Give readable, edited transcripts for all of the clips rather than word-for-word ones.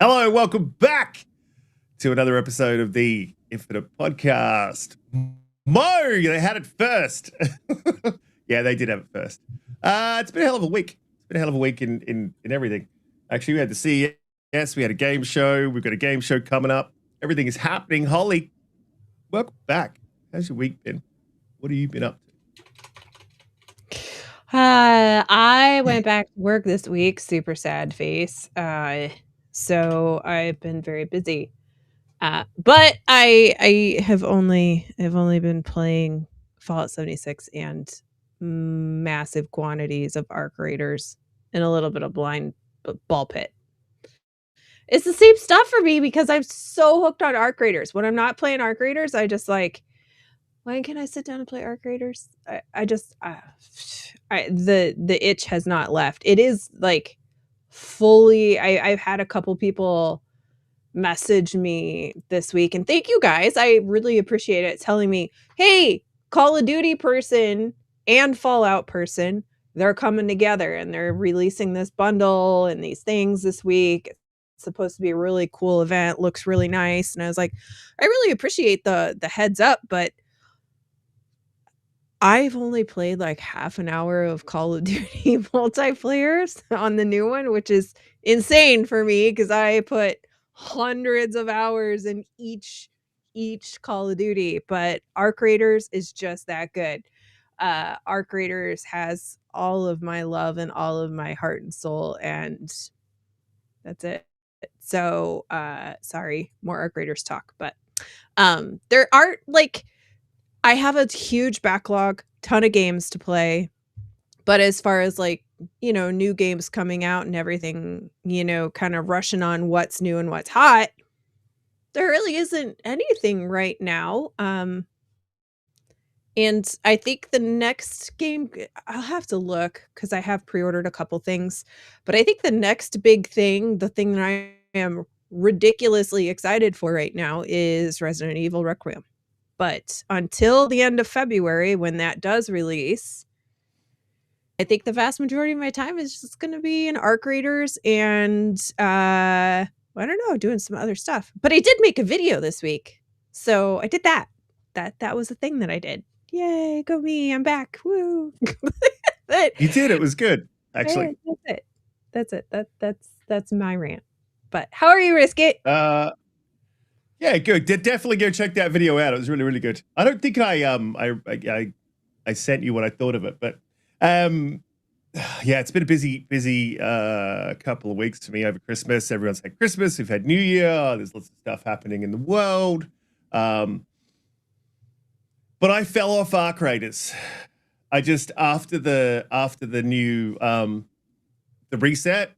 Hello, welcome back to another episode of the Infinite Podcast. Mo, they had it first. Yeah, they did have it first. It's been a hell of a week. It's been a hell of a week in everything. Actually, we had the CES, we had a game show. We've got a game show coming up. Everything is happening. Holly, welcome back. How's your week been? What have you been up to? I went back to work this week, super sad face. So I've been very busy. But I have only been playing Fallout 76 and massive quantities of Arc Raiders and a little bit of blind ball pit. It's the same stuff for me because I'm so hooked on Arc Raiders. When I'm not playing Arc Raiders, I just like, when can I sit down and play Arc Raiders? The itch has not left. It is like fully. I've had a couple people message me this week, and thank you guys. I really appreciate it. Telling me, hey, Call of Duty person and Fallout person, they're coming together and they're releasing this bundle and these things this week. It's supposed to be a really cool event. Looks really nice, and I was like, I really appreciate the heads up, but I've only played like half an hour of Call of Duty multiplayers on the new one, which is insane for me because I put hundreds of hours in each Call of Duty, but Arc Raiders is just that good. Arc Raiders has all of my love and all of my heart and soul, and that's it. So sorry, more Arc Raiders talk, but there are like, I have a huge backlog, ton of games to play. But as far as like, new games coming out and everything, kind of rushing on what's new and what's hot, there really isn't anything right now. And I think the next game, I'll have to look because I have pre-ordered a couple things. But I think the next big thing, the thing that I am ridiculously excited for right now, is Resident Evil Requiem. But until the end of February, when that does release, I think the vast majority of my time is just going to be in Arc Raiders and, I don't know, doing some other stuff. But I did make a video this week. So I did that. That was a thing that I did. Yay, go me. I'm back. Woo. You did. It was good, actually. That's it. That's my rant. But how are you, Riskit? Yeah, good. Definitely go check that video out. It was really, really good. I don't think I sent you what I thought of it, but yeah, it's been a busy couple of weeks for me over Christmas. Everyone's had Christmas. We've had New Year. There's lots of stuff happening in the world. But I fell off Arc Raiders. I just after the new the reset,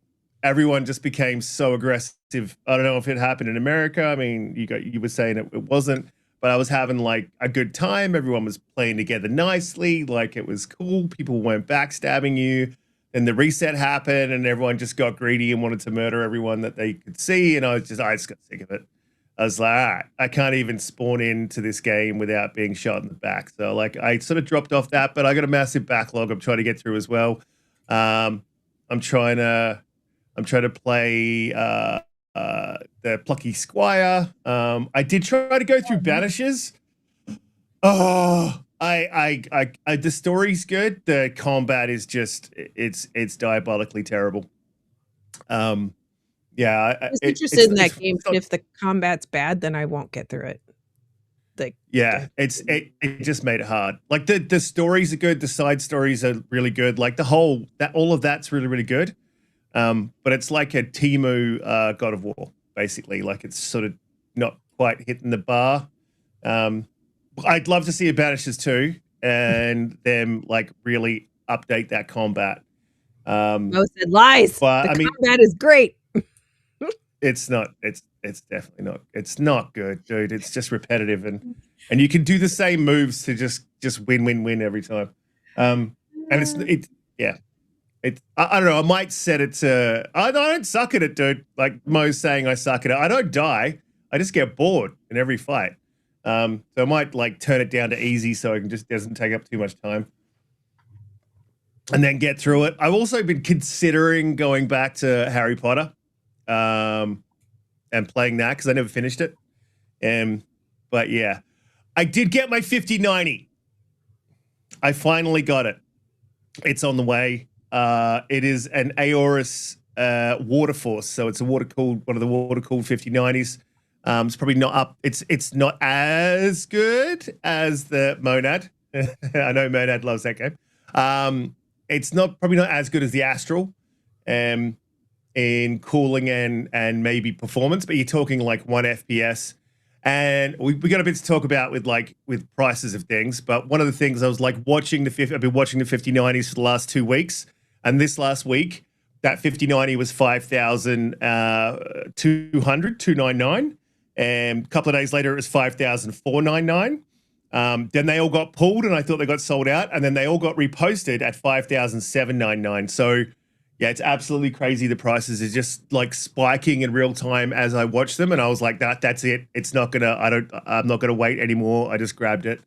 everyone just became so aggressive. I don't know if it happened in America. I mean, you were saying it wasn't, but I was having like a good time. Everyone was playing together nicely. Like it was cool. People weren't backstabbing you. And the reset happened and everyone just got greedy and wanted to murder everyone that they could see. And I just got sick of it. I was like, all right, I can't even spawn into this game without being shot in the back. So like I sort of dropped off that, but I got a massive backlog I'm trying to get through as well. I'm trying to play the Plucky Squire. I did try to go through Banishes. Oh, the story's good. The combat is just it's diabolically terrible. Yeah, I was interested in that game. If the combat's bad, then I won't get through it. Like, yeah, it just made it hard. Like the stories are good. The side stories are really good. Like all of that's really, really good. But it's like a Temu God of War, basically. Like it's sort of not quite hitting the bar. I'd love to see a Banishes 2 and them like really update that combat. Mo said lies. But the combat is great. It's not. It's definitely not. It's not good, dude. It's just repetitive and you can do the same moves to just win every time. And yeah. I don't know. I might set it to. I don't suck at it, dude. Like Mo's saying, I suck at it. I don't die. I just get bored in every fight. So I might like turn it down to easy so it just doesn't take up too much time, and then get through it. I've also been considering going back to Harry Potter. and playing that because I never finished it. But yeah, I did get my 5090. I finally got it. It's on the way. It is an Aorus water force, so it's a water cooled, one of the water cooled 5090s. It's probably not up. It's not as good as the Monad. I know Monad loves that game. It's probably not as good as the Astral in cooling and maybe performance, but you're talking like 1 FPS. And we got a bit to talk about with prices of things. But one of the things I was like I've been watching the 5090s for the last 2 weeks, and this last week that 5090 was 5,299. And a couple of days later, it was 5,499. Then they all got pulled, and I thought they got sold out, and then they all got reposted at 5,799. So, yeah, it's absolutely crazy. The prices are just like spiking in real time as I watch them, and I was like, that's it. It's not gonna. I'm not gonna wait anymore. I just grabbed it.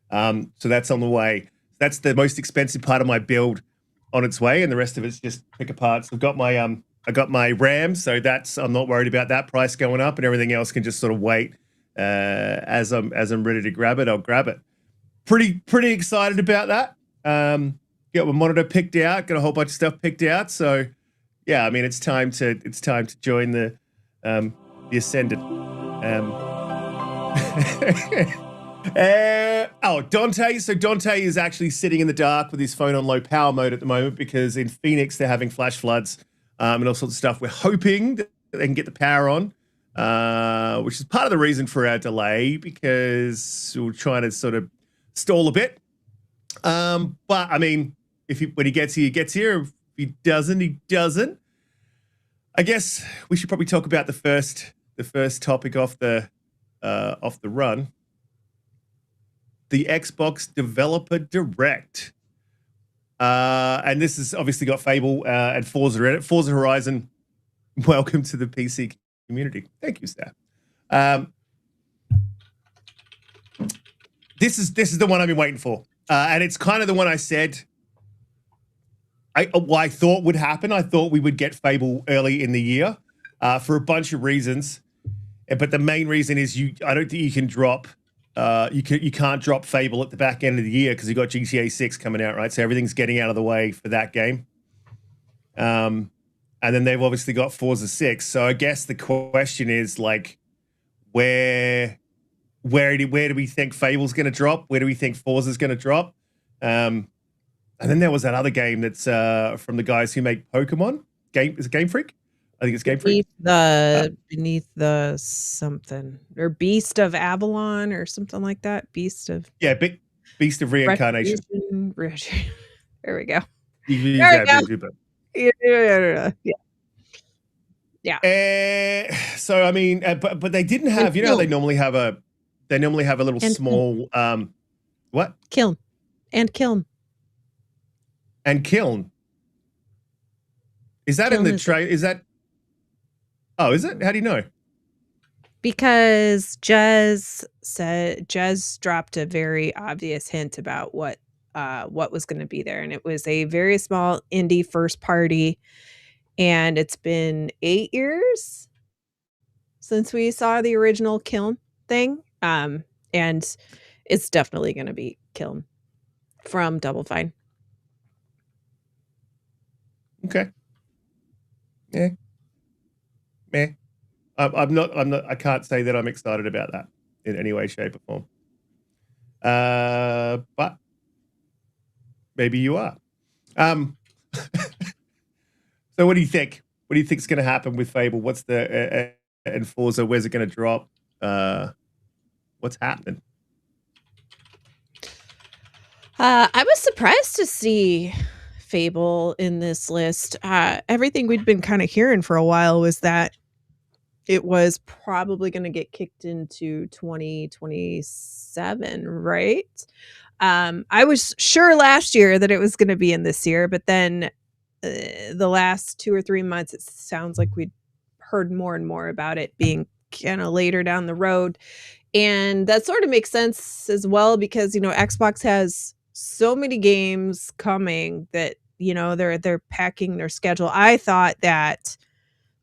So that's on the way. That's the most expensive part of my build on its way, and the rest of it's just pick apart. So I've got my I got my RAM, so I'm not worried about that price going up, and everything else can just sort of wait. As I'm ready to grab it, I'll grab it. Pretty excited about that. Got my monitor picked out, got a whole bunch of stuff picked out. So yeah, I mean it's time to join the Ascendant. Dante. So Dante is actually sitting in the dark with his phone on low power mode at the moment because in Phoenix they're having flash floods and all sorts of stuff. We're hoping that they can get the power on, which is part of the reason for our delay because we're trying to sort of stall a bit. But I mean, when he gets here, he gets here. If he doesn't, he doesn't. I guess we should probably talk about the first topic off the run. The Xbox Developer Direct. And this has obviously got Fable and Forza in it. Forza Horizon, welcome to the PC community. Thank you, Stan. This is the one I've been waiting for. And it's kind of the one I said I thought would happen. I thought we would get Fable early in the year for a bunch of reasons. But the main reason is I don't think you can drop you can't drop Fable at the back end of the year because you got GTA 6 coming out, right? So everything's getting out of the way for that game. And then they've obviously got Forza 6. So I guess the question is like, where do we think Fable's going to drop? Where do we think Forza's going to drop? And then there was that other game that's from the guys who make Pokemon. Is it Game Freak? I think it's Game Freak. Beneath the something or Beast of Avalon or something like that. Beast of Beast of Reincarnation. There we go. Yeah. So I mean, but they didn't have. You know, they normally have a little small what? Kiln. Is that in the trailer? Is that? Oh, is it? How do you know? Because Jez dropped a very obvious hint about what was going to be there, and it was a very small indie first party, and it's been 8 years since we saw the original Kiln thing, and it's definitely going to be Kiln from Double Fine. Okay. Yeah. I'm not. I can't say that I'm excited about that in any way, shape, or form. But maybe you are. So, what do you think? What do you think is going to happen with Fable? What's the and Forza? Where's it going to drop? What's happening? I was surprised to see Fable in this list. Everything we'd been kind of hearing for a while was that it was probably going to get kicked into 2027, right? I was sure last year that it was going to be in this year, but then the last 2 or 3 months, it sounds like we'd heard more and more about it being kind of later down the road. And that sort of makes sense as well because, you know, Xbox has so many games coming that, you know, they're packing their schedule. I thought that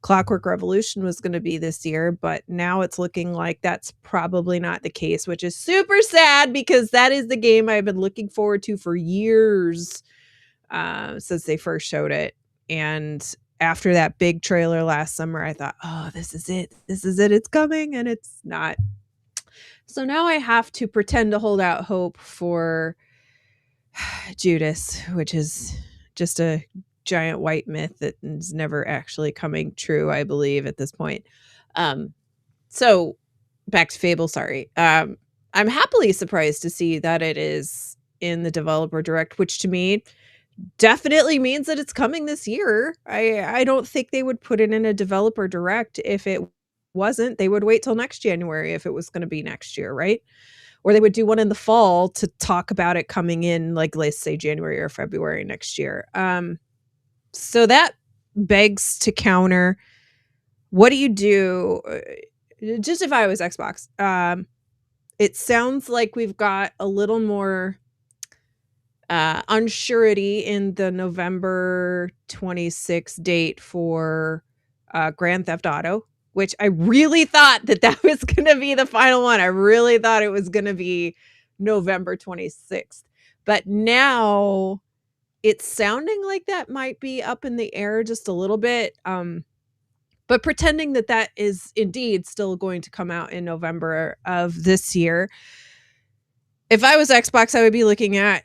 Clockwork Revolution was going to be this year, but now it's looking like that's probably not the case, which is super sad because that is the game I've been looking forward to for years, since they first showed it. And after that big trailer last summer, I thought, oh, this is it. This is it. It's coming. And it's not. So now I have to pretend to hold out hope for Judas, which is just a giant white myth that is never actually coming true, I believe, at this point. So back to Fable, sorry. I'm happily surprised to see that it is in the developer direct, which to me definitely means that it's coming this year. I don't think they would put it in a developer direct if it wasn't. They would wait till next January if it was going to be next year, right? Or they would do one in the fall to talk about it coming in, like, let's say January or February next year. So that begs to counter, what do you do? Just if I was Xbox, it sounds like we've got a little more unsurety in the November 26th date for Grand Theft Auto, which I really thought that was going to be the final one. I really thought it was going to be November 26th. But now it's sounding like that might be up in the air just a little bit. But pretending that is indeed still going to come out in November of this year. If I was Xbox, I would be looking at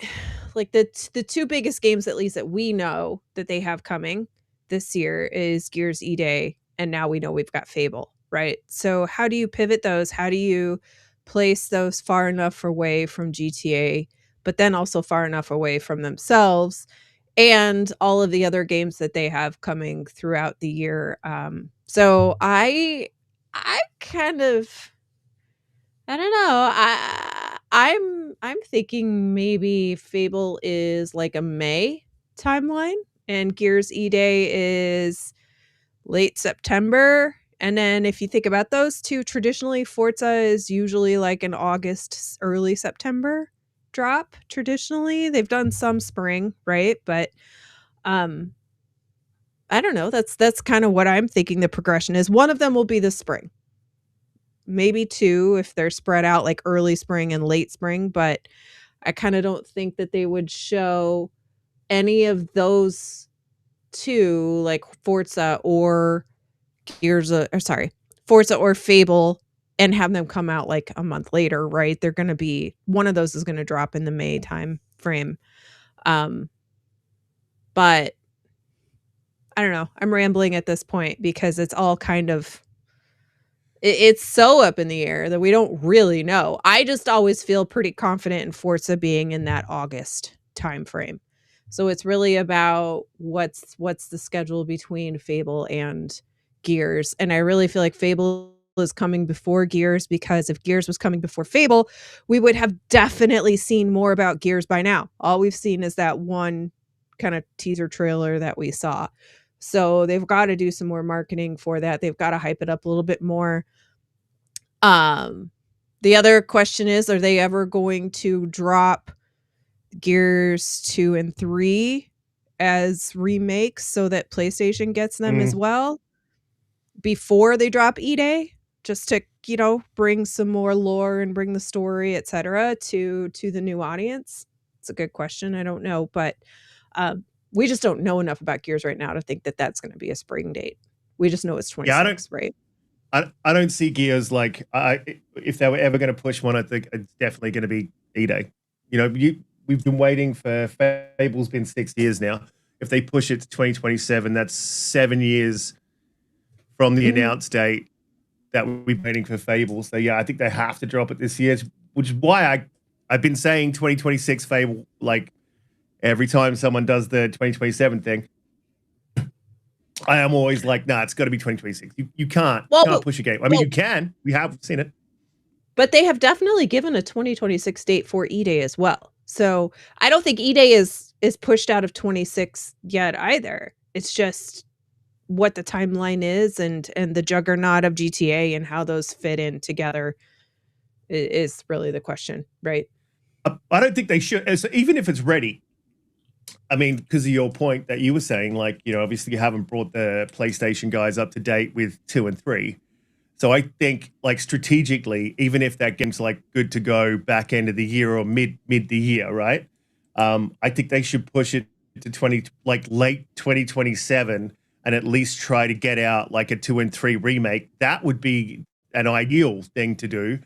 like the two biggest games, at least that we know that they have coming this year, is Gears E-Day, and now we know we've got Fable, right? So how do you pivot those? How do you place those far enough away from GTA, but then also far enough away from themselves and all of the other games that they have coming throughout the year? So I kind of, I don't know. I'm thinking maybe Fable is like a May timeline and Gears E-Day is late September. And then if you think about those two, traditionally Forza is usually like an August, early September drop. Traditionally, they've done some spring, right? But I don't know. That's kind of what I'm thinking the progression is. One of them will be the spring. Maybe two if they're spread out like early spring and late spring, but I kind of don't think that they would show any of those two, like Forza or Forza or Fable, and have them come out like a month later, right? They're going to be, one of those is going to drop in the May time frame. But I don't know. I'm rambling at this point because it's all kind of, it's so up in the air that we don't really know. I just always feel pretty confident in Forza being in that August time frame. So it's really about what's the schedule between Fable and Gears. And I really feel like Fable is coming before Gears, because if Gears was coming before Fable, we would have definitely seen more about Gears by now. All we've seen is that one kind of teaser trailer that we saw. So they've got to do some more marketing for that. They've got to hype it up a little bit more. The other question is, are they ever going to drop Gears 2 and 3 as remakes so that PlayStation gets them as well before they drop E-Day, just to, bring some more lore and bring the story, etc., to the new audience? It's a good question. I don't know, but we just don't know enough about Gears right now to think that that's going to be a spring date. We just know it's 26, right? I don't see Gears like, if they were ever going to push one, I think it's definitely going to be E-Day. We've been waiting for, Fable's been 6 years now. If they push it to 2027, that's 7 years from the announced date that we've been waiting for Fable. So yeah, I think they have to drop it this year, which is why I've been saying 2026 Fable, like every time someone does the 2027 thing. I am always like, nah, it's got to be 2026. You can't push a game. I mean, you can. We have seen it. But they have definitely given a 2026 date for E-Day as well. So I don't think E-Day is pushed out of 26 yet either. It's just what the timeline is and the juggernaut of GTA and how those fit in together is really the question, right? I don't think they should. So even if it's ready, I mean, because of your point that you were saying, like, you know, obviously you haven't brought the PlayStation guys up to date with 2 and 3. So I think, like, strategically, even if that game's like good to go back end of the year or mid the year, right? I think they should push it to late 2027 and at least try to get out like a 2 and 3 remake. That would be an ideal thing to do.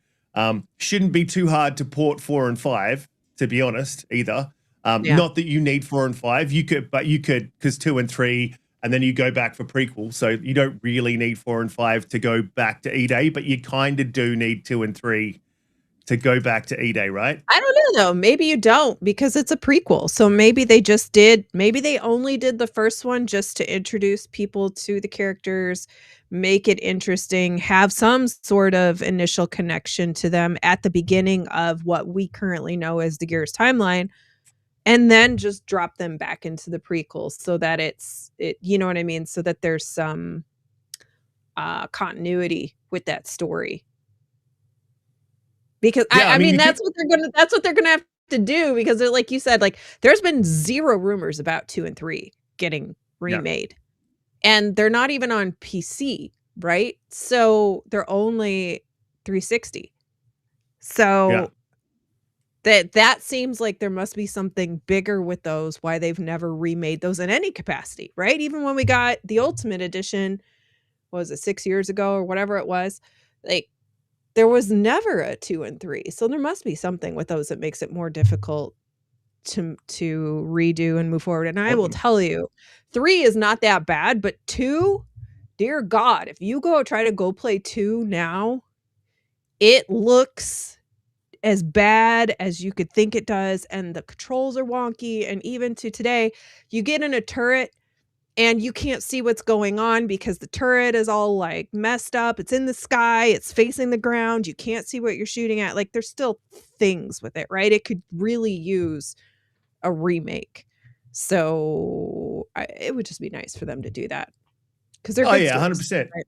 Shouldn't be too hard to port 4 and 5, to be honest, either. Yeah. Not that you need 4 and 5. You could, because 2 and 3, and then you go back for prequel. So you don't really need 4 and 5 to go back to E-Day, but you kind of do need 2 and 3 to go back to E-Day, right? I don't know though. Maybe you don't because it's a prequel. So maybe they only did the first one just to introduce people to the characters, make it interesting, have some sort of initial connection to them at the beginning of what we currently know as the Gears timeline, and then just drop them back into the prequels so that you know what I mean? So that there's some continuity with that story. Because Yeah, I mean, that's what they're gonna have to do because they're like you said, like, there's been 0 rumors about 2 and 3 getting remade. And they're not even on PC, right? So they're only 360. So that seems like there must be something bigger with those, why they've never remade those in any capacity, right? Even when we got the Ultimate Edition, what was it, 6 years ago or whatever it was, like, there was never a 2 and 3. So there must be something with those that makes it more difficult to redo and move forward. And I will tell you, 3 is not that bad, but 2, dear God, if you try to go play 2 now, it looks as bad as you could think it does, and the controls are wonky, and even to today, you get in a turret and you can't see what's going on because the turret is all like messed up. It's in the sky, it's facing the ground, you can't see what you're shooting at. Like, there's still things with it, right? It could really use a remake. So it would just be nice for them to do that because they're good stories, 100%. right?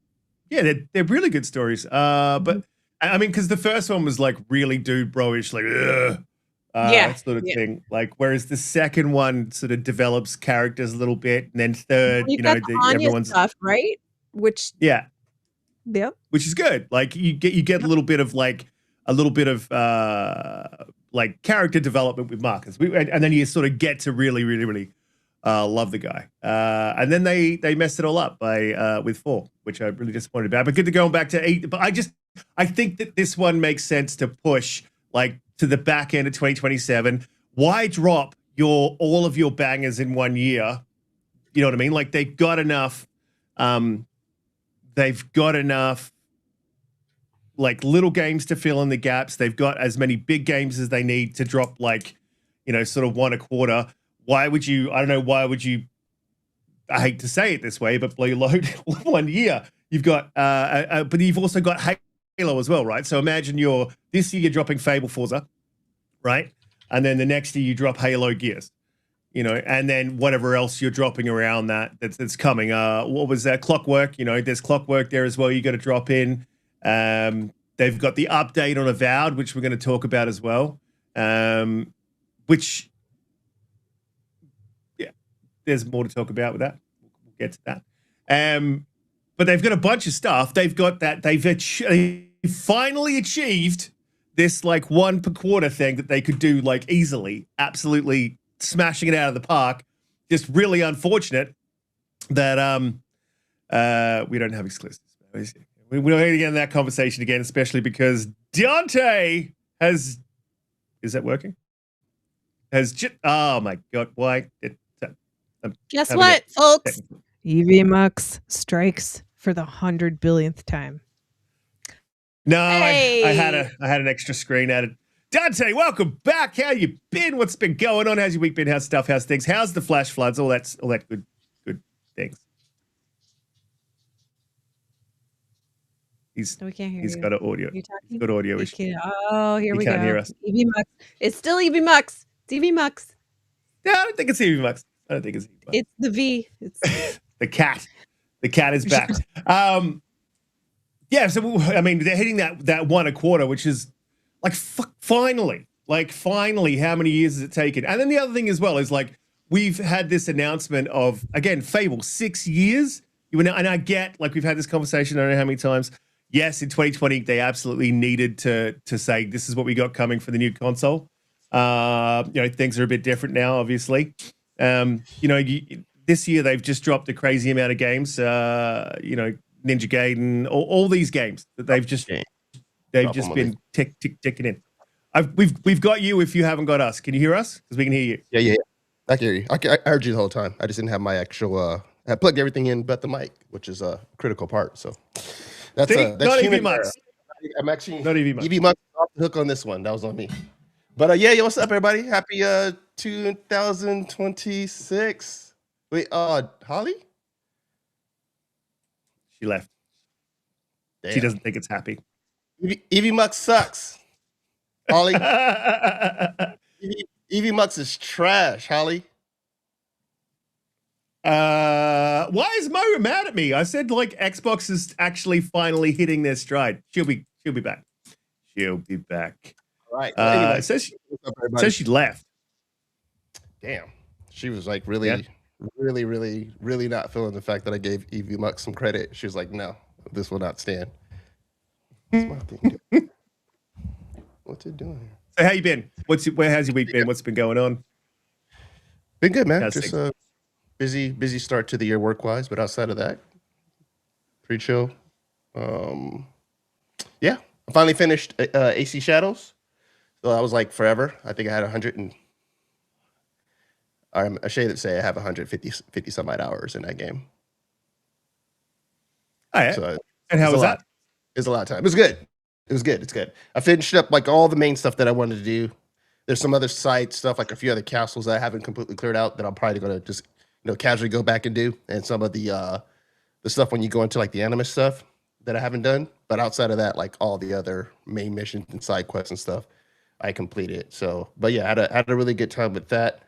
Yeah, they're really good stories. But I mean, because the first one was like really dude bro-ish, like sort of thing. Like, whereas the second one sort of develops characters a little bit, and then third, You got the Anya everyone's stuff, right? Which which is good. Like you get a little bit of like like character development with Marcus, and then you sort of get to really love the guy. And then they messed it all up by with 4, which I'm really disappointed about. But good to go back to 8. But I think that this one makes sense to push like to the back end of 2027. Why drop all of your bangers in 1 year? You know what I mean? Like they've got enough. They've got enough like little games to fill in the gaps. They've got as many big games as they need to drop, like, you know, sort of 1 a quarter. Why would you, I don't know, I hate to say it this way, but blow your load 1 year. You've got, but you've also got Halo as well, right? So imagine this year you're dropping Fable, Forza, right? And then the next year you drop Halo, Gears, you know, and then whatever else you're dropping around that's coming. What was that? Clockwork, you know, there's Clockwork there as well. You got to drop in. They've got the update on Avowed, which we're going to talk about as well. Which, yeah, there's more to talk about with that. We'll get to that. But they've got a bunch of stuff. They've got that. They've finally achieved this like 1 per quarter thing that they could do like easily, absolutely smashing it out of the park. Just really unfortunate that we don't have exclusives. We're not going to get in that conversation again, especially because Dante is that working? Oh my God, why? Guess what, folks? EVMux strikes for the 100 billionth time. No, hey. I had an extra screen added. Dante, welcome back. How you been? What's been going on? How's your week been? How's stuff? How's things? How's the flash floods? All that good things. We can't hear he's got an audio. He's got audio issue. Oh, here we go. He can't hear us. EVMux. It's still EVMux. It's EVMux. No, I don't think it's EVMux. I don't think it's EVMux. It's the V. It's the cat. The cat is back. Yeah, so I mean, they're hitting that 1 a quarter, which is like finally, how many years has it taken? And then the other thing as well is like, we've had this announcement of, again, Fable, 6 years. And I get, like, we've had this conversation, I don't know how many times. Yes, in 2020, they absolutely needed to say, this is what we got coming for the new console. Things are a bit different now, obviously. This year, they've just dropped a crazy amount of games. Ninja Gaiden, all these games that they've just been ticking in. We've got you if you haven't got us. Can you hear us? Because we can hear you. Yeah. I can hear you. I heard you the whole time. I just didn't have my actual. I plugged everything in but the mic, which is a critical part. So that's not EV Mux. I'm actually not EV Mux. EV Mux off the hook on this one. That was on me. But yeah, what's up, everybody? Happy 2026. Wait, Holly? She left. Damn. She doesn't think it's happy. EV Mux sucks. Holly. EV Mux is trash, Holly. Why is Mo mad at me? I said like Xbox is actually finally hitting their stride. She'll be back. She'll be back. All right. Well, anyway, says she left. Damn. She was like really not feeling the fact that I gave EV Mux some credit. She was like, no, this will not stand. What's my thing doing? What's it doing here? So how you been? How's your week been? What's been going on? Been good, man. Just a busy start to the year work-wise, but outside of that, pretty chill. Yeah, I finally finished AC Shadows. So that was like forever. I think I had 100 and I'm ashamed to say I have 150 some odd hours in that game. Oh, yeah. So, and how was that? It was a lot of time. It was good. It's good. I finished up like all the main stuff that I wanted to do. There's some other side stuff, like a few other castles that I haven't completely cleared out that I'm probably gonna just casually go back and do, and some of the stuff when you go into like the Animus stuff that I haven't done. But outside of that, like all the other main missions and side quests and stuff, I completed. So, but yeah, I had a really good time with that.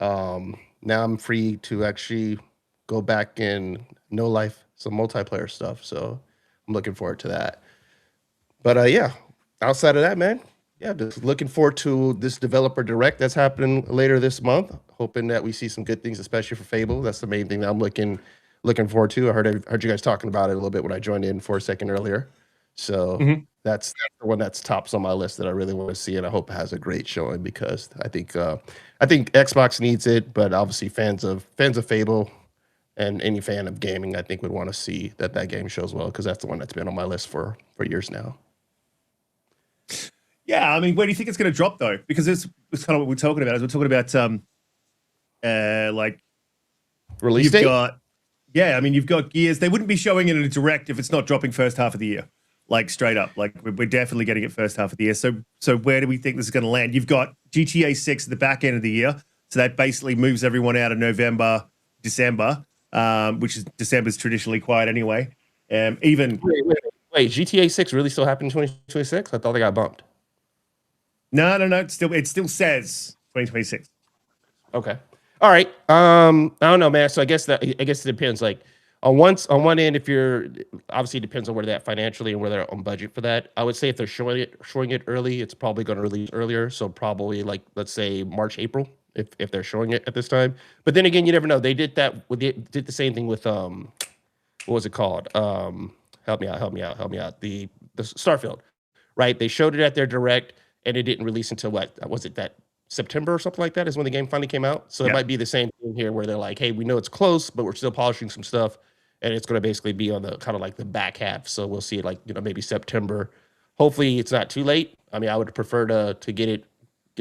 Now I'm free to actually go back and No Life some multiplayer stuff. So I'm looking forward to that. But yeah, outside of that, man, yeah, just looking forward to this developer direct that's happening later this month. Hoping that we see some good things, especially for Fable. That's the main thing that I'm looking forward to. I heard you guys talking about it a little bit when I joined in for a second earlier. So that's the one that's tops on my list that I really want to see, and I hope it has a great showing because I think Xbox needs it, but obviously fans of Fable and any fan of gaming, I think would want to see that game shows well because that's the one that's been on my list for years now. Yeah, I mean, where do you think it's going to drop though? Because it's kind of what we're talking about. We're talking about like release date. You've got Gears. They wouldn't be showing it in a direct if it's not dropping first half of the year. Like straight up, like we're definitely getting it first half of the year. So where do we think this is going to land? You've got GTA 6 at the back end of the year, so that basically moves everyone out of November, December, which is December's traditionally quiet anyway. Wait, GTA 6 really still happened in 2026? I thought they got bumped. No. It still says 2026. Okay. All right. I don't know, man. So I guess it depends. Like on one end, if you're obviously it depends on where they're at financially and where they're on budget for that. I would say if they're showing it early, it's probably going to release earlier. So probably like let's say March, April, if they're showing it at this time. But then again, you never know. They did the same thing with what was it called? Help me out. The Starfield, right? They showed it at their direct. And it didn't release until what was it, that September or something like that is when the game finally came out. So It might be the same thing here where they're like, hey, we know it's close, but we're still polishing some stuff. And it's going to basically be on the kind of like the back half. So we'll see it like, maybe September. Hopefully it's not too late. I mean, I would prefer to get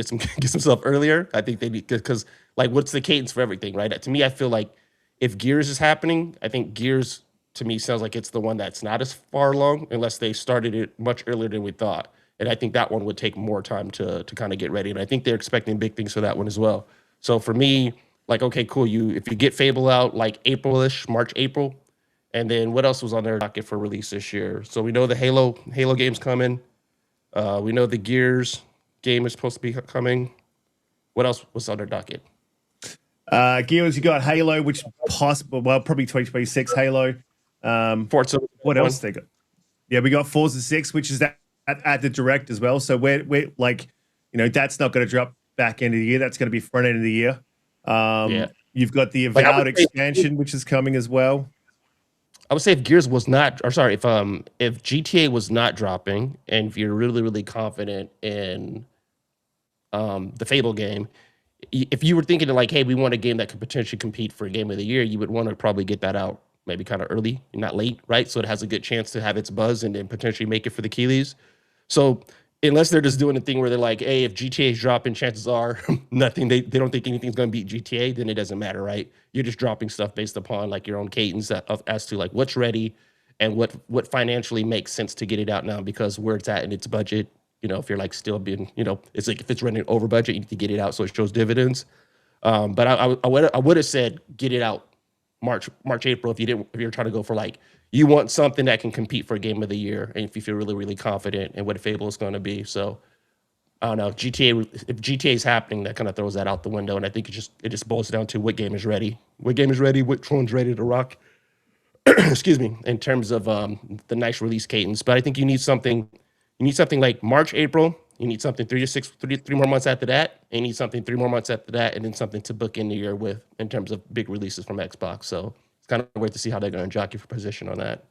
some stuff earlier. I think they need, because like what's the cadence for everything, right? To me, I feel like if Gears is happening, I think Gears to me sounds like it's the one that's not as far along unless they started it much earlier than we thought. And I think that one would take more time to kind of get ready. And I think they're expecting big things for that one as well. So for me, like, okay, cool. If you get Fable out like April-ish, March, April, and then what else was on their docket for release this year? So we know the Halo game's coming. We know the Gears game is supposed to be coming. What else was on their docket? Gears, you got Halo, which possible, well, probably 2026 Halo. Forza. What else they got? Yeah, we got Forza 6, which is at the direct as well. So we're like, that's not going to drop back end of the year. That's going to be front end of the year. You've got the Like, I would Avowed say- expansion, which is coming as well. I would say if Gears was not, or sorry, if GTA was not dropping, and if you're really, really confident in the Fable game, if you were thinking of like, hey, we want a game that could potentially compete for a game of the year, you would want to probably get that out maybe kind of early, not late, right? So it has a good chance to have its buzz and then potentially make it for the Keeleys. So unless they're just doing a thing where they're like, hey, if GTA is dropping, chances are nothing, they don't think anything's going to beat GTA, then it doesn't matter, right? You're just dropping stuff based upon like your own cadence as to like what's ready and what financially makes sense to get it out now, because where it's at in its budget, you know, if you're like still being, you know, it's like if it's running over budget, you need to get it out so it shows dividends. But I would have said get it out March, April, if you're trying to go for like, you want something that can compete for a game of the year, and if you feel really, really confident in what Fable is going to be. So I don't know, if GTA is happening, that kind of throws that out the window. And I think it just boils down to what game is ready, what one's ready to rock. Excuse me, in terms of the nice release cadence. But I think you need something like March, April. You need something 3 more months after that. And you need something 3 more months after that, and then something to book in the year with in terms of big releases from Xbox. So it's kind of weird to see how they're going to jockey for position on that.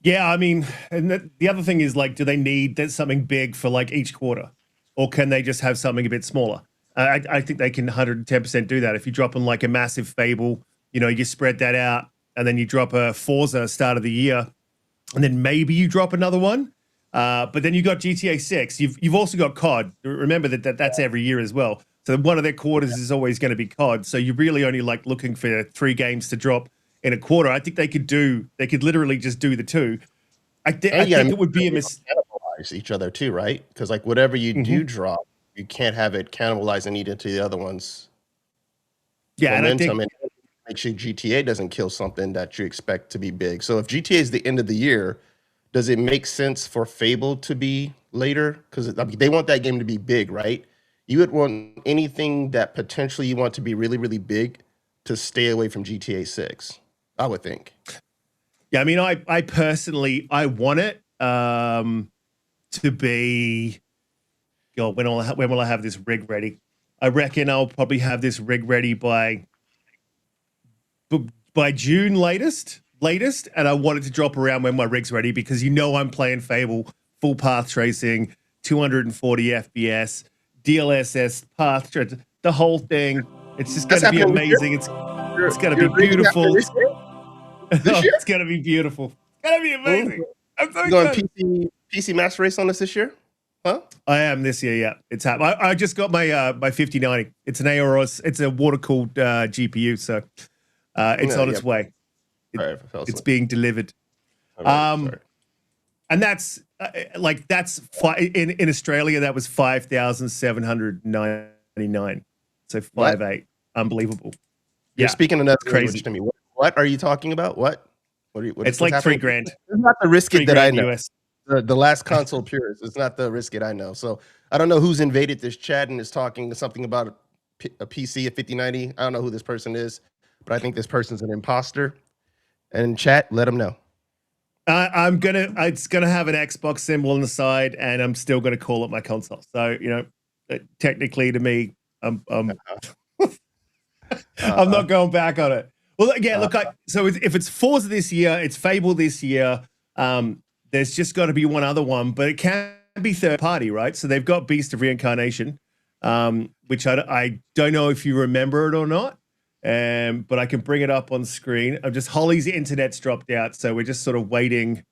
Yeah, I mean, and the other thing is like, do they need something big for like each quarter, or can they just have something a bit smaller? I think they can 110% do that. If you drop on like a massive Fable, you know, you spread that out, and then you drop a Forza start of the year, and then maybe you drop another one. But then you got GTA 6. You've also got COD. Remember that's every year as well. So one of their quarters is always going to be COD. So you're really only like looking for 3 games to drop in a quarter. I think they could literally just do the 2. I think it would be a cannibalize each other too, right? Because like whatever you do drop, you can't have it cannibalize and eat into the other ones. Yeah, momentum, and I think make sure GTA doesn't kill something that you expect to be big. So if GTA is the end of the year, does it make sense for Fable to be later? Because I mean, they want that game to be big, right? You would want anything that potentially you want to be really, really big to stay away from GTA 6, I would think. Yeah, I mean, I personally, I want it to be, God, when will I have this rig ready? I reckon I'll probably have this rig ready by June latest, and I want it to drop around when my rig's ready, because you know I'm playing Fable, full path tracing, 240 FPS, DLSS path tracing, the whole thing. It's just going to be amazing. It's going to be beautiful. This year? It's going to be beautiful. It's going to be amazing. I'm so excited. Going PC Master Race on us this year? Huh? I am this year, yeah. It's happening. I just got my 5090. It's an AOROS. It's a water-cooled GPU, so it's on its way. It's being delivered. And that's in Australia, that was 5,799. So 5.8. Unbelievable. You're speaking another crazy to me. What are you talking about? What it's like happening? $3,000. It's not the risk that I know. US. The last console purist. It's not the risk I know. So I don't know who's invaded this chat and is talking something about a PC, a 5090. I don't know who this person is, but I think this person's an imposter. And chat, let them know. It's gonna have an Xbox symbol on the side, and I'm still gonna call it my console. So you know, technically to me, I'm I'm not going back on it. Well, again, look, so if it's Forza this year, it's Fable this year. There's just got to be one other one, but it can be third party, right? So they've got Beast of Reincarnation, which I don't know if you remember it or not, but I can bring it up on screen. Holly's internet's dropped out, so we're just sort of waiting.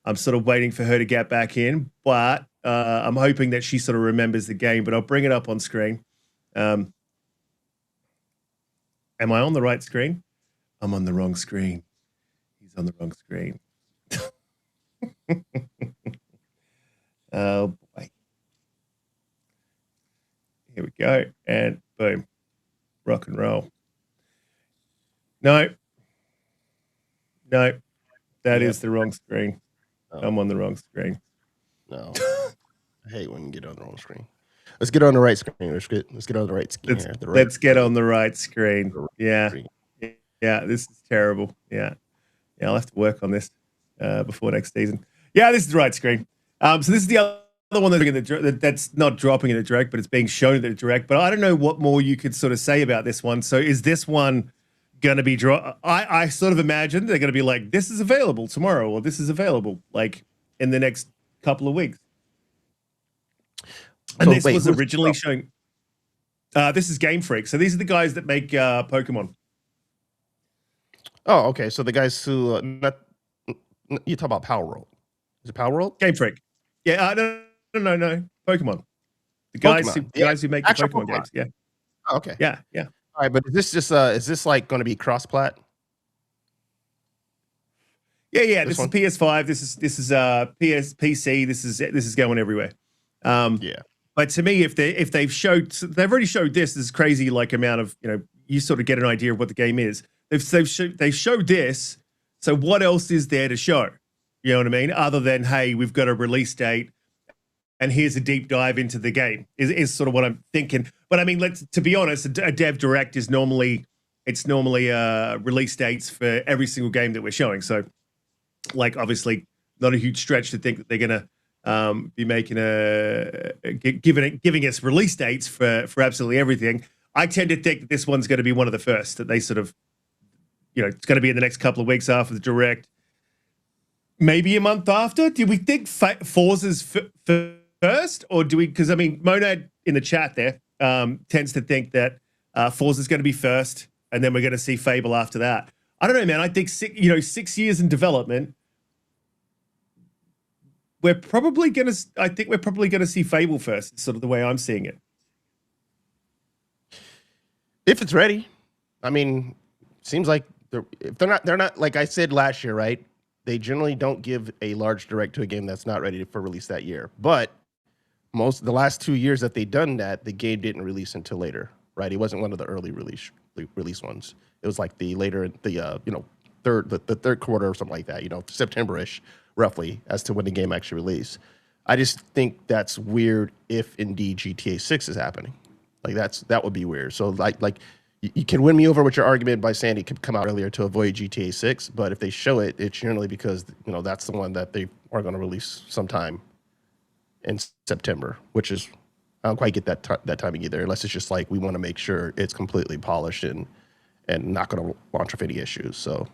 I'm sort of waiting for her to get back in, but I'm hoping that she sort of remembers the game. But I'll bring it up on screen. Am I on the right screen? I'm on the wrong screen. He's on the wrong screen. Oh boy. Here we go. And boom. Rock and roll. No. That is the wrong screen. Oh. I'm on the wrong screen. No. I hate when you get on the wrong screen. Let's get on the right screen. Let's get on the right screen here. Let's get on the right screen. Yeah. Yeah, this is terrible. Yeah. I'll have to work on this before next season. Yeah, this is the right screen. So this is the one that's not dropping in the direct, but it's being shown in the direct. But I don't know what more you could sort of say about this one. So is this one going to be I sort of imagine they're going to be like, this is available tomorrow, or this is available like in the next couple of weeks. And so, this was originally showing. This is Game Freak. So these are the guys that make Pokemon. Oh, okay. So the guys who you talk about Power World. Is it Power World? Game Freak. Yeah. No. Pokemon. The guys who make the Pokemon games. Yeah. Oh, okay. Yeah. All right, but is this like going to be cross-plat? Yeah. This is PS5. This is PC. This is going everywhere. Yeah. But to me, if they've already showed this crazy like amount of, you sort of get an idea of what the game is. They showed this. So what else is there to show? You know what I mean? Other than, hey, we've got a release date and here's a deep dive into the game is sort of what I'm thinking. But I mean, to be honest, a dev direct is normally release dates for every single game that we're showing. So like, obviously not a huge stretch to think that they're going to be making giving us release dates for absolutely everything. I tend to think that this one's going to be one of the first that they sort of, it's going to be in the next couple of weeks after the direct, maybe a month after. Do we think Forza's first, or do we? Because I mean, Monad in the chat there tends to think that Forza's going to be first, and then we're going to see Fable after that. I don't know, man. I think 6 years in development. I think we're probably gonna see Fable first. Sort of the way I'm seeing it. If it's ready, I mean, seems like they're not like I said last year, right? They generally don't give a large direct to a game that's not ready for release that year. But the last 2 years that they've done that, the game didn't release until later, right? It wasn't one of the early release ones. It was like the later, the third quarter or something like that, September-ish, roughly, as to when the game actually released. I just think that's weird if indeed GTA 6 is happening. Like that would be weird. So like you can win me over with your argument by saying it could come out earlier to avoid GTA 6, but if they show it, it's generally because that's the one that they are going to release sometime in September, which is I don't quite get that timing either, unless it's just like we want to make sure it's completely polished and not going to launch with any issues. So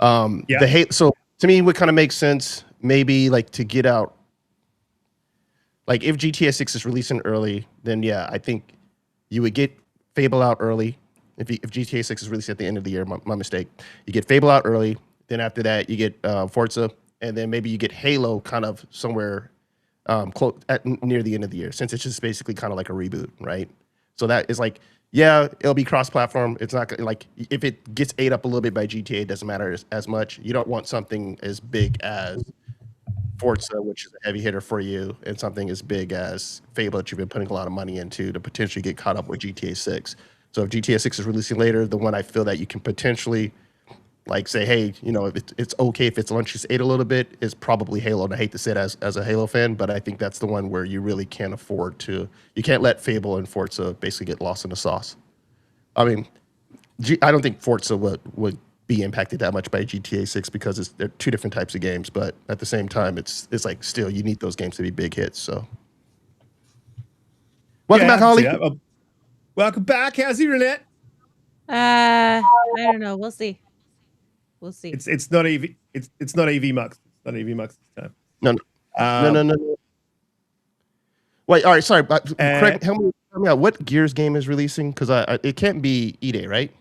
so to me, what kind of makes sense, maybe like to get out, like if GTA 6 is releasing early, then yeah, I think you would get Fable out early. If GTA 6 is released at the end of the year, my mistake. You get Fable out early. Then after that, you get Forza, and then maybe you get Halo kind of somewhere near the end of the year, since it's just basically kind of like a reboot, right? So that is like, yeah, it'll be cross-platform. It's not gonna, like, if it gets ate up a little bit by GTA, it doesn't matter as much. You don't want something as big as Forza, which is a heavy hitter for you, and something as big as Fable that you've been putting a lot of money into to potentially get caught up with GTA 6. So if GTA 6 is releasing later, the one I feel that you can potentially like say, hey, if it's okay if its launches ate a little bit, is probably Halo. And I hate to say it as a Halo fan, but I think that's the one where you really can't afford to. You can't let Fable and Forza basically get lost in the sauce. I mean, I don't think Forza would be impacted that much by GTA 6 because they're two different types of games, but at the same time, it's like still you need those games to be big hits. So, welcome back, Holly. Welcome back. How's the internet? I don't know. We'll see. It's not EV. It's not EV Mux. It's not EV Mux this time. No. Wait. All right. Sorry. Craig, help me out. What Gears game is releasing? Because it can't be E-Day, right?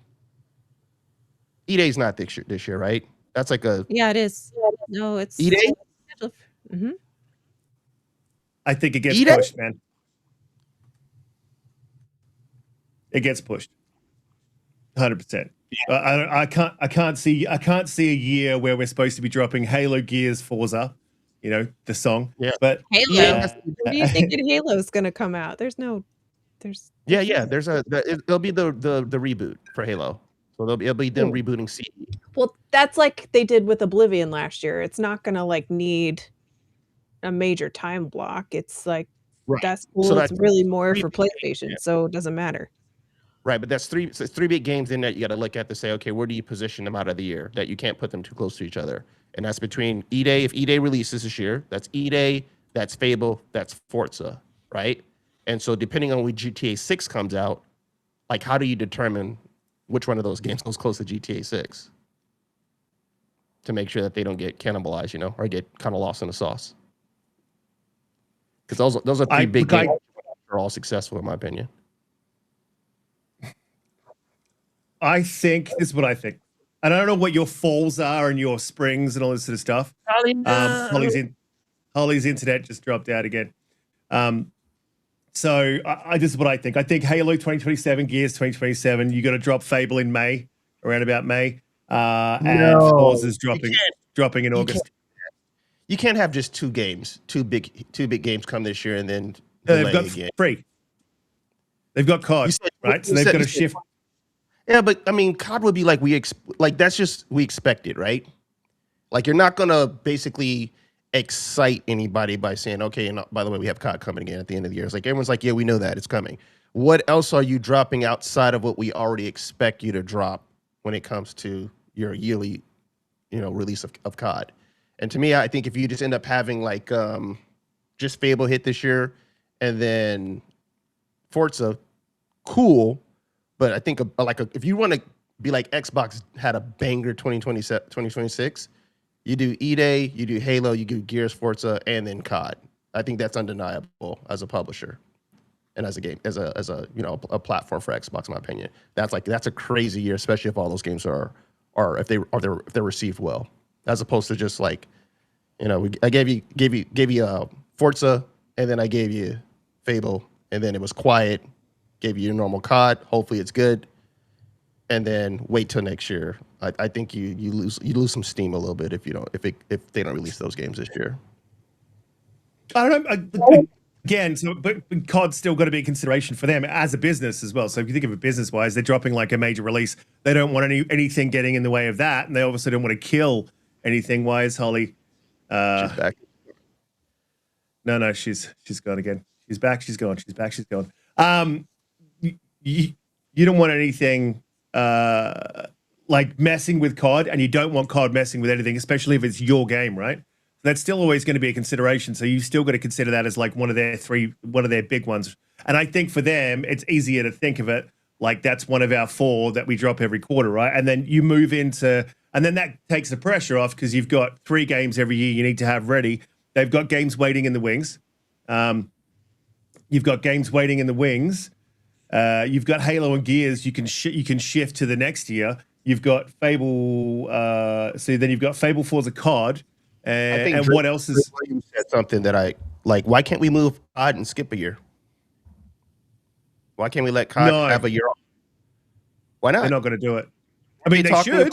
E-Day's not this year, right? That's like a... Yeah, it is. No, it's... E-Day? Mm-hmm. I think it gets pushed, man. It gets pushed. 100%. I can't see a year where we're supposed to be dropping Halo, Gears, Forza, the song. Yeah. But Halo. When do you think Halo's going to come out? There's Yeah. It'll be the reboot for Halo. So it'll be them rebooting CD. Well, that's like they did with Oblivion last year. It's not going to like need a major time block. It's like that's cool. So it's really more for PlayStation, so it doesn't matter. Right, but that's three big games in that you got to look at to say, okay, where do you position them out of the year? That you can't put them too close to each other, and that's between E-Day. If E-Day releases this year, that's E-Day. that's Fable, that's Forza, right? And so depending on when GTA 6 comes out, like how do you determine which one of those games goes close to GTA 6 to make sure that they don't get cannibalized, you know, or get kind of lost in the sauce? Because those are three big games that are all successful in my opinion. I think this is what I think. And I don't know what your falls are and your springs and all this sort of stuff. Holly's internet just dropped out again. So this is what I think. I think Halo 2027, Gears 2027. You got to drop Fable in May, around about May, and Forza's dropping in August. You can't have just two big games come this year and then they've got free. They've got COD, right? So they've got to shift. Yeah, but I mean, COD would be like that's just we expected, right? Like you're not gonna basically excite anybody by saying, okay, and by the way, we have COD coming again at the end of the year. It's like everyone's like, yeah, we know that it's coming. What else are you dropping outside of what we already expect you to drop when it comes to your yearly, release of COD? And to me, I think if you just end up having like just Fable hit this year and then Forza, cool. But I think if you want to be like Xbox had a banger 2026, you do E-Day, you do Halo, you do Gears, Forza, and then COD. I think that's undeniable as a publisher and as a game, as a a platform for Xbox, in my opinion. That's a crazy year, especially if all those games are if they're received well, as opposed to just like, I gave you Forza, and then I gave you Fable, and then it was quiet. Gave you your normal COD. Hopefully it's good, and then wait till next year. I think you lose some steam a little bit if they don't release those games this year. I don't know. Again, but COD's still got to be a consideration for them as a business as well. So if you think of it business wise, they're dropping like a major release. They don't want anything getting in the way of that, and they obviously don't want to kill anything. Why is Holly? She's back. No, she's gone again. She's back. She's gone. She's back. She's gone. You don't want anything like messing with COD, and you don't want COD messing with anything, especially if it's your game, right? That's still always going to be a consideration. So you still got to consider that as like one of their big ones. And I think for them, it's easier to think of it like that's one of our 4 that we drop every quarter, right? And then you move into, and then that takes the pressure off because you've got 3 games every year you need to have ready. They've got games waiting in the wings. You've got games waiting in the wings. You've got Halo and Gears. You can shift to the next year. You've got Fable. So then you've got Fable, Forza, COD, and what else is? You said something that I like. Why can't we move COD and skip a year? Why can't we let COD have a year off? Why not? They're not going to do it. I mean, they should.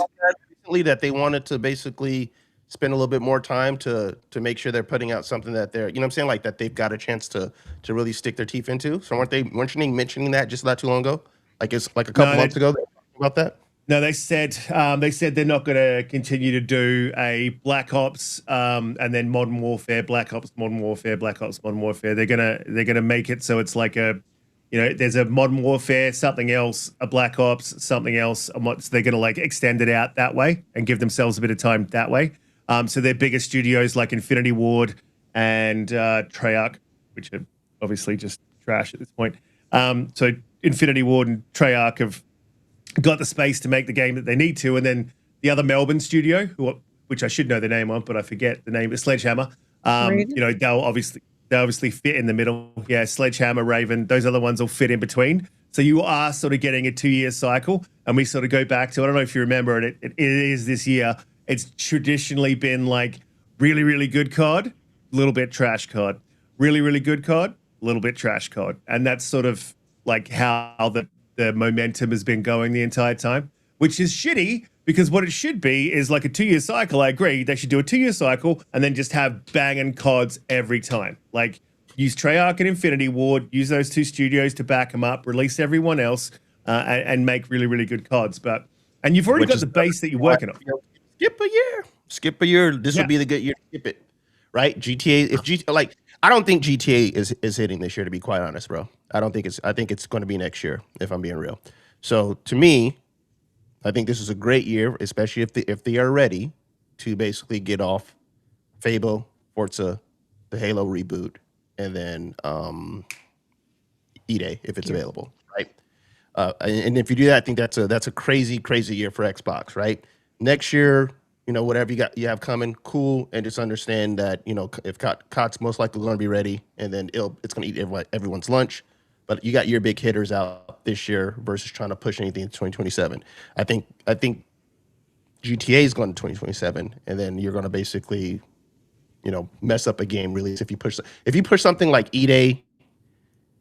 Recently, that they wanted to basically spend a little bit more time to make sure they're putting out something that they're, what I'm saying, like that they've got a chance to really stick their teeth into. So weren't you mentioning that just not too long ago? Like it's like a couple months ago they talked about that? No, they said they're not going to continue to do a Black Ops and then Modern Warfare, Black Ops, Modern Warfare, Black Ops, Modern Warfare. They're gonna make it so it's like a, there's a Modern Warfare, something else, a Black Ops, something else. So they're gonna like extend it out that way and give themselves a bit of time that way. So their biggest studios like Infinity Ward and Treyarch, which are obviously just trash at this point. So Infinity Ward and Treyarch have got the space to make the game that they need to, and then the other Melbourne studio, which I should know the name of, but I forget the name, is Sledgehammer. They'll obviously fit in the middle. Yeah, Sledgehammer, Raven, those other ones will fit in between. So you are sort of getting a 2-year cycle, and we sort of go back to, I don't know if you remember it, it is this year. It's traditionally been like really, really good COD, little bit trash COD, really, really good COD, little bit trash COD, and that's sort of like how the momentum has been going the entire time, which is shitty because what it should be is like a 2-year cycle. I agree. They should do a 2-year cycle and then just have banging CODs every time. Like use Treyarch and Infinity Ward, use those 2 studios to back them up, release everyone else and make really, really good CODs. And you've already got the base that you're working on. Skip a year. This would be the good year to skip it, right? GTA, I don't think GTA is hitting this year, to be quite honest, bro. I think it's going to be next year, if I'm being real. So to me, I think this is a great year, especially if they are ready to basically get off Fable, Forza, the Halo reboot, and then E-Day if it's available, right? And if you do that, I think that's a crazy year for Xbox, right? Next year, whatever you have coming, cool, and just understand that if COD's most likely going to be ready, and then it's going to eat everyone's lunch. But you got your big hitters out this year versus trying to push anything to 2027. I think GTA is going to 2027, and then you're going to basically, mess up a game release if you push something like E-Day,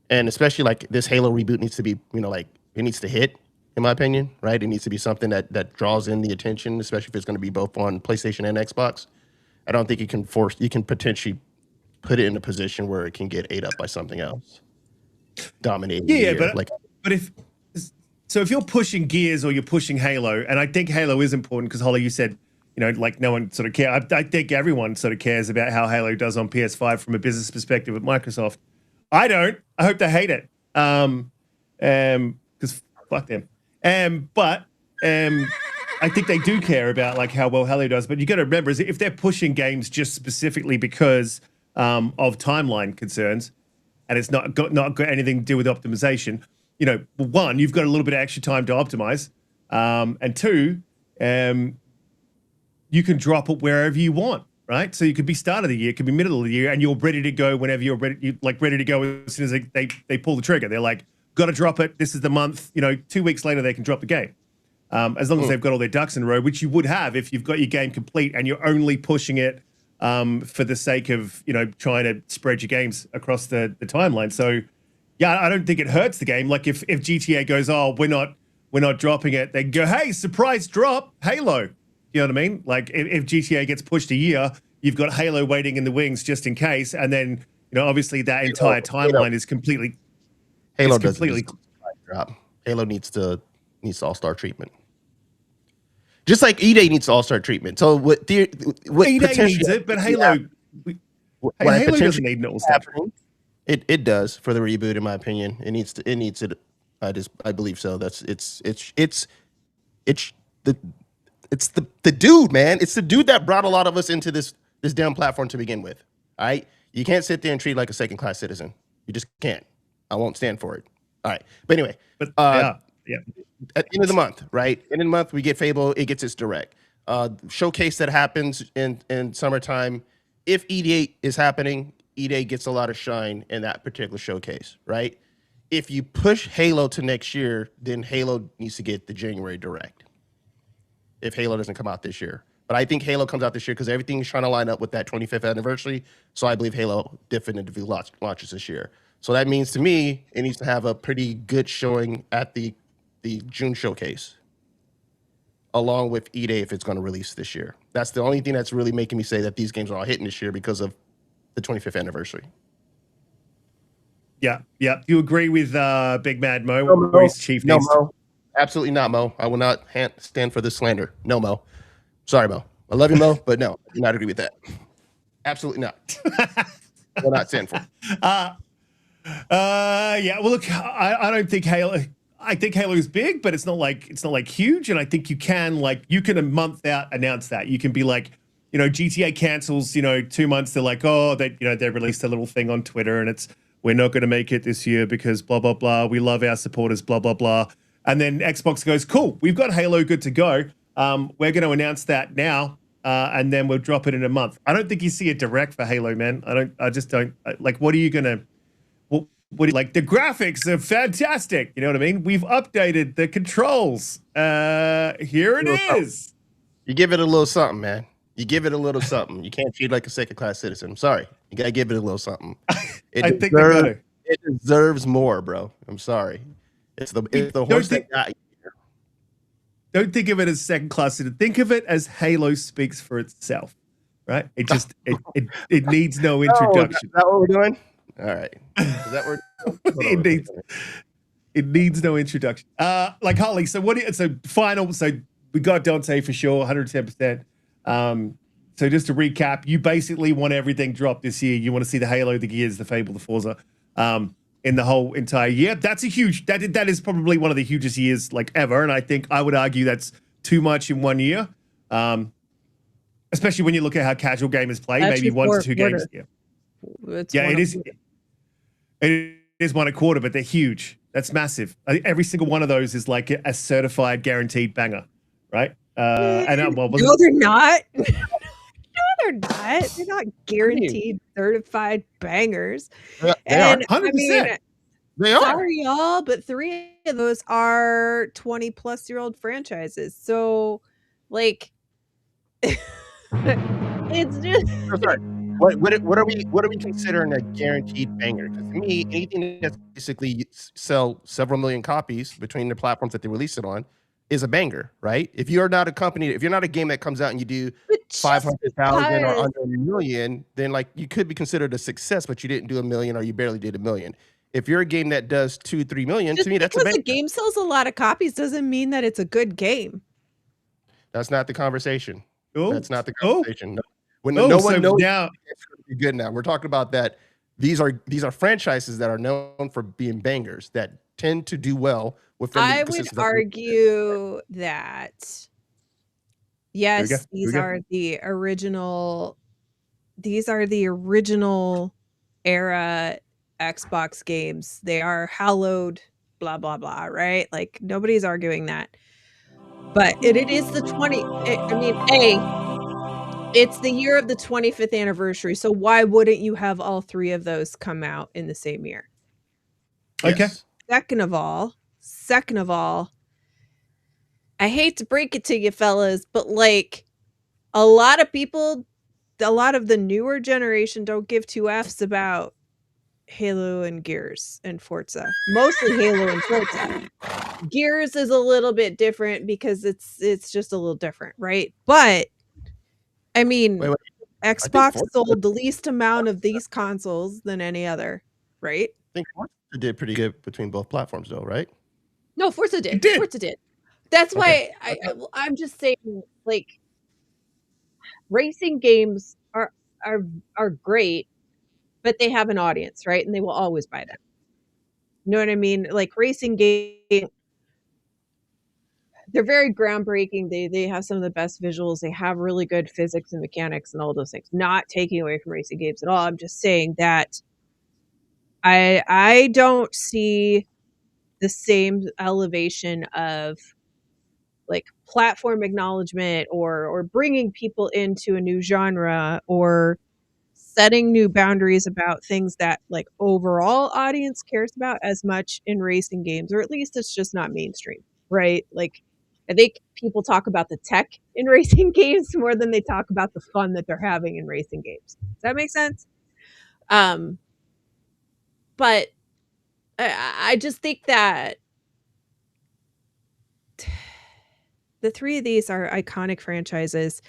and especially like this Halo reboot needs to be, like it needs to hit, in my opinion, right? It needs to be something that draws in the attention, especially if it's going to be both on PlayStation and Xbox. I don't think you can potentially put it in a position where it can get ate up by something else. Dominating. Yeah, but if you're pushing Gears or you're pushing Halo, and I think Halo is important because Holly, you said, like no one sort of cares. I think everyone sort of cares about how Halo does on PS5 from a business perspective at Microsoft. I don't. I hope they hate it. Because fuck them. But I think they do care about like how well Halo does. But you got to remember, is if they're pushing games just specifically because of timeline concerns, and it's not got anything to do with optimization, one, you've got a little bit of extra time to optimize, and two, you can drop it wherever you want, right? So you could be start of the year, it could be middle of the year, and you're ready to go whenever you're ready. Ready to go as soon as they pull the trigger. They're like, got to drop it. This is the month. 2 weeks later, they can drop the game, as long as they've got all their ducks in a row, which you would have if you've got your game complete and you're only pushing it for the sake of trying to spread your games across the timeline. So yeah, I don't think it hurts the game. Like if GTA goes, oh, we're not dropping it, they go, hey, surprise drop Halo. You know what I mean? Like if GTA gets pushed a year, you've got Halo waiting in the wings just in case, and then obviously that entire timeline is completely. Halo doesn't completely drop. Halo needs all-star treatment. Just like E-Day needs all-star treatment. So what E-Day needs it, but Halo Halo doesn't need an all-star treatment. It does for the reboot, in my opinion. It needs it. I believe so. It's the dude, man. It's the dude that brought a lot of us into this damn platform to begin with. All right, you can't sit there and treat it like a second-class citizen. You just can't. I won't stand for it. All right, but anyway, yeah. At the end of the month, right? End of the month, we get Fable. It gets its direct showcase that happens in summertime. If E-Day is happening, E-Day gets a lot of shine in that particular showcase, right? If you push Halo to next year, then Halo needs to get the January direct. If Halo doesn't come out this year. But I think Halo comes out this year because everything's trying to line up with that 25th anniversary. So I believe Halo definitively launches this year. So that means to me, it needs to have a pretty good showing at the June showcase, along with E-Day if it's going to release this year. That's the only thing that's really making me say that these games are all hitting this year because of the 25th anniversary. Yeah. You agree with Big Mad Mo? Or his chief no, Mo. Absolutely not, Mo. I will not stand for this slander. No, Mo. Sorry, Mo. I love you, Mo, but no, I do not agree with that. Absolutely not. Will not stand for it. Yeah. Well, look, I don't think Halo. I think Halo is big, but it's not like huge. And I think you can a month out announce that. You can be like, GTA cancels. 2 months. They're like, oh, they released a little thing on Twitter, and we're not going to make it this year because blah blah blah. We love our supporters. Blah blah blah. And then Xbox goes, cool, we've got Halo good to go. We're going to announce that now, and then we'll drop it in a month. I don't think you see a direct for Halo, man. I just don't. Like, what are you going to... the graphics are fantastic. You know what I mean? We've updated the controls. Here it is. You give it a little something, man. You give it a little something. You can't treat it like a second-class citizen. I'm sorry. You got to give it a little something. It deserves more, bro. I'm sorry. It's the horse that got you here. Don't think of it as second class. Think of it as Halo speaks for itself, right? It just it needs no introduction. Is that what we're doing? All right. Is that what we're doing? It needs no introduction. Like Holly. So final. So we got Dante for sure, 110%. So just to recap, you basically want everything dropped this year. You want to see the Halo, the Gears, the Fable, the Forza. In the whole entire year. That's a huge, that is probably one of the hugest years ever. And I would argue that's too much in 1 year. Especially when you look at how casual gamers play, maybe 1 to 2 games a year. It's Yeah, one it a is. quarter. It is 1.25, but they're huge. That's massive. I think every single one of those is like a certified, guaranteed banger, right? And well, No, they're not. No, they're not. They're not I mean, guaranteed certified bangers. they are. And I mean, 100%. They are. sorry, y'all, but 3 of those are 20-plus-year-old franchises. So, like, it's just So sorry. What are we considering a guaranteed banger? Because to me, anything that's basically sell several million copies between the platforms that they release it on is a banger, right? If you're not a company, if you're not a game that comes out and you do but just 500,000 or because under a million, then like you could be considered a success, but you didn't do a million or you barely did a million. If you're a game that does 2-3 million, just to me that's a because banger. a game sells a lot of copies doesn't mean that it's a good game. That's not the conversation. Oh, That's not the oh, conversation. No, when oh. no So one knows now, it's going to be good now. We're talking about that. These are franchises that are known for being bangers that tend to do well within the I would ecosystems that they- argue that, here we go. yes, these are the original era Xbox games. They are hallowed, blah, blah, blah, right? Like, nobody's arguing that. But it is the 20 I mean, it's the year of the 25th anniversary, so why wouldn't you have all 3 of those come out in the same year? Okay. Yes. Second of all, I hate to break it to you fellas, but like a lot of people, a lot of the newer generation don't give 2 Fs about Halo and Gears and Forza. Mostly Halo and Forza. Gears is a little bit different because it's just a little different, right? But I mean, Wait. Xbox Forza- sold the least amount of these consoles than any other, right? I think Forza did pretty good between both platforms, though, right? No, Forza did. It did. Forza did. That's Okay. why I'm just saying, like, racing games are great, but they have an audience, right? And they will always buy them. You know what I mean? Like racing games, they're very groundbreaking. They have some of the best visuals. They have really good physics and mechanics and all those things. Not taking away from racing games at all. I'm just saying that I don't see the same elevation of like platform acknowledgement or bringing people into a new genre or setting new boundaries about things that like overall audience cares about as much in racing games, or at least it's just not mainstream, right? Like I think people talk about the tech in racing games more than they talk about the fun that they're having in racing games. Does that make sense? But I just think that the 3 of these are iconic franchises,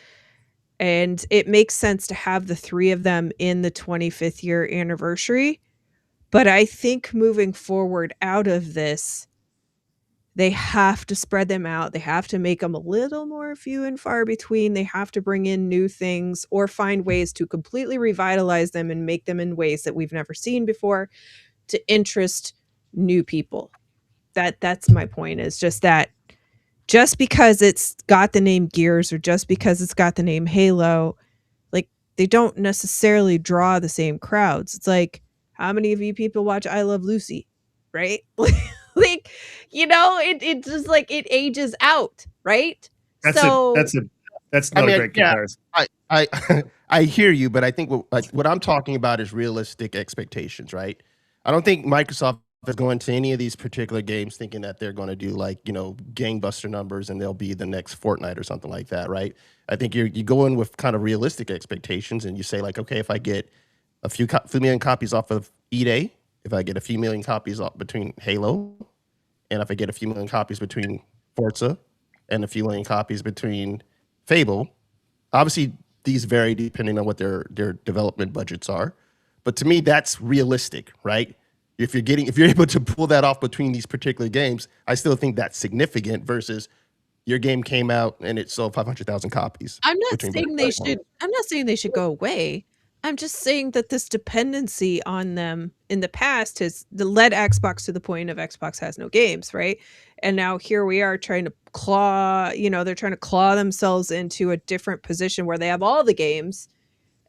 and it makes sense to have the 3 of them in the 25th year anniversary. But I think moving forward out of this, they have to spread them out. They have to make them a little more few and far between. They have to bring in new things or find ways to completely revitalize them and make them in ways that we've never seen before to interest new people. That's my point, is just that just because it's got the name Gears or just because it's got the name Halo, like they don't necessarily draw the same crowds. It's like, how many of you people watch I Love Lucy, right? Like, you know, it just like it ages out, right? That's not a great comparison. I hear you, but I think what I'm talking about is realistic expectations, right? I don't think Microsoft is going to any of these particular games thinking that they're going to do like, you know, gangbuster numbers and they'll be the next Fortnite or something like that, right? I think you go in with kind of realistic expectations and you say like, okay, if I get a few million copies off of EA, if I get a few million copies off between Halo, and if I get a few million copies between Forza, and a few million copies between Fable, obviously these vary depending on what their development budgets are. But to me, that's realistic, right? If you're able to pull that off between these particular games, I still think that's significant versus your game came out and it sold 500,000 copies. I'm not saying they should go away. I'm just saying that this dependency on them in the past has led Xbox to the point of Xbox has no games, right? And now here we are trying to they're trying to claw themselves into a different position where they have all the games.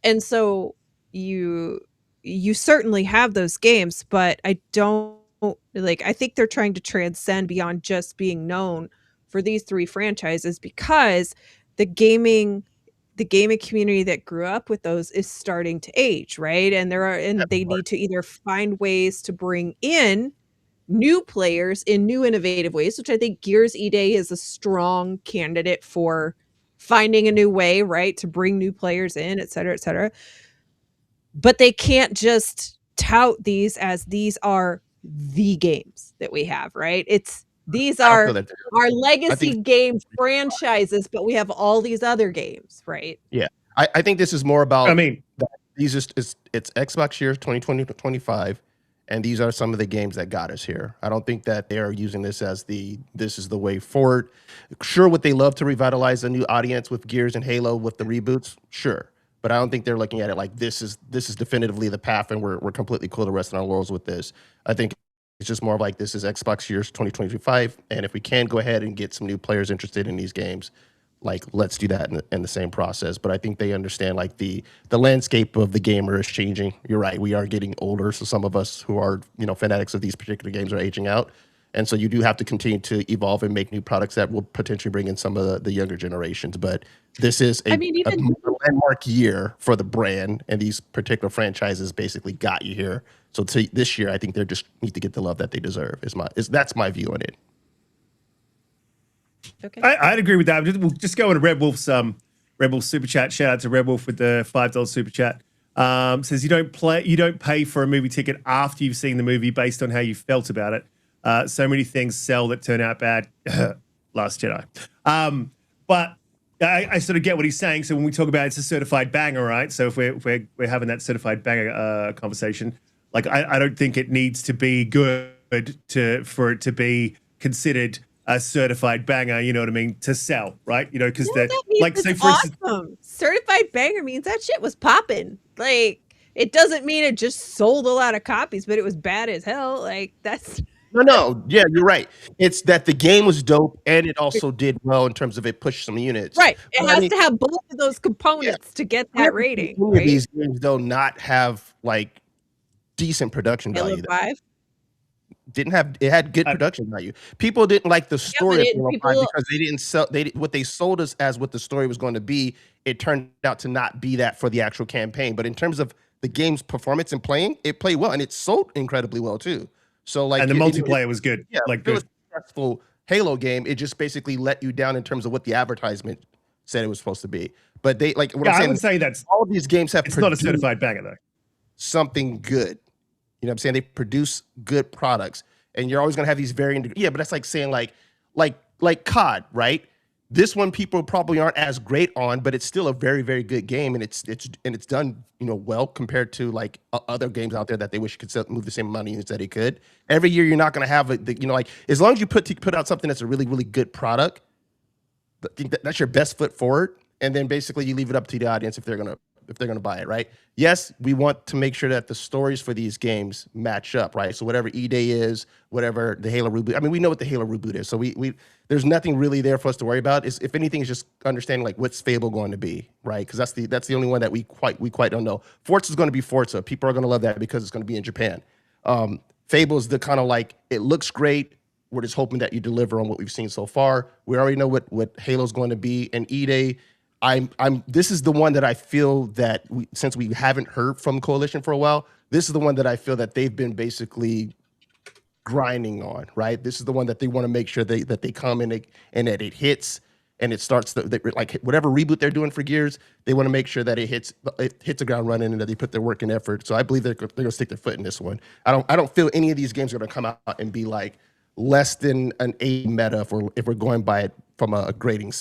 And so you you certainly have those games, but I don't like. I think they're trying to transcend beyond just being known for these 3 franchises because the gaming community that grew up with those is starting to age, right? And they need to either find ways to bring in new players in new innovative ways, which I think Gears E-Day is a strong candidate for finding a new way, right, to bring new players in, et cetera, et cetera. But they can't just tout these as these are the games that we have, right? These I don't are feel that. our I legacy think, game franchises, but we have all these other games, right? yeah, I think this is more about I mean, these it's Xbox year 2020 to 25, and these are some of the games that got us here. I don't think that they are using this as this is the way forward. Sure, would they love to revitalize a new audience with Gears and Halo with the reboots? Sure, but I don't think they're looking at it like this is definitively the path, and we're completely cool to rest in our laurels with this. I think it's just more of like this is Xbox years 2025, and if we can go ahead and get some new players interested in these games, like let's do that in the same process. But I think they understand like the landscape of the gamer is changing. You're right, we are getting older, so some of us who are fanatics of these particular games are aging out, and so you do have to continue to evolve and make new products that will potentially bring in some of the younger generations. But this is a landmark year for the brand, and these particular franchises basically got you here. So this year, I think they just need to get the love that they deserve. That's my view on it. Okay. I'd agree with that. We'll just go into Red Wolf's super chat. Shout out to Red Wolf with the $5 super chat. Says you don't pay for a movie ticket after you've seen the movie based on how you felt about it. So many things sell that turn out bad. Last Jedi. But I sort of get what he's saying. So when we talk about it's a certified banger, right? So if we're having that certified banger conversation, like I don't think it needs to be good for it to be considered a certified banger, you know what I mean, to sell, right? Because like, say for instance, certified banger means that shit was popping. Like, it doesn't mean it just sold a lot of copies, but it was bad as hell. Like, that's no, yeah, you're right. It's that the game was dope and it also did well in terms of it pushed some units. Right. It has to have both of those components to get that rating. Right? These games though not have like decent production value. 5? It had good production value. People didn't like the story of Halo 5 because they didn't sell what they sold us as what the story was going to be. It turned out to not be that for the actual campaign. But in terms of the game's performance and playing, it played well and it sold incredibly well too. So like, and the multiplayer was good. Yeah, like it was a successful Halo game. It just basically let you down in terms of what the advertisement said it was supposed to be. But they like what I'm saying. I would say that's all of these games have. It's not a certified banger though. Something good. You know what I'm saying? They produce good products, and you're always gonna have these varying. Yeah, but that's like saying like COD, right? This one people probably aren't as great on, but it's still a very, very good game, and it's done well compared to like other games out there that they wish could move the same amount of units that it could. Every year you're not gonna have like as long as you put out something that's a really, really good product, that's your best foot forward, and then basically you leave it up to the audience if they're gonna buy it, right? Yes, we want to make sure that the stories for these games match up, right? So whatever E-Day is, whatever the Halo reboot, I mean, we know what the Halo reboot is, so we there's nothing really there for us to worry about. If anything, it's just understanding like what's Fable going to be, right? Because that's the only one that we quite don't know. Forza is going to be Forza. People are going to love that because it's going to be in Japan. Fable is the kind of like it looks great. We're just hoping that you deliver on what we've seen so far. We already know what Halo's going to be, and E-Day. This is the one that I feel that since we haven't heard from Coalition for a while, this is the one that I feel that they've been basically grinding on, right? This is the one that they want to make sure that they come in and that it hits and it starts like whatever reboot they're doing for Gears, they want to make sure that it hits the ground running and that they put their work and effort. So I believe they're going to stick their foot in this one. I don't feel any of these games are going to come out and be like less than an A meta if we're going by it from a grading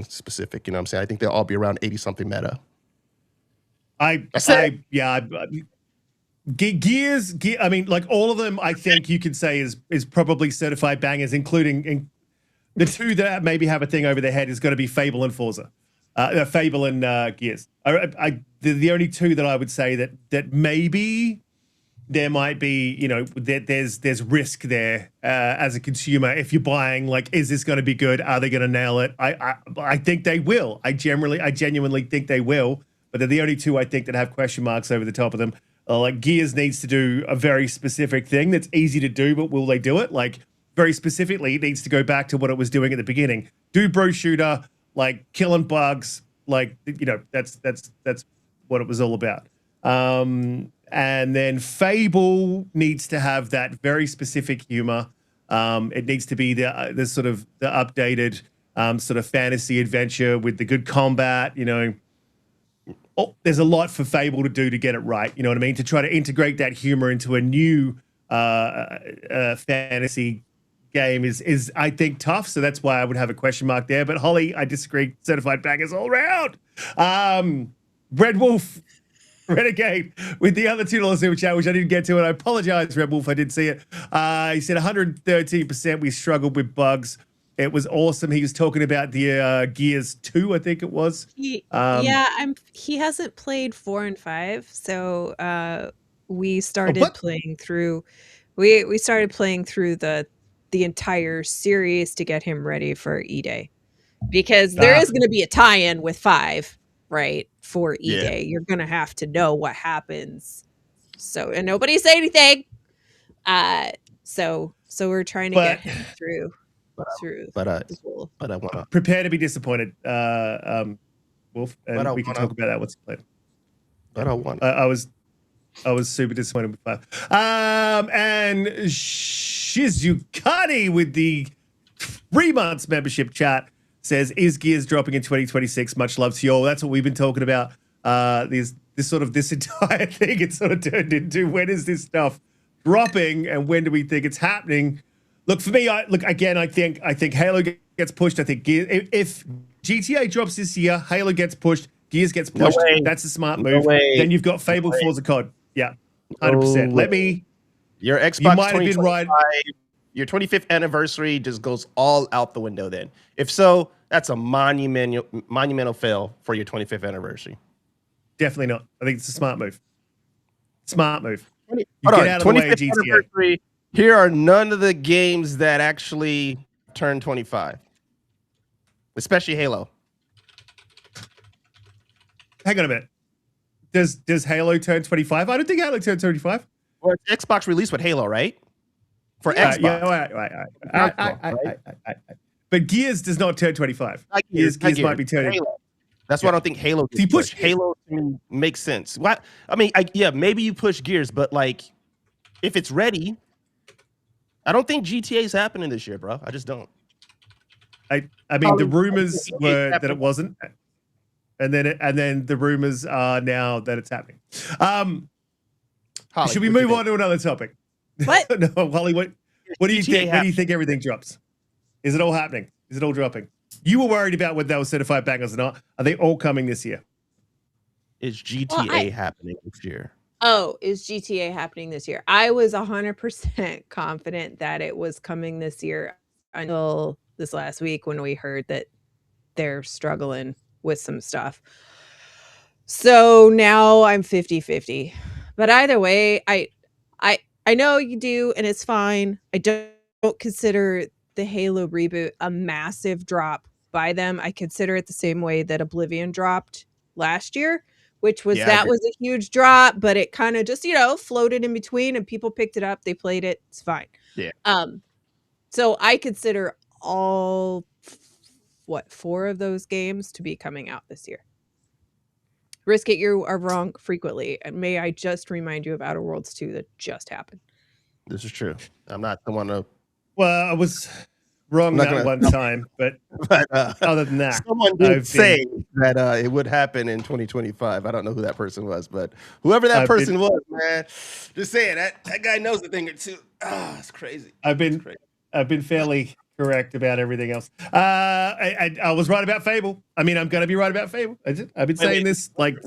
specific, you know what I'm saying? I think they'll all be around 80 something meta. Gears, I mean, like all of them, I think you could say is probably certified bangers, including the two that maybe have a thing over their head is going to be Fable and Forza. Fable and Gears. The only two that I would say that maybe there might be, there's risk there as a consumer. If you're buying, like, is this going to be good? Are they going to nail it? I think they will. I genuinely think they will. But they're the only two I think that have question marks over the top of them. Like Gears needs to do a very specific thing that's easy to do, but will they do it? Like very specifically, it needs to go back to what it was doing at the beginning. Do bro shooter, like killing bugs, like that's what it was all about. And then Fable needs to have that very specific humor. It needs to be the sort of the updated sort of fantasy adventure with the good combat, Oh, there's a lot for Fable to do to get it right. You know what I mean? To try to integrate that humor into a new fantasy game is I think tough. So that's why I would have a question mark there. But Holly, I disagree. Certified bangers all around. Red Wolf, Renegade with the other $2 super chat, which I didn't get to, and I apologize, Red Wolf, I didn't see it. He said 113%. We struggled with bugs. It was awesome. He was talking about the Gears 2, I think it was. He hasn't played 4 and 5, so we started playing through. We started playing through the entire series to get him ready for E-Day, because there is going to be a tie-in with 5, right? For E-Day, you're going to have to know what happens. So, and nobody say anything. So we're trying to get him through. But I want to prepare to be disappointed, Wolf, and we can talk about that once you play it. But I want. I was super disappointed with 5. And Shizukani with the 3 months membership chat says, "Is Gears dropping in 2026? Much love to you all." That's what we've been talking about. This entire thing, it's sort of turned into, when is this stuff dropping, and when do we think it's happening? Look, for me, I think Halo gets pushed. I think Gears, if GTA drops this year, Halo gets pushed, Gears gets pushed. No, that's a smart move. Then you've got Fable, Forza COD. Yeah, 100%. Let me. Your Xbox 2025, your 25th anniversary just goes all out the window. Then, if so, that's a monumental fail for your 25th anniversary. Definitely not. I think it's a smart move. Smart move. You get out of the way of GTA. Here are none of the games that actually turn 25, especially Halo. Hang on a minute. Does Halo turn 25? I don't think Halo turned 25. Well, it's Xbox released with Halo, right? For Xbox. Yeah, right. But Gears does not turn 25. Gears might be turning. Halo. That's why I don't think Halo gets pushed. Halo to me makes sense. What? I mean, maybe you push Gears, but like, if it's ready, I don't think GTA is happening this year, bro. I just don't. I mean, the rumors were that it wasn't, and then the rumors are now that it's happening. Holly, should we move on to another topic? What? No, Holly, what do you think? When do you think everything drops? Is it all happening? Is it all dropping? You were worried about whether they were certified bangers or not. Are they all coming this year? Is GTA happening this year? Oh, is GTA happening this year? I was 100% confident that it was coming this year until this last week when we heard that they're struggling with some stuff. So now I'm 50-50. But either way, I know you do, and it's fine. I don't consider the Halo reboot a massive drop by them. I consider it the same way that Oblivion dropped last year, which was was a huge drop, but it kind of just, floated in between, and people picked it up. They played it. It's fine. Yeah. So I consider all 4 of those games to be coming out this year. Risk It, you are wrong frequently. And may I just remind you of Outer Worlds 2 that just happened. This is true. I'm not the one to. Well, I was wrong that one time, but other than that, someone did say that it would happen in 2025. I don't know who that person was, but whoever that person was, man, just saying that guy knows a thing or two. It's crazy. I've been fairly correct about everything else. I was right about Fable. I mean, I'm gonna be right about Fable. I've been saying this like.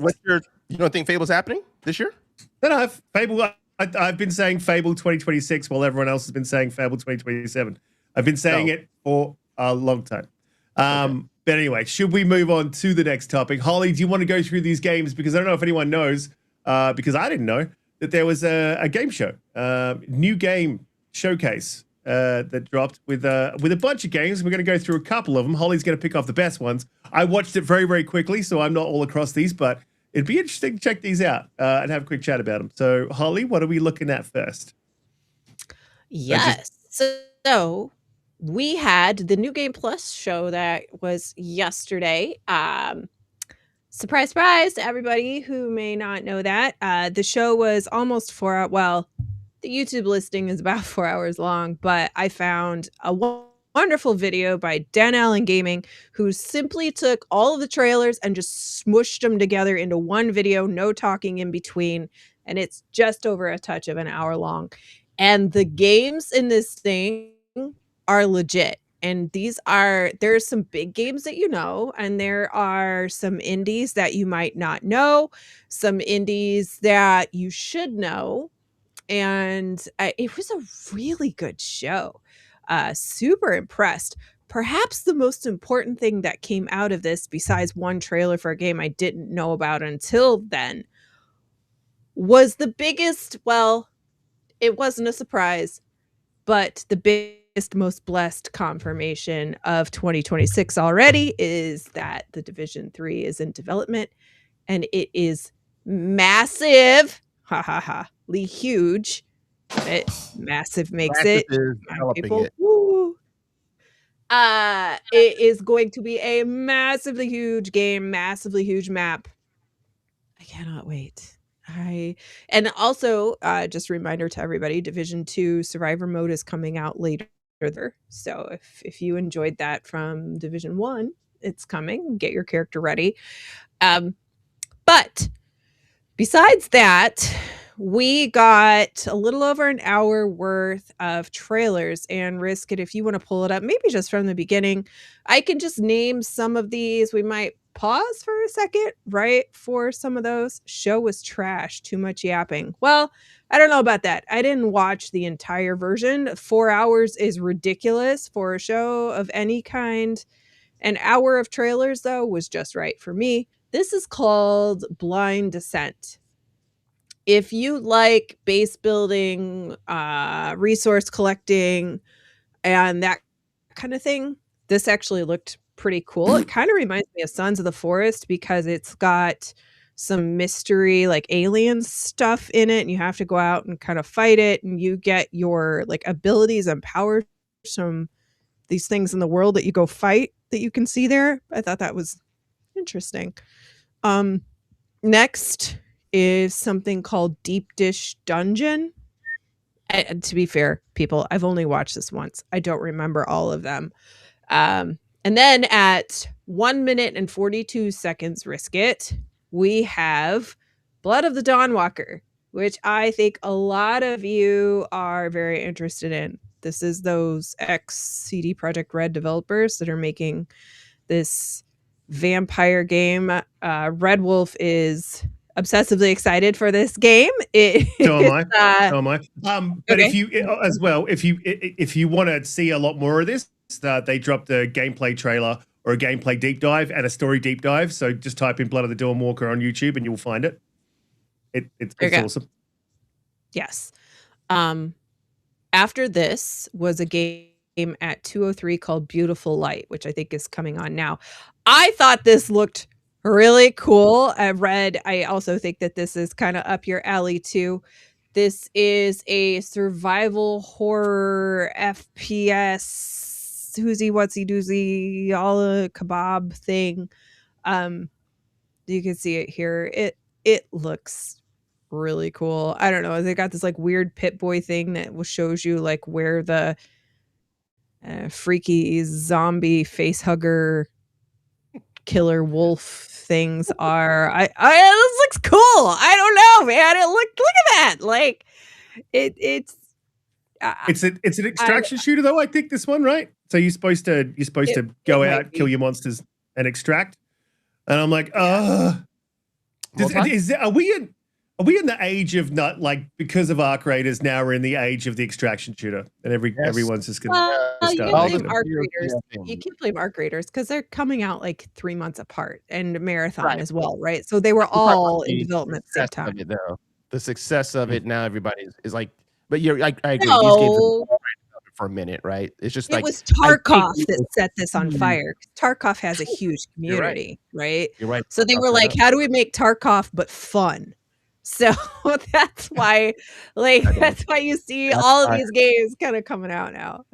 You don't think Fable's happening this year? No, Fable. I've been saying Fable 2026 while everyone else has been saying Fable 2027. I've been saying it for a long time. But anyway, should we move on to the next topic? Holly, do you want to go through these games? Because I don't know if anyone knows, because I didn't know, that there was a game show, new game showcase that dropped with a bunch of games. We're going to go through a couple of them. Holly's going to pick off the best ones. I watched it very, very quickly, so I'm not all across these, but it'd be interesting to check these out and have a quick chat about them. So, Holly, what are we looking at first? Yes. So we had the New Game Plus show that was yesterday. Surprise, surprise to everybody who may not know that. The show was almost 4 hours. Well, the YouTube listing is about 4 hours long, but I found a wonderful video by Dan Allen Gaming, who simply took all of the trailers and just smushed them together into one video, no talking in between. And it's just over a touch of an hour long. And the games in this thing are legit. And there's some big games that you know, and there are some indies that you might not know, some indies that you should know. And it was a really good show. Super impressed. Perhaps the most important thing that came out of this, besides one trailer for a game I didn't know about until then, was the biggest, well, it wasn't a surprise, but the biggest, most blessed confirmation of 2026 already is that The Division 3 is in development, and it is massive, huge. It massive makes it. People, woo. It is going to be a massively huge game, massively huge map. I cannot wait. And also, just a reminder to everybody, Division 2 Survivor Mode is coming out later. So if you enjoyed that from Division 1, it's coming. Get your character ready. But besides that, we got a little over an hour worth of trailers, and Risk It, if you want to pull it up, maybe just from the beginning. I can just name some of these. We might pause for a second, right? For some of those. Show was trash, too much yapping. Well, I don't know about that. I didn't watch the entire version. 4 hours is ridiculous for a show of any kind. An hour of trailers, though, was just right for me. This is called Blind Descent. If you like base building, resource collecting, and that kind of thing, this actually looked pretty cool. It kind of reminds me of Sons of the Forest because it's got some mystery, like alien stuff in it, and you have to go out and kind of fight it, and you get your like abilities and powers from these things in the world that you go fight that you can see there. I thought that was interesting. Next is something called Deep Dish Dungeon. And to be fair, people, I've only watched this once. I don't remember all of them. And then at 1 minute and 42 seconds, Risk It, we have Blood of the Dawnwalker, which I think a lot of you are very interested in. This is those ex-CD Projekt Red developers that are making this vampire game. Red Wolf is obsessively excited for this game. So am I. So am I. But okay. if you as well, if you want to see a lot more of this, they dropped a gameplay trailer or a gameplay deep dive and a story deep dive. So just type in Blood of the Dawnwalker on YouTube and you'll find it. It's awesome. Yes. After this was a game at 2:03 called Beautiful Light, which I think is coming on now. I thought this looked really cool. I also think that this is kind of up your alley too. This is a survival horror FPS whoosy whatsy doozy all a kebab thing. You can see it here. It looks really cool. I don't know. They got this like weird Pit-Boy thing that shows you like where the freaky zombie face hugger killer wolf things are. This looks cool. I don't know, man. Look at that. Like it's an extraction shooter though, I think this one, right? So you're supposed to go out, kill your monsters and extract. And I'm like, are we in the age of not like, because of Arc Raiders, now we're in the age of the extraction shooter, and everyone's just gonna you can't blame Arc Raiders because they're coming out like 3 months apart, and Marathon as well, right? So they were all in development at the same time. The success of it now, everybody is like, but I agree. No. These games are for a minute, right? It's just It like was I think Tarkov we that set this on will- fire. Tarkov has a huge You're right. community, right? You're right. So they I'll were set like, up. how do we make Tarkov but fun? So that's why, like, I know. that's why you see That's all of why- these games kind of coming out now.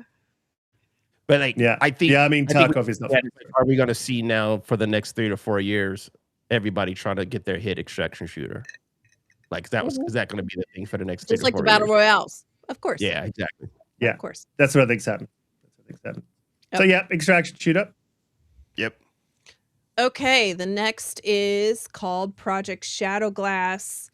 But like, Yeah. I think, Yeah, I mean, I think Tarkov is not. that, like, are we going to see now for the next 3 to 4 years everybody trying to get their hit extraction shooter? Like, is that going to be the thing for the next 3 Just to like 4 the battle years? royales, of course. Yeah, exactly. Yeah. Of course. That's what I think's happening. So Yep. yeah, extraction shooter. Yep. Okay, the next is called Project Shadowglass.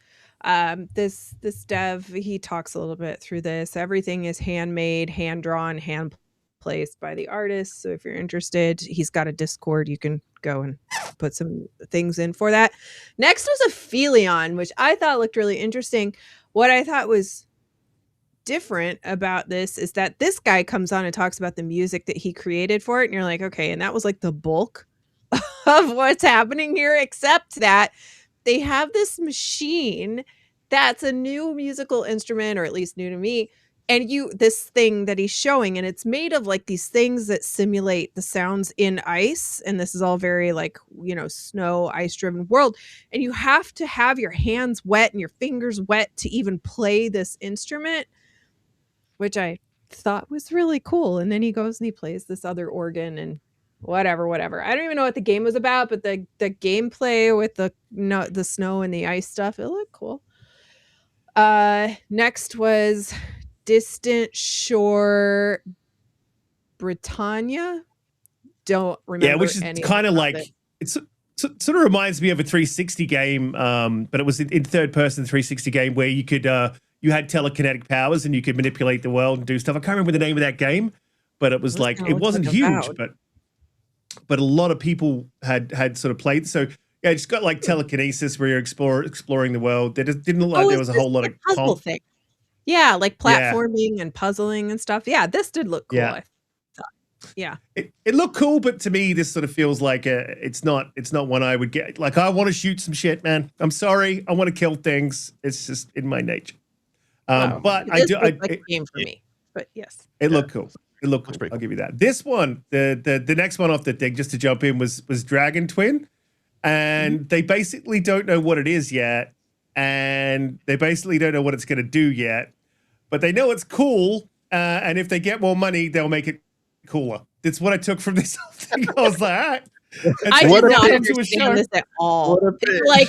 This dev, he talks a little bit through this. Everything is handmade, hand drawn, hand placed by the artist. So if you're interested, he's got a Discord. You can go and put some things in for that. Next was a Phelion, which I thought looked really interesting. What I thought was different about this is that this guy comes on and talks about the music that he created for it, and you're like, okay, and that was like the bulk of what's happening here, except that they have this machine that's a new musical instrument, or at least new to me, and this thing that he's showing, and it's made of like these things that simulate the sounds in ice, and this is all very like, you know, snow, ice driven world, and you have to have your hands wet and your fingers wet to even play this instrument, which I thought was really cool. And then he goes and he plays this other organ and whatever. I don't even know what the game was about, but the gameplay with the snow and the ice stuff, it looked cool. Next was Distant Shore Britannia. Don't remember. Yeah, which is kind of like it's sort of reminds me of a 360 game, but it was in third person 360 game where you could you had telekinetic powers and you could manipulate the world and do stuff. I can't remember the name of that game, but it was like it wasn't huge, but a lot of people had sort of played. So yeah, it's got like telekinesis where you're exploring the world. There just didn't look like there was a whole lot of puzzle thing. Yeah, like platforming and puzzling and stuff. Yeah, this did look cool. Yeah. Yeah. It looked cool, but to me, this sort of feels like it's not one I would get. Like, I want to shoot some shit, man. I'm sorry. I want to kill things. It's just in my nature. But I do. Like a game for me. But yes, it looked cool. It looked cool. I'll give you that. This one, the next one off the thing, just to jump in, was Dragon Twin, and they basically don't know what it is yet, and they basically don't know what it's going to do yet, but they know it's cool, and if they get more money, they'll make it cooler. That's what I took from this whole thing. I was like, all right. I did not understand this at all. Like,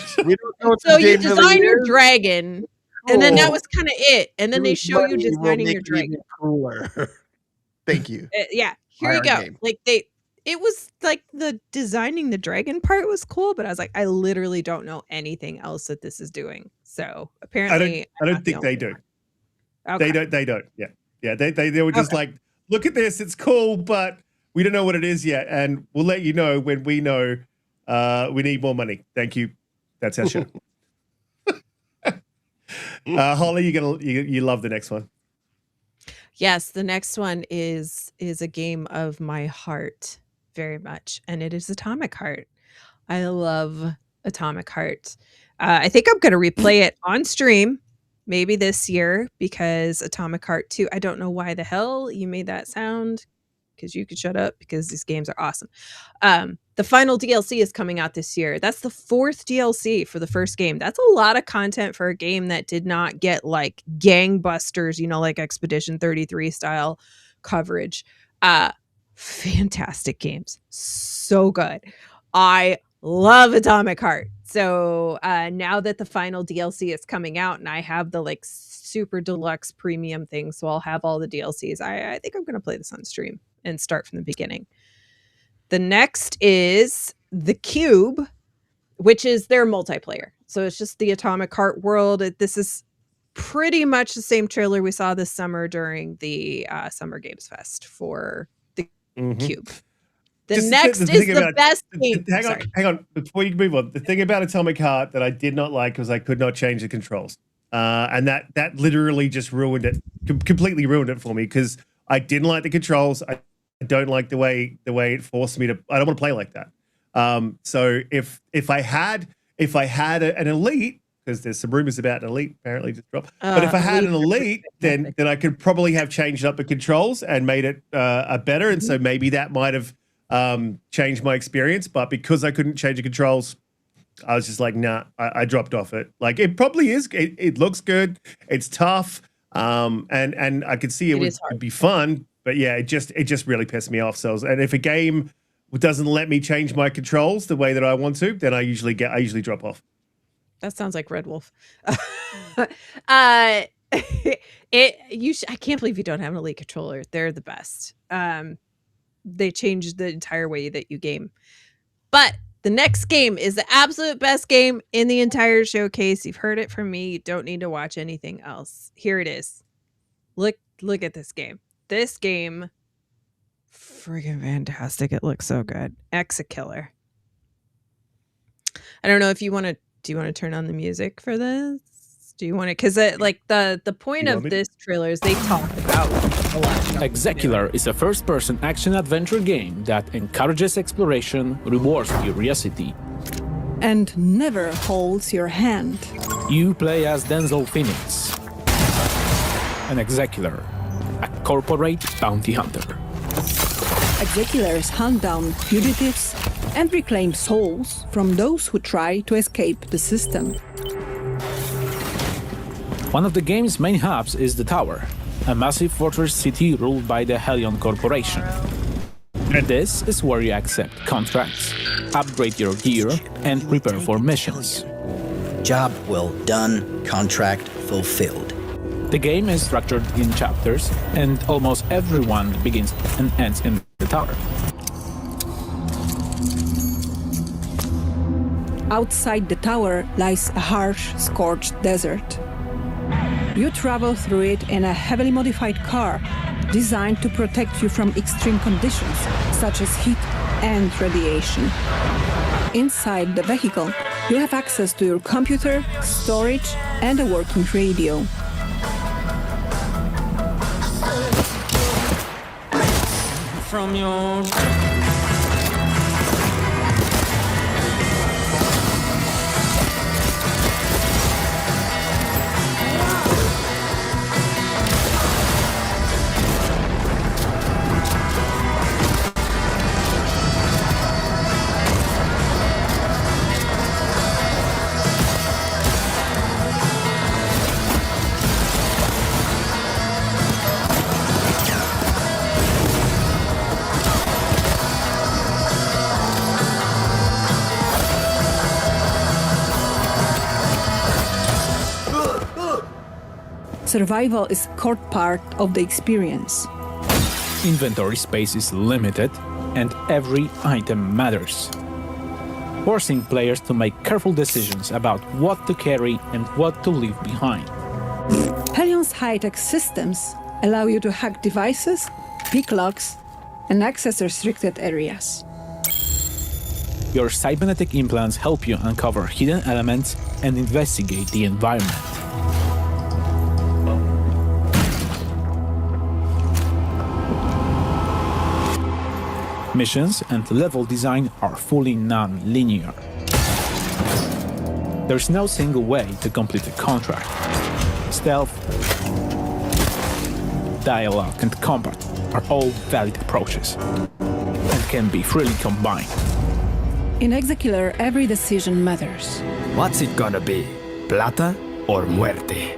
so you design your dragon, and then that was kind of it. And then they show you designing your dragon. Cooler. Thank you. Yeah, here you go. Like it was like the designing the dragon part was cool, but I was like, I literally don't know anything else that this is doing. So apparently, I don't think they do. Okay. They don't. Yeah. They were just like, look at this, it's cool, but we don't know what it is yet, and we'll let you know when we know. We need more money. Thank you. That's our show. Holly, you love the next one. Yes, the next one is a game of my heart very much, and it is Atomic Heart. I love Atomic Heart. I think I'm going to replay it on stream maybe this year, because Atomic Heart 2, I don't know why the hell you made that sound, because you could shut up, because these games are awesome. The final DLC is coming out this year. That's the 4th DLC for the first game. That's a lot of content for a game that did not get like gangbusters, you know, like Expedition 33 style coverage. Fantastic games. So good. I love Atomic Heart. So now that the final DLC is coming out and I have the like super deluxe premium thing, so I'll have all the DLCs, I think I'm going to play this on stream and start from the beginning. The next is The Cube, which is their multiplayer. So it's just the Atomic Heart world. This is pretty much the same trailer we saw this summer during the Summer Games Fest for The Cube. The next is the best game. Hang on. Before you move on, the thing about Atomic Heart that I did not like was I could not change the controls. And that literally just ruined it, completely ruined it for me, because I didn't like the controls. I don't like the way it forced me to. I don't want to play like that. So if I had an Elite, because there's some rumors about an Elite apparently just dropped. But if I had an Elite, then I could probably have changed up the controls and made it better. And so maybe that might have changed my experience. But because I couldn't change the controls, I was just like, nah, I dropped off it. Like it probably is. It looks good. It's tough. And I could see it would be fun. But yeah, it just really pissed me off. So, and if a game doesn't let me change my controls the way that I want to, then I usually drop off. That sounds like Red Wolf. I can't believe you don't have an Elite controller. They're the best. They changed the entire way that you game. But the next game is the absolute best game in the entire showcase. You've heard it from me. You don't need to watch anything else. Here it is. Look at this game. This game, friggin' fantastic. It looks so good. Exakiller. I don't know if you want to. Do you want to turn on the music for this? Do you want to? Because like the point of this trailer is they talk about a lot. Exakiller is a first-person action-adventure game that encourages exploration, rewards curiosity, and never holds your hand. You play as Denzel Phoenix, an Exakiller, a corporate bounty hunter. Exakillers hunt down fugitives and reclaim souls from those who try to escape the system. One of the game's main hubs is the Tower, a massive fortress city ruled by the Hellion Corporation. And this is where you accept contracts, upgrade your gear, and prepare for missions. Job well done, contract fulfilled. The game is structured in chapters, and almost everyone begins and ends in the tower. Outside the tower lies a harsh, scorched desert. You travel through it in a heavily modified car designed to protect you from extreme conditions such as heat and radiation. Inside the vehicle, you have access to your computer, storage, and a working radio. From your Survival is a core part of the experience. Inventory space is limited, and every item matters, forcing players to make careful decisions about what to carry and what to leave behind. Hellion's high-tech systems allow you to hack devices, pick locks, and access restricted areas. Your cybernetic implants help you uncover hidden elements and investigate the environment. Missions and level design are fully non-linear. There's no single way to complete a contract. Stealth, dialogue, and combat are all valid approaches and can be freely combined. In Exakiller, every decision matters. What's it gonna be? Plata or muerte?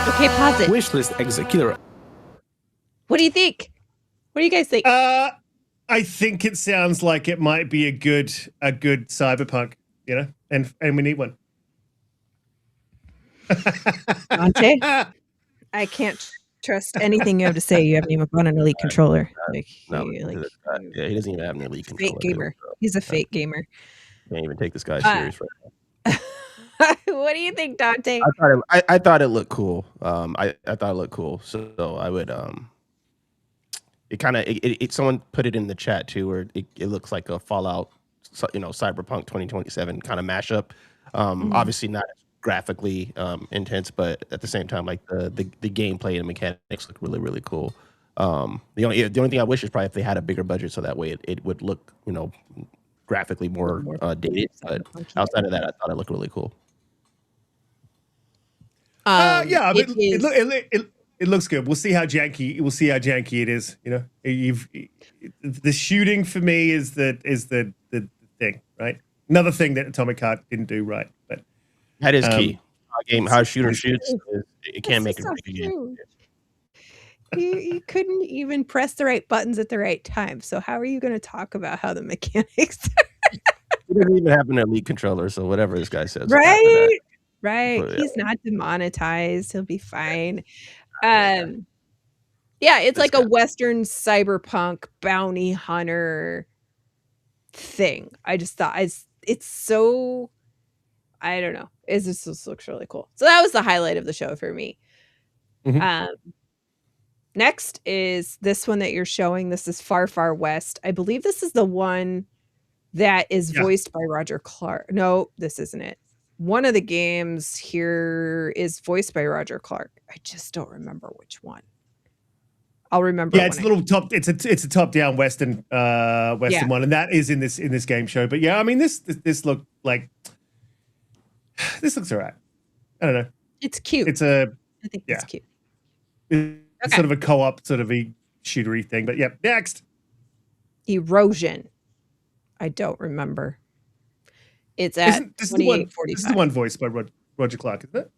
Okay, pause it. Wishlist Exakiller. What do you think? What do you guys think? I think it sounds like it might be a good cyberpunk, you know, and we need one. Dante? I can't trust anything you have to say. You haven't even bought an Elite controller. Like, Yeah, he doesn't even have an Elite controller. fake gamer. He's a fake gamer. Can't even take this guy serious right now. What do you think, Dante? I thought it looked cool. I thought it looked cool. So I would it kind of someone put it in the chat too, where it looks like a Fallout, Cyberpunk 2027 kind of mashup. Obviously not graphically intense, but at the same time, like the gameplay and mechanics look really, really cool. The only thing I wish is probably if they had a bigger budget, so that way it would look graphically more dated. But outside of that, I thought it looked really cool. Yeah, but it it looks good. We'll see how janky. We'll see how janky it is. You know, the shooting for me is the thing, right? Another thing that Atomic Heart didn't do right, but that is key. How a shooter shoots, it can't make it break again. You couldn't even press the right buttons at the right time. So how are you going to talk about how the mechanics are? He doesn't even have an elite controller, so whatever this guy says. Right. Right. But, yeah. He's not demonetized. He'll be fine. Yeah, it's like a Western cyberpunk bounty hunter thing. I just thought it's so, I don't know. It just looks really cool. So that was the highlight of the show for me. Next is this one that you're showing. This is Far, Far West. I believe this is the one that is voiced by Roger Clark. No, this isn't it. One of the games here is voiced by Roger Clark. I just don't remember which one. I'll remember. Yeah, it's a little top. It's a top-down Western one, and that is in this game show. But yeah, I mean this looked like this looks alright. I don't know. It's cute. I think it's cute. It's sort of a co-op, sort of a shootery thing. But yeah, next. Erosion. I don't remember. It's at 28:45. This is the one voiced by Roger Clark, isn't it?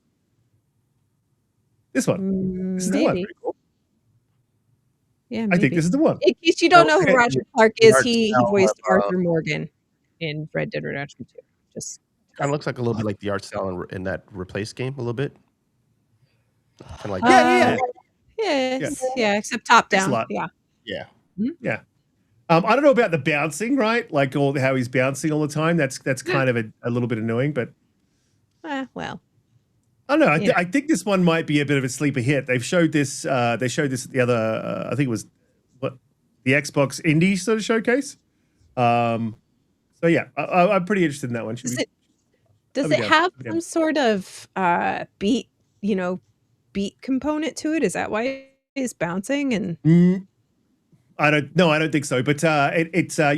This one. This is the one. Pretty cool. Yeah, I think this is the one. In case you don't know who Roger Clark is, he voiced Arthur Morgan in Red Dead Redemption 2. Just kind of looks like a little bit like the art style in that Replace game, a little bit. Kind of like yeah, except top down. Yeah. I don't know about the bouncing, right? Like how he's bouncing all the time. That's kind of a little bit annoying, but well, I don't know. I think this one might be a bit of a sleeper hit. They've showed this. They showed this at the other. I think it was the Xbox Indie sort of showcase. So yeah, I'm pretty interested in that one. Does it have some sort of beat component to it? Is that why it's bouncing? And I don't think so. But it's a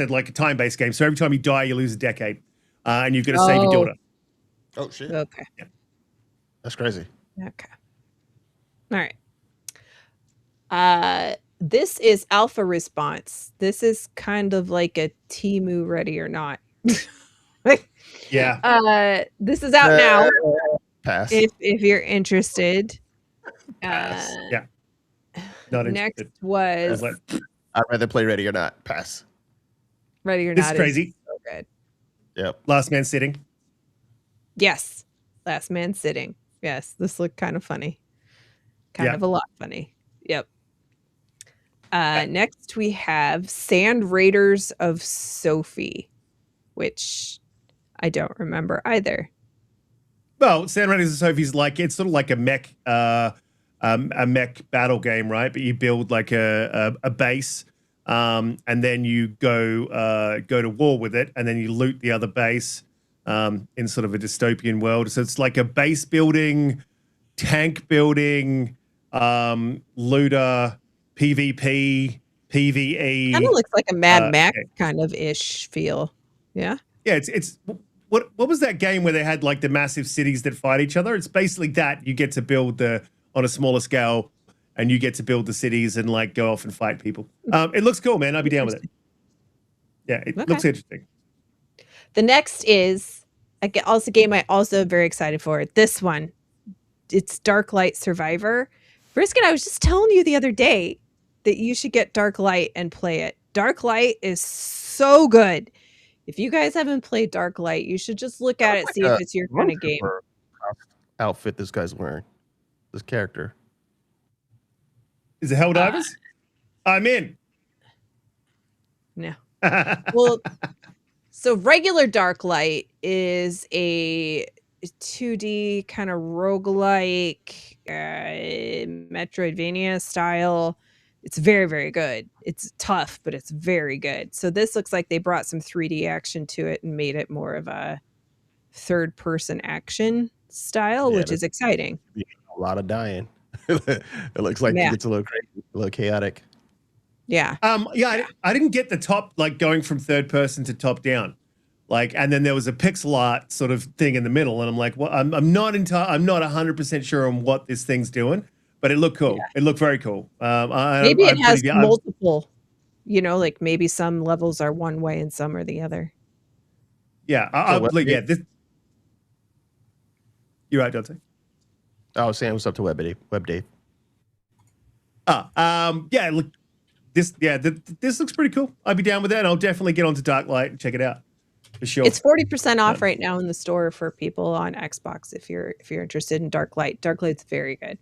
like a time-based game. So every time you die, you lose a decade, and you've got to save your daughter. Oh shit! Okay, that's crazy. Okay, all right. This is Alpha Response. This is kind of like a Temu Ready or Not. Yeah. This is out now. Pass. If you're interested. Pass. Yeah. Not next interested. was I'd rather play Ready or Not. Pass. Ready or This Not. is crazy. So good. Yep. Last Man Sitting. Yes. Last Man Sitting. Yes. This looked kind of funny. Kind of a lot funny. Yep. Next we have Sand Raiders of Sophie, which I don't remember either. Well, Sand Raiders of Sophie's it's sort of like a mech battle game, right? But you build like a base, and then you go to war with it, and then you loot the other base in sort of a dystopian world. So it's like a base building, tank building, looter, PvP, PvE. Kind of looks like a Mad Max kind of ish feel. Yeah. Yeah, it's what was that game where they had like the massive cities that fight each other? It's basically that you get to build on a smaller scale, and you get to build the cities and like go off and fight people. It looks cool, man. I'd be down with it. Yeah, it looks interesting. The next is a game I'm also very excited for. This one, it's Dark Light Survivor. Brisket, I was just telling you the other day that you should get Dark Light and play it. Dark Light is so good. If you guys haven't played Dark Light, you should just look at it, see if it's your kind of game. Outfit this guy's wearing. This character. Is it Helldivers? I'm in. No. Well, so regular Dark Light is a 2D kind of roguelike Metroidvania style. It's very, very good. It's tough, but it's very good. So this looks like they brought some 3D action to it and made it more of a third-person action style, which is exciting. A lot of dying. It looks like it gets a little crazy, a little chaotic. Yeah. Yeah, I didn't get the top, like going from third person to top down, like, and then there was a pixel art sort of thing in the middle, and I'm like, well, I'm not 100% sure on what this thing's doing, but it looked cool. It looked very cool. Maybe it I'm has pretty, multiple, you know, like maybe some levels are one way and some are the other. yeah, like, yeah. This, you're right, Dante. I was saying what's up to Web Dave. Yeah, look, this looks pretty cool. I'd be down with that. And I'll definitely get onto Darklight and check it out for sure. It's 40% off right now in the store for people on Xbox if you're interested in Darklight. Darklight's very good.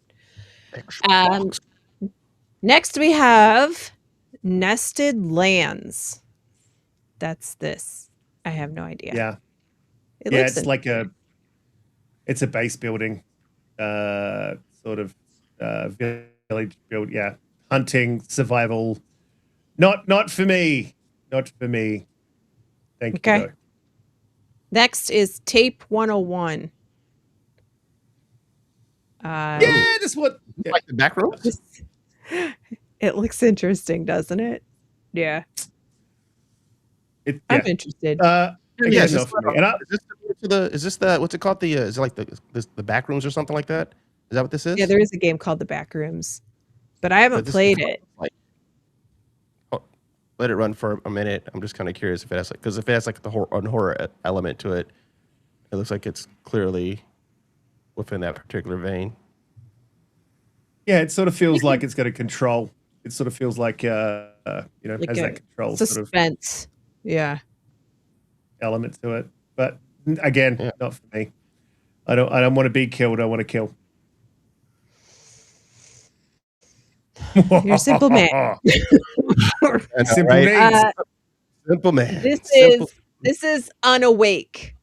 Next we have Nested Lands. That's this. I have no idea. Yeah. It yeah, looks it's like it's a base building, sort of village build. Yeah, hunting, survival. Not for me. Not for me. Thank you. Okay. Next is Tape 101. Yeah, this what Like the back rows? It looks interesting, doesn't it? Yeah. I'm interested. Yeah, is no, for me. And is this the what's it called? Is it like the back rooms or something like that? Is that what this is? Yeah, there is a game called The Backrooms, but I haven't played it. Like, let it run for a minute. I'm just kind of curious if it has like, because if it has like the horror element to it, it looks like it's clearly within that particular vein. Yeah, it sort of feels like it's got a control. It sort of feels like you know, Like has a that control suspense. sort of Yeah. element to it. But again, not for me. I don't want to be killed. I want to kill. You're a simple man. Simple right? names. Simple man. This is Unawake.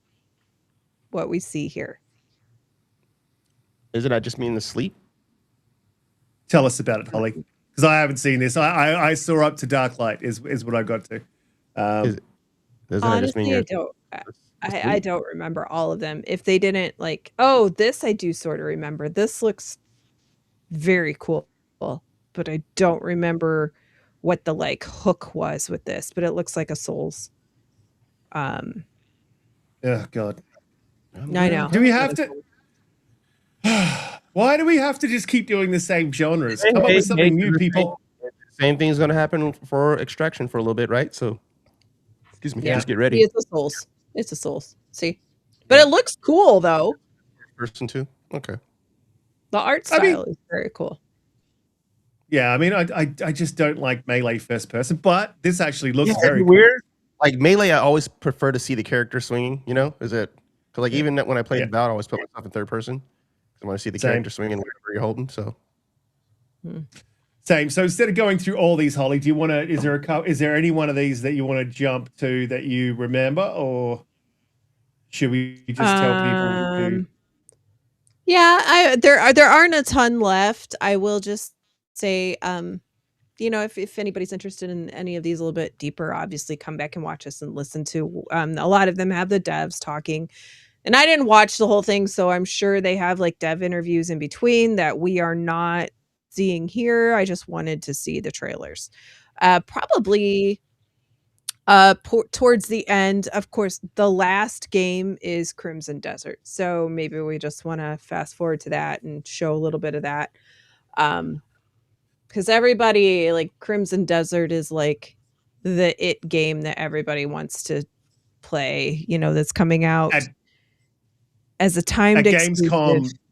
What we see here. Isn't that just mean the sleep? Tell us about it, Holly, because I haven't seen this. I saw up to Darklight is what I got to. Doesn't that just mean Honestly, I don't remember all of them. If they didn't like, oh, this I do sort of remember. This looks very cool, but I don't remember what the like hook was with this. But it looks like a Souls. Oh God. I know. Do we have to? Why do we have to just keep doing the same genres? Come up with something new, people. Same thing's going to happen for Extraction for a little bit, right? So, excuse me, just get ready. It's a Souls. It's a Souls. See, but it looks cool though. Person too. Okay. The art style is very cool. Yeah, I mean, I just don't like melee first person, but this actually looks very weird. Like Melee, I always prefer to see the character swinging. You know, is it? Because like even when I played Avowed, I always put myself in third person. I want to see the character swinging wherever you're holding. So same. So instead of going through all these, Holly, do you want to? Is there any one of these that you want to jump to that you remember, or should we just tell people? Who... Yeah, there aren't a ton left. I will just say, you know, if anybody's interested in any of these a little bit deeper, obviously come back and watch us and listen to. A lot of them have the devs talking. And I didn't watch the whole thing, so I'm sure they have like dev interviews in between that we are not seeing here. I just wanted to see the trailers. Probably towards the end, of course, the last game is Crimson Desert. So maybe we just want to fast forward to that and show a little bit of that. Because everybody, like, Crimson Desert is like the it game that everybody wants to play, you know, that's coming out as a timed exclusive.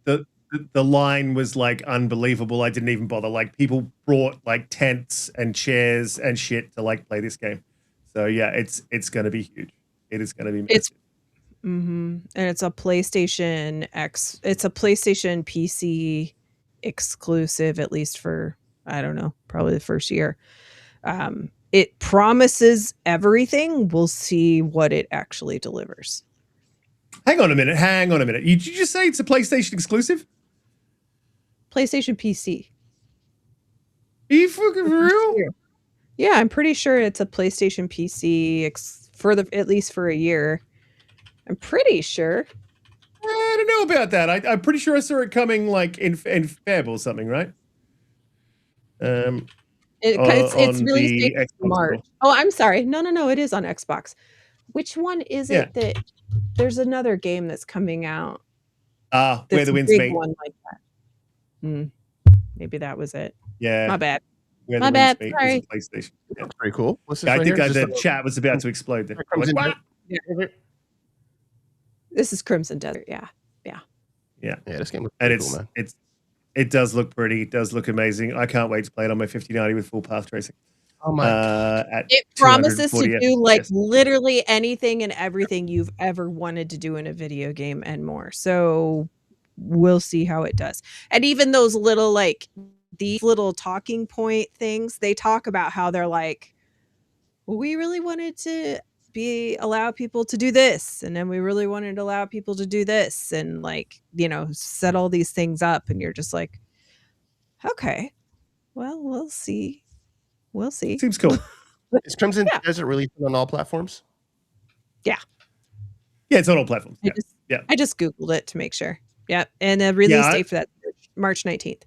Gamescom, the line was like unbelievable. I didn't even bother. Like people brought like tents and chairs and shit to like play this game. So yeah, it's going to be huge. It is going to be massive. And it's a PlayStation it's a PlayStation PC exclusive, at least for, I don't know, probably the first year. It promises everything. We'll see what it actually delivers. Hang on a minute. Did you just say it's a PlayStation exclusive? PlayStation PC. Are you fucking for real? Yeah, I'm pretty sure it's a PlayStation PC for at least for a year. I'm pretty sure. I don't know about that. I'm pretty sure I saw it coming like in Fable or something, right? It's on released the date Xbox March. store. Oh, I'm sorry. No, it is on Xbox. Which one is Yeah. it that there's another game that's coming out? Where That's the a winds big meet. one like that. Maybe that was it. Yeah. My bad. Where My the winds bad. meet Sorry. is a PlayStation. Yeah. That's pretty cool. What's this I right think here? the Just chat was about to explode there. Crimson Like, Desert? This is Crimson Desert. Yeah. Yeah, this game looks and pretty cool, man. it does look pretty. It does look amazing. I can't wait to play it on my 5090 with full path tracing. Oh my god. At It promises to 240 do like FPS. literally anything and everything you've ever wanted to do in a video game and more. So we'll see how it does. And even those little like these little talking point things, they talk about how they're like, well, we really wanted to allow people to do this, and then we really wanted to allow people to do this, and like, set all these things up, and you're just like, okay, well, we'll see. Seems cool. Is Crimson Desert released on all platforms? Yeah, it's on all platforms. I just Googled it to make sure. Yeah. And the release date for that March 19th.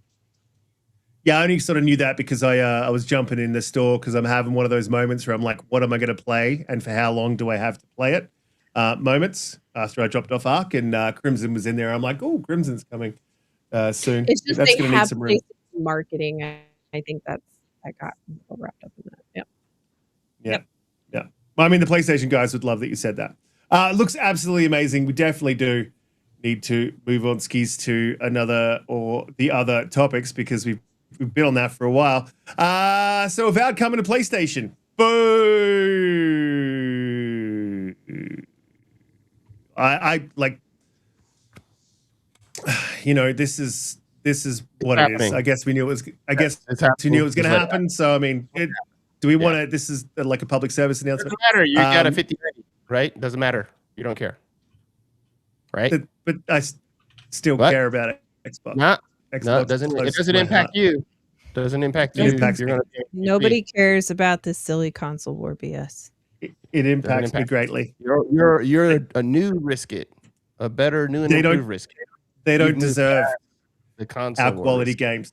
Yeah, I only sort of knew that because I was jumping in the store because I'm having one of those moments where I'm like, what am I going to play and for how long do I have to play it? Moments after I dropped off Ark and Crimson was in there. I'm like, oh, Crimson's coming soon. It's just that's they going to need have some room. marketing. I think I got wrapped up in that. Yeah. I mean, the PlayStation guys would love that you said that. It looks absolutely amazing. We definitely do need to move on skis to another or the other topics because we've been on that for a while. So Avowed coming to PlayStation. Boo! I like, this is what it is. I guess we knew it was. I guess we knew it was going to happen. So I mean, do we want to? This is like a public service announcement. Doesn't matter. You got a 50, right? Doesn't matter. You don't care, right? But I still care about it. Xbox. No, Xbox it doesn't impact you. Doesn't impact you. Nobody cares about this silly console war BS. It impacts me greatly. You're a new Riskit, a better new and improved Riskit. They don't deserve the console our quality games.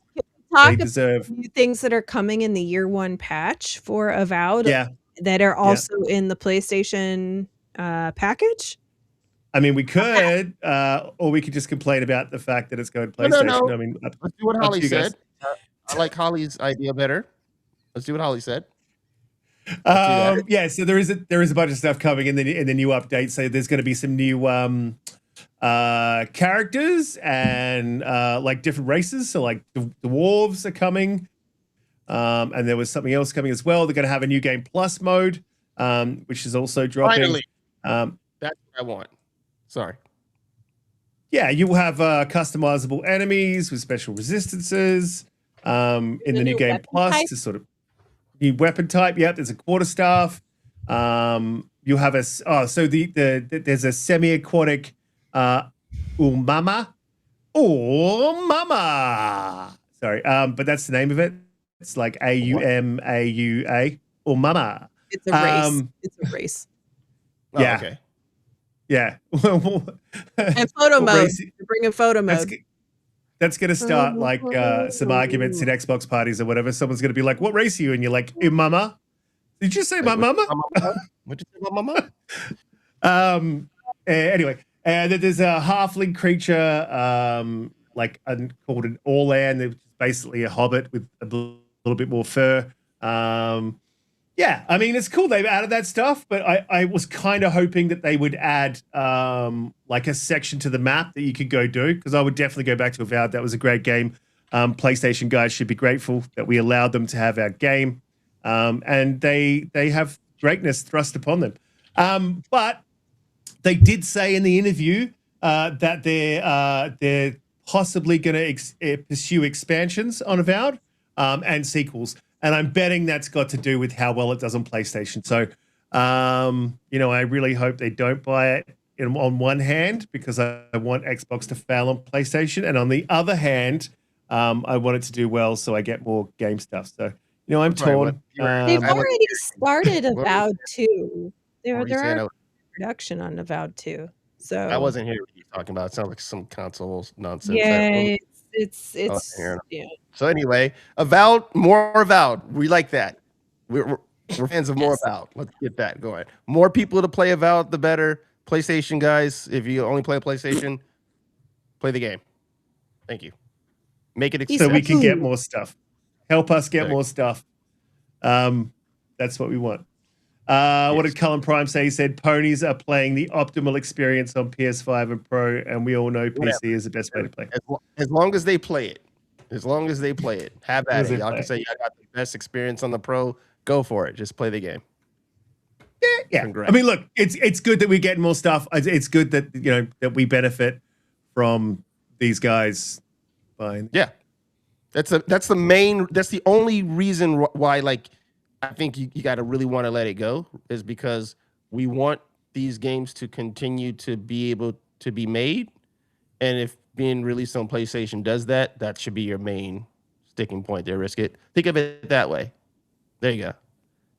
Talk they deserve about things that are coming in the year one patch for Avowed. Yeah. That are also in the PlayStation package. I mean, we could, or we could just complain about the fact that it's going to PlayStation. No. I mean, let's do what Holly said. I like Holly's idea better. Let's do what Holly said. Yeah. So there is a bunch of stuff coming in the new update. So there's going to be some new characters and like different races. So like the dwarves are coming, and there was something else coming as well. They're going to have a new game plus mode, which is also dropping. Finally, that's what I want. Sorry. Yeah, you will have customizable enemies with special resistances in the new game plus to sort of new weapon type. Yeah, there's a quarterstaff. You have there's a semi-aquatic umama. Sorry, but that's the name of it. It's like AUMAUA. Umama. It's a race. It's a race. Yeah. Okay. Yeah. And photo mode. Bring in photo mode. That's going to start like some arguments in Xbox parties or whatever. Someone's going to be like, what race are you? And you're like, mama. Did you say my mama? What'd you say about my mama? Anyway, there's a halfling creature called an Orlan. It's basically a hobbit with a little bit more fur. Yeah, I mean, it's cool they've added that stuff, but I was kind of hoping that they would add like a section to the map that you could go do, because I would definitely go back to Avowed. That was a great game. PlayStation guys should be grateful that we allowed them to have our game, and they have greatness thrust upon them. But they did say in the interview that they're possibly going to pursue expansions on Avowed and sequels. And I'm betting that's got to do with how well it does on PlayStation. So, I really hope they don't buy it on one hand, because I want Xbox to fail on PlayStation. And on the other hand, I want it to do well so I get more game stuff. So, I'm torn. They've already started Avowed 2. There are production on Avowed 2. So I wasn't here what you're talking about. It sounds like some console nonsense. Yeah, Aaron. yeah. So anyway, more Avowed. We like that. We're fans of more Yes. Avowed. Let's get that going. More people to play Avowed, the better. PlayStation guys, if you only play PlayStation, play the game. Thank you. Make it So we can get Ooh. more stuff. Help us get Right. more stuff. That's what we want. What did Cullen Prime say? He said ponies are playing the optimal experience on PS5 and Pro, and we all know PC is the best way to play. As long as they play it. As long as they play it. Have at As it. they Y'all play can it. say I got the best experience on the Pro. Go for it. Just play the game. Yeah. Congrats. I mean, look, it's good that we're getting more stuff. It's good that that we benefit from these guys buying. Yeah. That's the only reason why, like, I think you got to really want to let it go, is because we want these games to continue to be able to be made. And if being released on PlayStation does that, that should be your main sticking point there, Risk It. Think of it that way. There you go.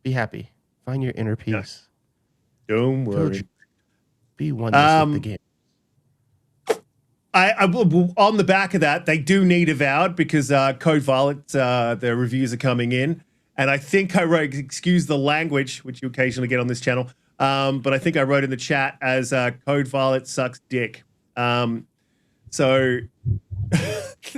Be happy. Find your inner peace. Don't worry. Be oneness with the game. I on the back of that, they do need Avowed because Code Violet, the reviews are coming in. And I think I wrote, excuse the language, which you occasionally get on this channel, but I think I wrote in the chat as Code Violet sucks dick. So,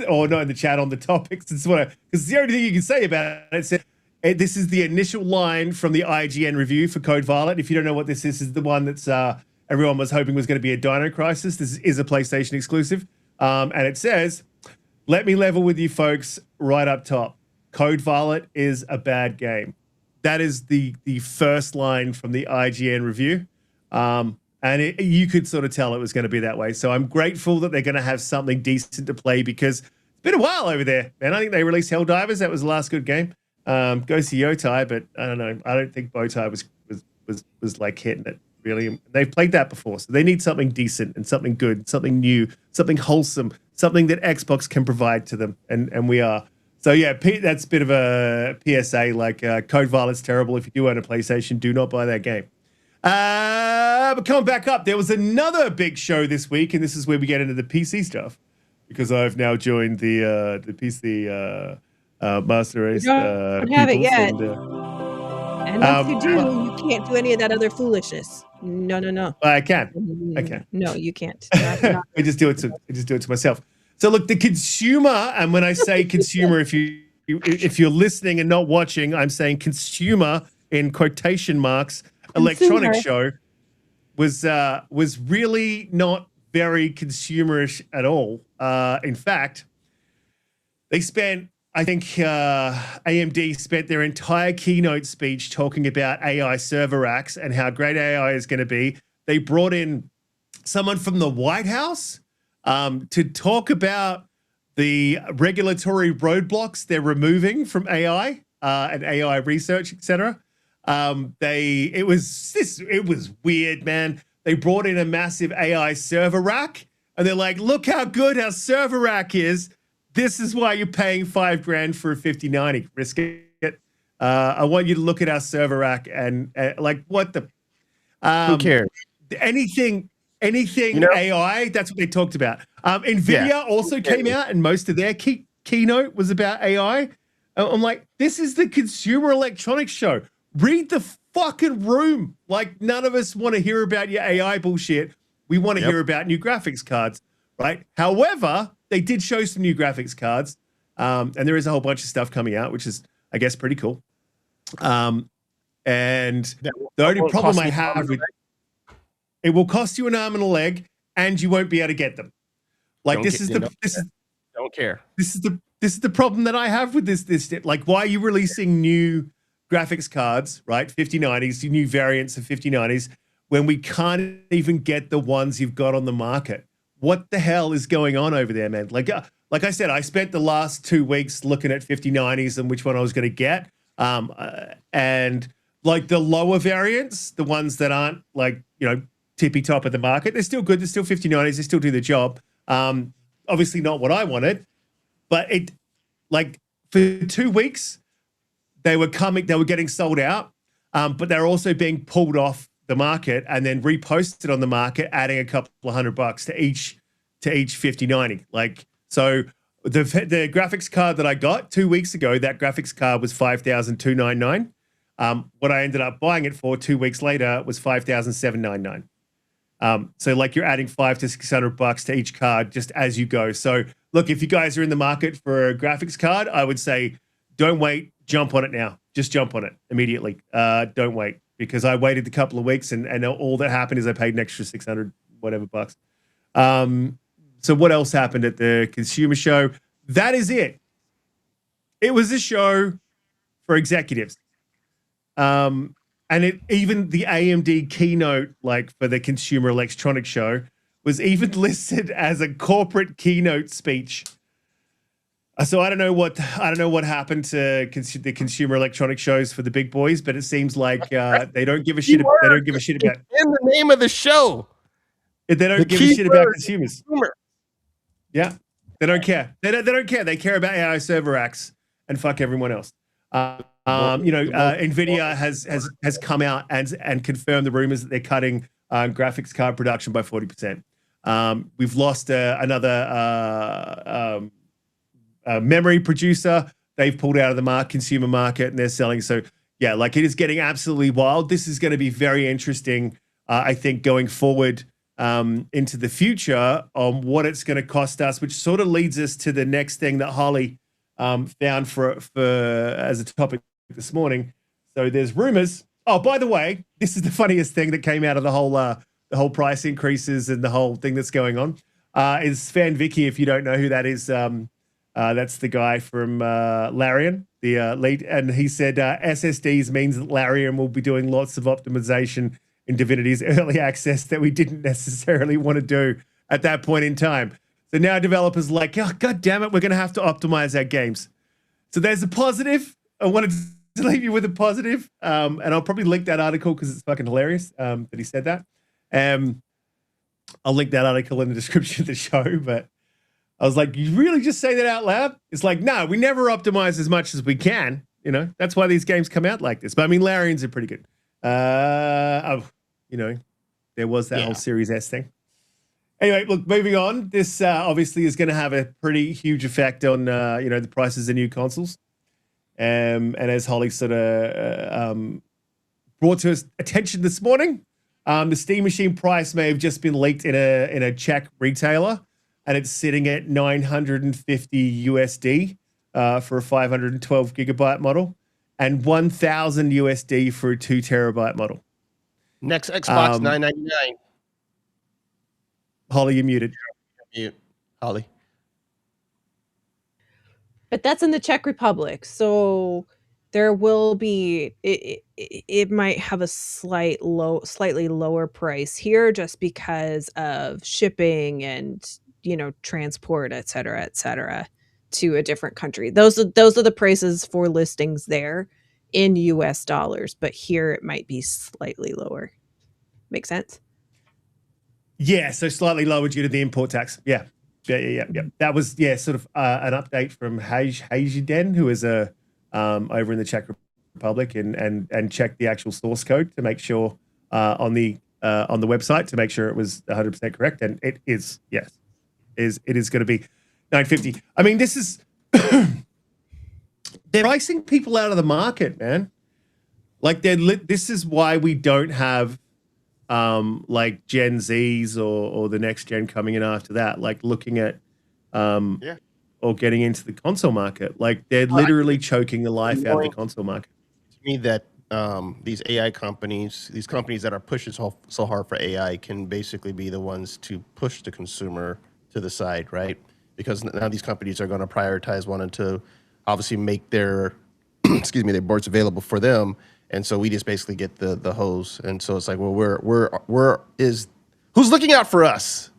or not in the chat, on the topics. It's what, because it's the only thing you can say about it. This is the initial line from the IGN review for Code Violet. If you don't know what this is the one that's everyone was hoping was going to be a Dino Crisis. This is a PlayStation exclusive. And it says, let me level with you folks right up top. Code Violet is a bad game. That is the first line from the IGN review. And you could sort of tell it was going to be that way. So I'm grateful that they're going to have something decent to play, because it's been a while over there. And I think they released Helldivers. That was the last good game. Go see Yotai, but I don't know. I don't think Bowtie was like hitting it really. They've played that before, so they need something decent and something good, something new, something wholesome, something that Xbox can provide to them, and we are. So yeah, that's a bit of a PSA. Like Code Violet's terrible. If you do own a PlayStation, do not buy that game. But coming back up, there was another big show this week, and this is where we get into the PC stuff, because I've now joined the PC Master Race. Don't have it yet. And, And once you do, you can't do any of that other foolishness. No. I can. No, you can't. I just do it to myself. So look, the consumer, and when I say consumer, if you're listening and not watching, I'm saying consumer in quotation marks. Electronic show was really not very consumerish at all. In fact, they spent, I think AMD spent their entire keynote speech talking about AI server racks and how great AI is going to be. They brought in someone from the White House to talk about the regulatory roadblocks they're removing from AI and AI research, etc. It was weird, man. They brought in a massive AI server rack, and they're like, look how good our server rack is. This is why you're paying $5,000 for a 5090. Risk it. I want you to look at our server rack and like, what the? Who cares? Anything AI. That's what they talked about. NVIDIA also came out, and most of their keynote was about AI. I'm like, this is the Consumer Electronics Show. Read the fucking room. Like, none of us want to hear about your AI bullshit. We want to hear about new graphics cards, right? However, they did show some new graphics cards, and there is a whole bunch of stuff coming out, which is, I guess, pretty cool. And the only problem I have with it will cost you an arm and a leg, and you won't be able to get them. Like, don't care. This is the problem that I have with this. Like, why are you releasing new graphics cards, right? 5090s, new variants of 5090s, when we can't even get the ones you've got on the market? What the hell is going on over there, man? Like I said, I spent the last 2 weeks looking at 5090s and which one I was going to get. And like the lower variants, the ones that aren't like, tippy top of the market, they're still good. They're still 5090s. They still do the job. Obviously not what I wanted, but it, like, for 2 weeks, they were getting sold out, but they're also being pulled off the market and then reposted on the market, adding a couple of $100 to each 5090. Like, so The graphics card that I got 2 weeks ago, that graphics card was $5,299. What I ended up buying it for 2 weeks later was $5,799. So like you're adding $500 to $600 to each card just as you go. So look, if you guys are in the market for a graphics card, I would say don't wait, jump on it now. Just jump on it immediately. Don't wait, because I waited a couple of weeks and all that happened is I paid an extra 600 whatever bucks. So what else happened at the consumer show? That is it. It was a show for executives. And even the AMD keynote, like for the Consumer Electronics Show, was even listed as a corporate keynote speech. So I don't know what happened to the Consumer Electronics shows for the big boys, but it seems like they don't give a shit. They don't give a shit about in the name of the show. They don't give a shit about consumers. Yeah, they don't care. They don't care. They care about AI server racks and fuck everyone else. NVIDIA has come out and confirmed the rumors that they're cutting graphics card production by 40%. We've lost another memory producer. They've pulled out of the consumer market, and they're selling. So yeah, like it is getting absolutely wild. This is going to be very interesting, I think, going forward into the future on what it's going to cost us, which sort of leads us to the next thing that Holly found for as a topic this morning. So there's rumors. Oh, by the way, this is the funniest thing that came out of the whole price increases and the whole thing that's going on. Is Fan Vicky, if you don't know who that is, that's the guy from Larian, the lead, and he said SSDs means that Larian will be doing lots of optimization in Divinity's early access that we didn't necessarily want to do at that point in time. So now developers are like, oh, God damn it, we're going to have to optimize our games. So there's a positive. I wanted to leave you with a positive, and I'll probably link that article because it's fucking hilarious that he said that. I'll link that article in the description of the show, but I was like, you really just say that out loud? It's like, no, we never optimize as much as we can. You know, that's why these games come out like this. But I mean, Larians are pretty good. There was that whole Series S thing. Anyway, look, moving on. This obviously is going to have a pretty huge effect on, the prices of new consoles. And as Holly sort of brought to us attention this morning, the Steam Machine price may have just been leaked in a Czech retailer, and it's sitting at $950 USD for a 512 gigabyte model, and 1,000 USD for a 2 terabyte model. Next Xbox, $999. Holly, you're muted. Mute, Holly. But that's in the Czech Republic, so there will be it might have a slightly lower price here just because of shipping and transport, et cetera, to a different country. Those are the prices for listings there in US dollars, but here it might be slightly lower. Make sense? Yeah, so slightly lower due to the import tax. Yeah. That was sort of an update from Hajiden, who is over in the Czech Republic, and checked the actual source code to make sure on the website to make sure it was 100% correct, and it is. Yes, it is going to be $950. I mean, this is they're pricing people out of the market, man. Like this is why we don't have like Gen Zs or the next gen coming in after that, like looking at or getting into the console market. Like they're literally choking the life out of the console market. To me, that these AI companies, these companies that are pushing so hard for AI, can basically be the ones to push the consumer to the side, right? Because now these companies are going to prioritize wanting to obviously make their their boards available for them. And so we just basically get the hose. And so it's like, well, who's looking out for us?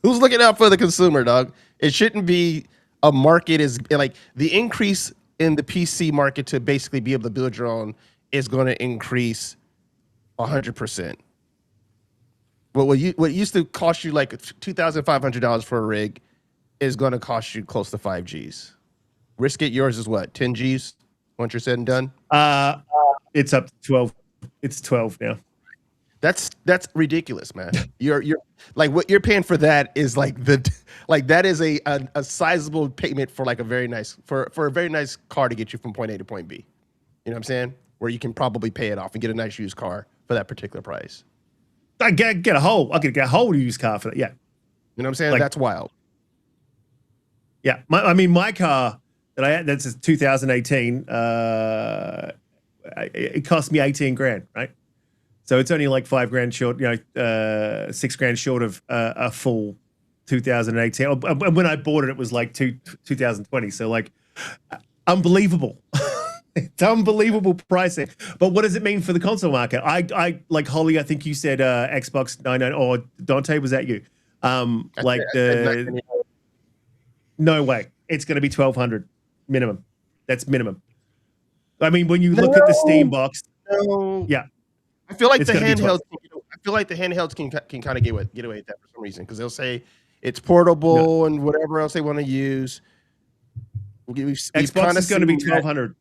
Who's looking out for the consumer, dog? It shouldn't be a market is like the increase in the PC market to basically be able to build your own is going to increase 100%. What used to cost you like $2,500 for a rig is going to cost you close to 5 Gs. Risk it, yours is what, 10 Gs once you're said and done? It's up to 12. It's 12 now. That's ridiculous, man. You're like what you're paying for that is like that is a sizable payment for like a very nice for a very nice car to get you from point A to point B. You know what I'm saying? Where you can probably pay it off and get a nice used car for that particular price. I get a whole used car for that. Yeah. You know what I'm saying? Like, that's wild. Yeah. My car that I had, that's a 2018, it cost me 18 grand, right? So it's only like 5 grand short, 6 grand short of a full 2018. When I bought it, it was like 2020. So like unbelievable. It's unbelievable pricing. But what does it mean for the console market? I like Holly, I think you said Xbox 99, or Dante, was that you? No way. It's going to be 1,200 minimum. That's minimum. I mean, when you look at the Steam box, yeah. I feel like the handhelds. I feel like the handhelds can kind of get away with that for some reason, because they'll say it's portable and whatever else they want to use. Xbox is going to be 1,200.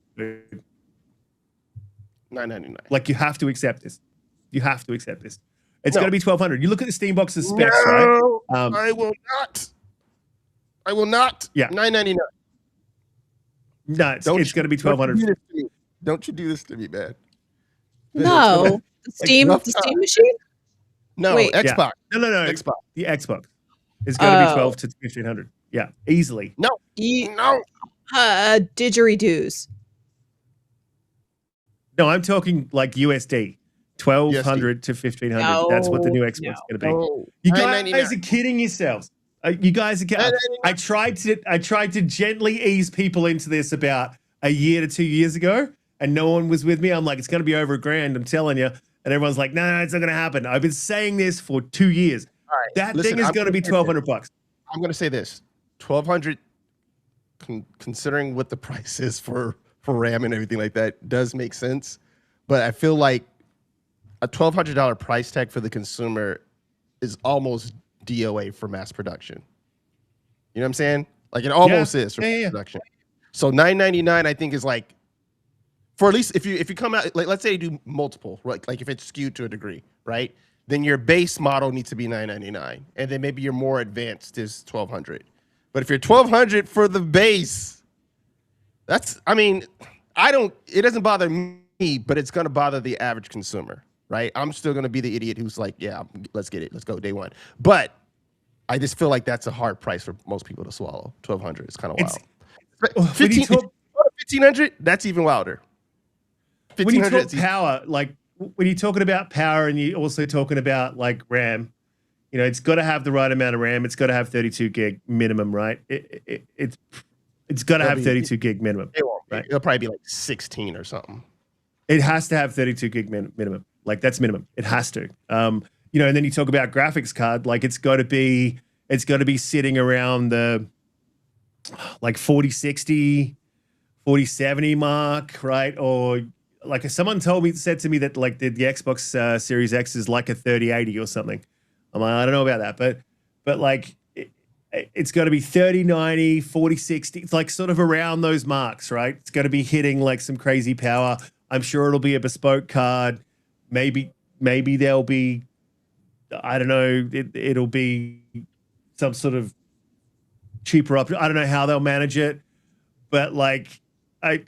$999. Like, you have to accept this. You have to accept this. It's going to be 1,200. You look at the Steam box's specs, right? I will not. I will not. Yeah, $999. No, it's going to be 1,200. Don't you do this to me, man? No, the Steam machine. No, wait. Xbox. Yeah. No. Xbox. The Xbox is going to be 12 to 1,500. Yeah, easily. No. Didgeridoos. No, I'm talking like USD. 1,200 to 1,500. No, That's what the new Xbox is going to be. No. You guys are kidding yourselves. You guys are kidding. I tried to gently ease people into this about a year to 2 years ago, and no one was with me. I'm like, it's going to be over $1,000, I'm telling you. And everyone's like, no, it's not going to happen. I've been saying this for 2 years. All right, that thing is going to be $1,200. I'm going to say this: 1,200, considering what the price is for RAM and everything like that, does make sense. But I feel like a $1,200 price tag for the consumer is almost DOA for mass production. You know what I'm saying? Like, it almost is for mass production. So $999, I think, is like, for at least if you come out, like, let's say you do multiple, right? Like if it's skewed to a degree, right? Then your base model needs to be $999, and then maybe your more advanced is $1,200. But if you're $1,200 for the base, that's, I mean, it doesn't bother me, but it's going to bother the average consumer, right? I'm still going to be the idiot who's like, yeah, let's get it. Let's go day one. But I just feel like that's a hard price for most people to swallow. $1,200 is kind of wild. 1,500, that's even wilder. When you talk power, like when you're talking about power and you're also talking about like RAM, it's got to have the right amount of RAM. It's got to have 32 gig minimum, right? It's got to have 32 gig minimum. Right? It'll probably be like 16 or something. It has to have 32 gig minimum. Like, that's minimum. It has to. And then you talk about graphics card, like it's got to be sitting around the like 4060, 4070 mark, right? Or like someone said to me that like the Xbox Series X is like a 3080 or something. I'm like, I don't know about that, but like it's got to be 3090, 4060. It's like sort of around those marks, right? It's got to be hitting like some crazy power. I'm sure it'll be a bespoke card. Maybe there'll be, I don't know, it'll be some sort of cheaper option. I don't know how they'll manage it, but like oh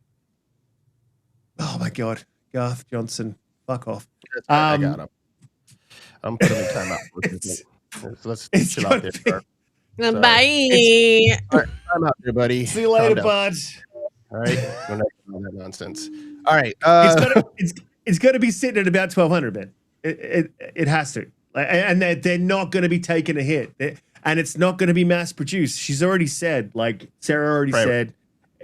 my God, Garth Johnson, fuck off. I got him. I'm putting in time out. Let's chill out there. Bye. All right, time out, everybody. See you later, bud. All right, we're not doing that nonsense. All right, it's going to be sitting at about 1,200, man. It has to, and they're not going to be taking a hit, and it's not going to be mass produced. She's already said, like Sarah already said.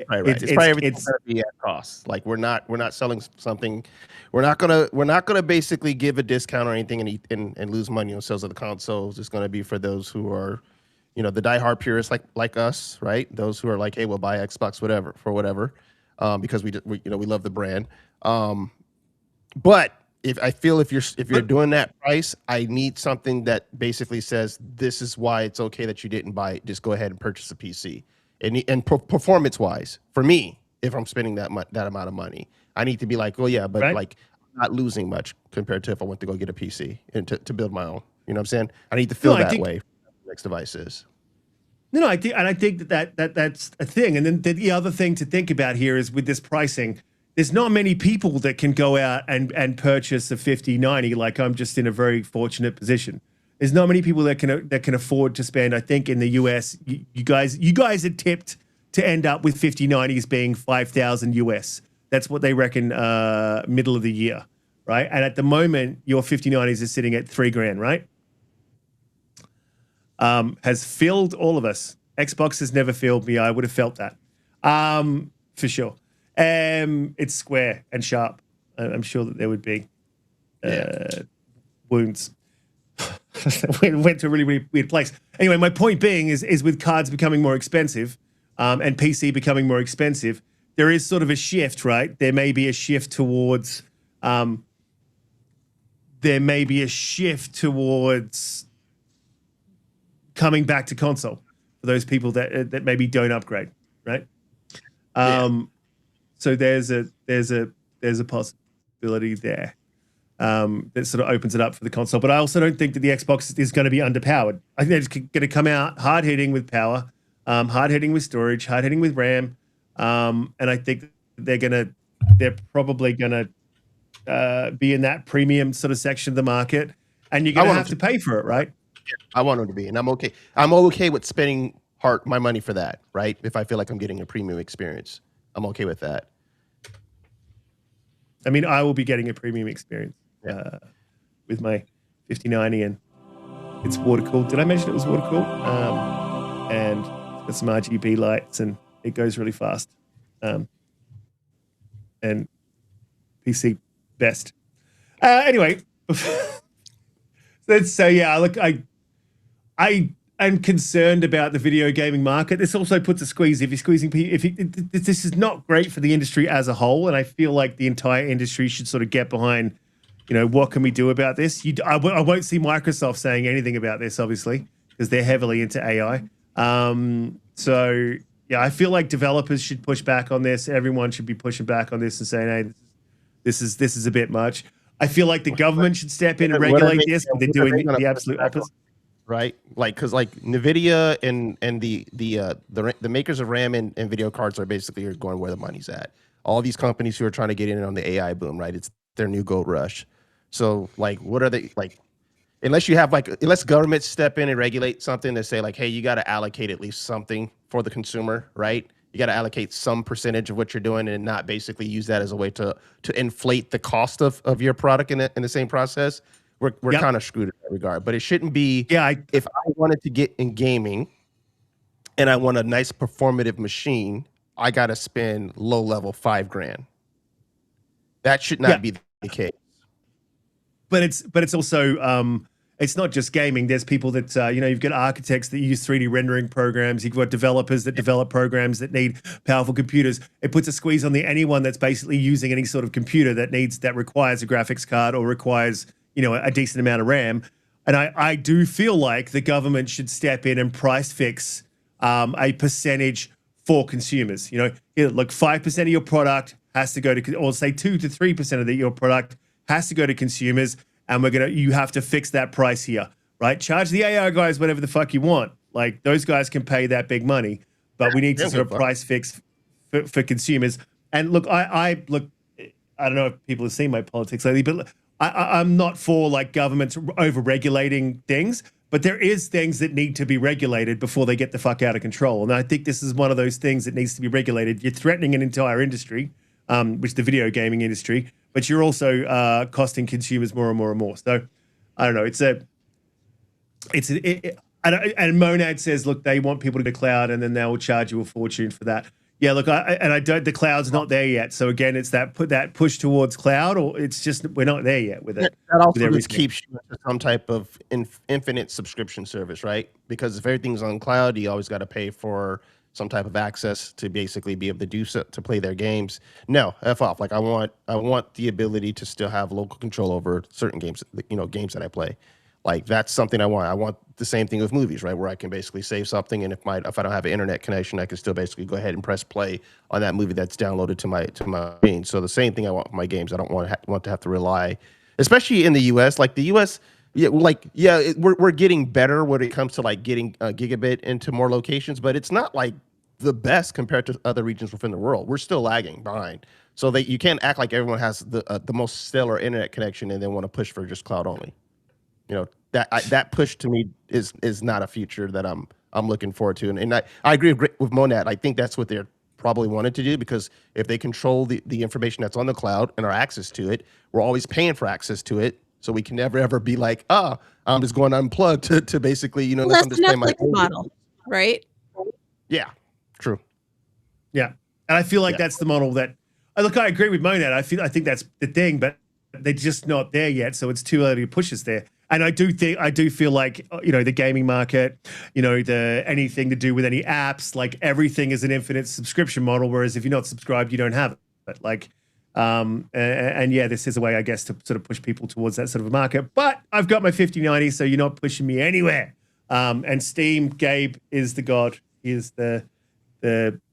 Right. It's probably everything's going to be at cost. Like we're not selling something. We're not gonna basically give a discount or anything and lose money on sales of the consoles. It's going to be for those who are, the diehard purists like us, right? Those who are like, hey, we'll buy Xbox for whatever, because we love the brand. But if you're doing that price, I need something that basically says this is why it's okay that you didn't buy it. Just go ahead and purchase a PC. And performance wise, for me, if I'm spending that amount of money, I need to be like, oh yeah, but like not losing much compared to if I went to go get a PC and to build my own. You know what I'm saying? I need to feel that way for the next device is. No, I think that's a thing. And then the other thing to think about here is with this pricing, there's not many people that can go out and purchase a 5090. Like I'm just in a very fortunate position. There's not many people that can afford to spend. I think in the US, you guys are tipped to end up with 5090s being 5,000 US. That's what they reckon middle of the year, right? And at the moment, your 5090s is sitting at $3,000, right? Has filled all of us. Xbox has never filled me. I would have felt that for sure. It's square and sharp. I'm sure that there would be wounds. went to a really, really weird place. Anyway, my point being is with cards becoming more expensive and PC becoming more expensive, there is sort of a shift, right? There may be a shift towards coming back to console for those people that maybe don't upgrade, right? So there's a possibility there that sort of opens it up for the console. But I also don't think that the Xbox is going to be underpowered. I think it's going to come out hard hitting with power, hard hitting with storage, hard hitting with RAM, and I think they're probably gonna be in that premium sort of section of the market, and you're gonna have to pay for it, right? I want them to be, and I'm okay. I'm okay with spending my money for that, right? If I feel like I'm getting a premium experience, I'm okay with that. I mean, I will be getting a premium experience with my 5090, and it's water cooled. Did I mention it was water cooled? And it's got some RGB lights, and it goes really fast. And PC best. Anyway, so yeah, look, I am concerned about the video gaming market. This also puts a squeeze. If you're squeezing people, this is not great for the industry as a whole, and I feel like the entire industry should sort of get behind, what can we do about this? I won't see Microsoft saying anything about this, obviously, because they're heavily into AI. So yeah, I feel like developers should push back on this. Everyone should be pushing back on this and saying, hey, this is a bit much. I feel like the government should step in and regulate this, but they're doing the absolute opposite. Right, because NVIDIA and the makers of RAM and video cards are basically going where the money's at. All these companies who are trying to get in on the AI boom, right? It's their new gold rush. So what are they like? Unless governments step in and regulate something to say hey, you got to allocate at least something for the consumer, right? You got to allocate some percentage of what you're doing and not basically use that as a way to inflate the cost of your product in the same process. We're kind of screwed in that regard, but it shouldn't be. Yeah, if I wanted to get in gaming and I want a nice performative machine, I got to spend low level $5,000. That should not be the case. But it's also it's not just gaming. There's people that you've got architects that use 3D rendering programs. You've got developers that develop programs that need powerful computers. It puts a squeeze on anyone that's basically using any sort of computer that requires a graphics card or requires a decent amount of RAM. And I do feel like the government should step in and price fix a percentage for consumers. Look, 5% of your product has to go to, or say 2 to 3% of your product has to go to consumers, and you have to fix that price here, right? Charge the AI guys whatever the fuck you want. Like those guys can pay that big money, but we need to sort of price fix for consumers. And look, I don't know if people have seen my politics lately, but I'm not for governments over-regulating things, but there is things that need to be regulated before they get the fuck out of control. And I think this is one of those things that needs to be regulated. You're threatening an entire industry, which is the video gaming industry, but you're also costing consumers more and more and more. So I don't know. And Monad says, look, they want people to the cloud, and then they will charge you a fortune for that. Yeah, look, the cloud's not there yet. So again, it's that push towards cloud, or it's just we're not there yet with it. That also just keeps you into some type of infinite subscription service, right? Because if everything's on cloud, you always got to pay for some type of access to basically be able to do so, to play their games. No, F off. I want the ability to still have local control over certain games, games that I play. Like that's something I want. I want the same thing with movies, right? Where I can basically save something, and if I don't have an internet connection, I can still basically go ahead and press play on that movie that's downloaded to my screen. So the same thing I want for my games. I don't want to have to rely, especially in the U.S. Like the U.S. We're getting better when it comes to like getting gigabit into more locations, but it's not like the best compared to other regions within the world. We're still lagging behind. So that you can't act like everyone has the most stellar internet connection and then want to push for just cloud only. You know, that push to me is not a future that I'm looking forward to. And I agree with Monad. I think that's what they're probably wanted to do, because if they control the information that's on the cloud and our access to it, we're always paying for access to it. So we can never ever be like, I'm just going unplugged to basically, you know, Well, that's I'm the just paying my Netflix model, right? Yeah, true. Yeah, and I feel like that's the model that. Look, I agree with Monad. I think that's the thing, but they're just not there yet, so it's too early to push us there. And I do feel like, you know, the gaming market, you know, anything to do with any apps, like everything is an infinite subscription model. Whereas if you're not subscribed, you don't have it. Like, and yeah, this is a way, I guess, to sort of push people towards that sort of a market. But I've got my 5090, so you're not pushing me anywhere. And Steam, Gabe is the god. He is the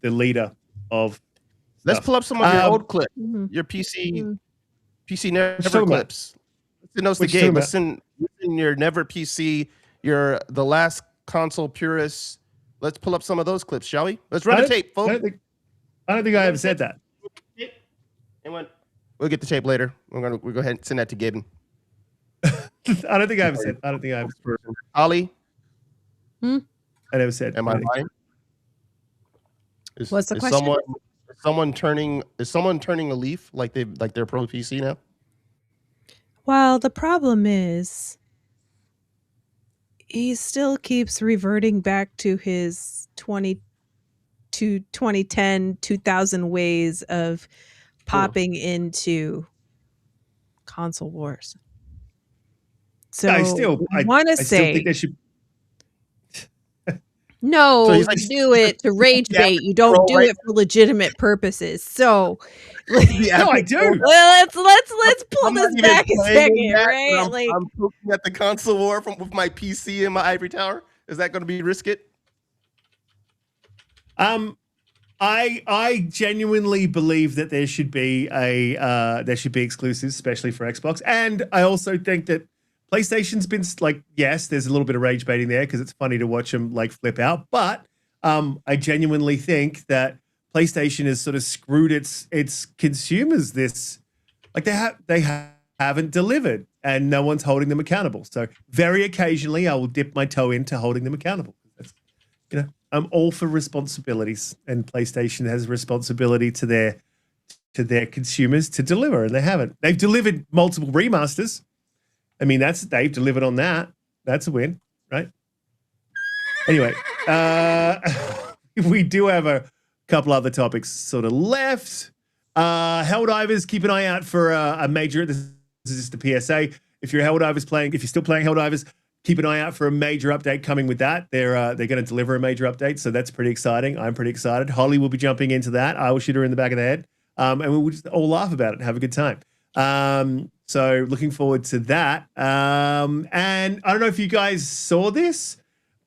leader of. Let's pull up some of your old clips, Mhm. your PC talking Never about? clips. Listen those to What you Gabe. talking Listen your Never PC, the last console purists. Let's pull up some of those clips, shall we? Let's run the tape, I folks. don't think I ever said that. And we'll get the tape later. We'll go ahead and send that to Gaben. I don't think I ever said. I don't think I ever. Ollie, Hmm? I never said. am I lying? What's the question? Is someone turning a leaf like they're pro PC now? Well, the problem is he still keeps reverting back to his 2010, 2000 ways of popping into console wars. So I still want to still think say they should. no, So he's like- you do it to rage Yeah, bait. You don't bro, do right? it for legitimate purposes. So No, I do. let's pull I'm not this even back a playing second, that, right? and I'm poking at the console war with my PC and my ivory tower. Is that going to be risk it? I genuinely believe that there should be exclusives, especially for Xbox, and I also think that PlayStation's been like, yes, there's a little bit of rage baiting there because it's funny to watch them like flip out, but I genuinely think that PlayStation has sort of screwed its consumers. This, like, they haven't delivered, and no one's holding them accountable. So very occasionally, I will dip my toe into holding them accountable. That's, you know, I'm all for responsibilities, and PlayStation has responsibility to their consumers to deliver, and they haven't. They've delivered multiple remasters. I mean, they've delivered on that. That's a win, right? Anyway, we do have a couple other topics sort of left. Helldivers, keep an eye out for a major. This is just the PSA. If you're still playing Helldivers, keep an eye out for a major update coming with that. They're going to deliver a major update, so that's pretty exciting. I'm pretty excited. Holly will be jumping into that. I will shoot her in the back of the head, and we'll just all laugh about it and have a good time. So looking forward to that. And I don't know if you guys saw this,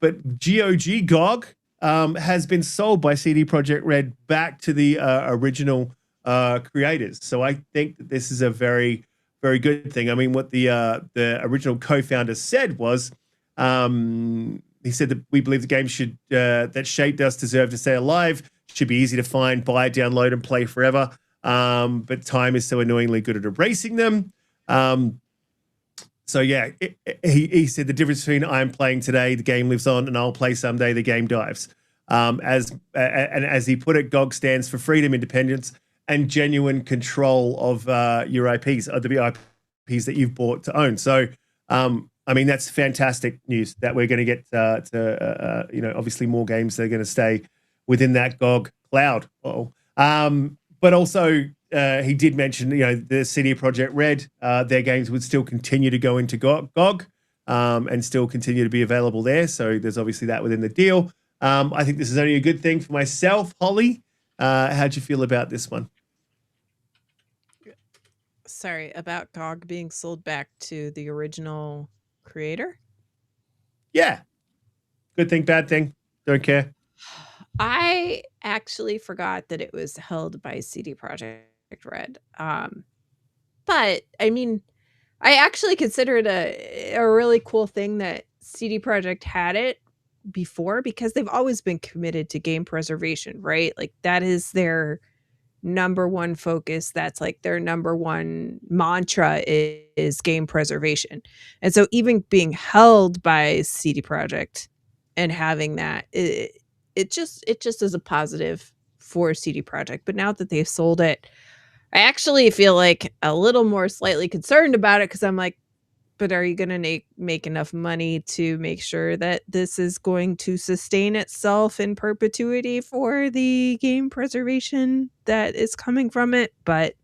but GOG has been sold by CD Projekt Red back to the original creators. So I think that this is a very, very good thing. I mean, what the original co-founder said was, he said that we believe the game that shaped us deserve to stay alive, should be easy to find, buy, download, and play forever. But time is so annoyingly good at erasing them. So yeah, he said the difference between I'm playing today, the game lives on, and I'll play someday, the game dies. As he put it, GOG stands for freedom, independence, and genuine control of your IPs, the IPs that you've bought to own. So, I mean, that's fantastic news that we're going to get obviously more games that are going to stay within that GOG cloud. But also, he did mention, the CD Projekt Red, their games would still continue to go into GOG and still continue to be available there. So there's obviously that within the deal. I think this is only a good thing for myself. Holly, how'd you feel about this one? Sorry, about GOG being sold back to the original creator. Yeah. Good thing, bad thing. Don't care. I actually forgot that it was held by CD Projekt Red. But I mean, I actually consider it a really cool thing that CD Projekt had it before, because they've always been committed to game preservation, right? Like that is their number one focus. That's like their number one mantra is game preservation. And so even being held by CD Projekt and having that, it just is a positive for CD Projekt. But now that they've sold it, I actually feel like a little more slightly concerned about it, because I'm like, but are you going to make enough money to make sure that this is going to sustain itself in perpetuity for the game preservation that is coming from it? But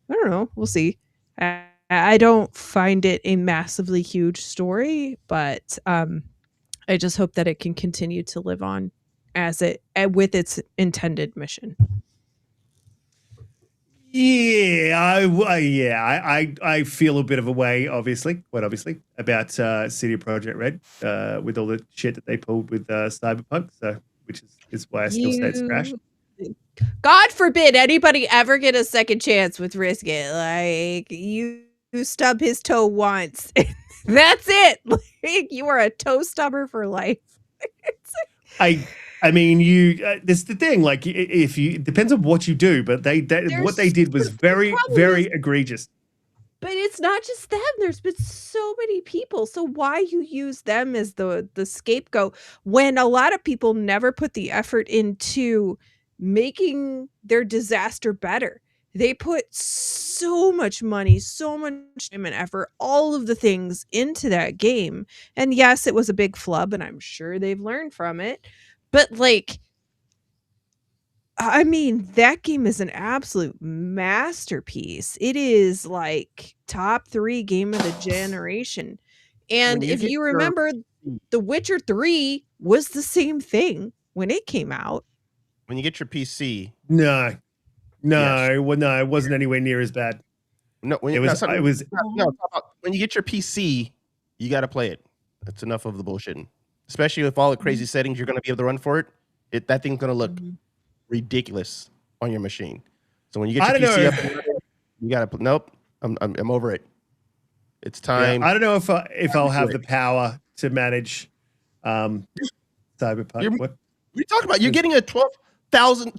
I don't know. We'll see. I don't find it a massively huge story, but I just hope that it can continue to live on as it with its intended mission. Yeah, I feel a bit of a way, obviously, about CD Projekt Red with all the shit that they pulled with Cyberpunk, so which is why I still say it's trash. God forbid anybody ever get a second chance with Risk It. Like, you stub his toe once, that's it. Like, you are a toe stubber for life. I mean, this is the thing. Like, if you depends on what you do, but what they did was very, very egregious. But it's not just them. There's been so many people. So why you use them as the scapegoat when a lot of people never put the effort into making their disaster better? They put so much money, so much time and effort, all of the things into that game. And yes, it was a big flub, and I'm sure they've learned from it. But like, I mean, that game is an absolute masterpiece. It is like top 3 game of the generation. And if you remember, The Witcher 3 was the same thing when it came out. When you get your PC, No, it wasn't anywhere near as bad. No, when you get your PC, you got to play it. That's enough of the bullshitting. Especially with all the crazy settings you're going to be able to run for it. That thing's going to look ridiculous on your machine. So when you get your PC up, you got to. Nope, I'm over it. It's time. Yeah, I don't know if I'll have the power to manage Cyberpunk. What are you talking about? You're getting a 12,000.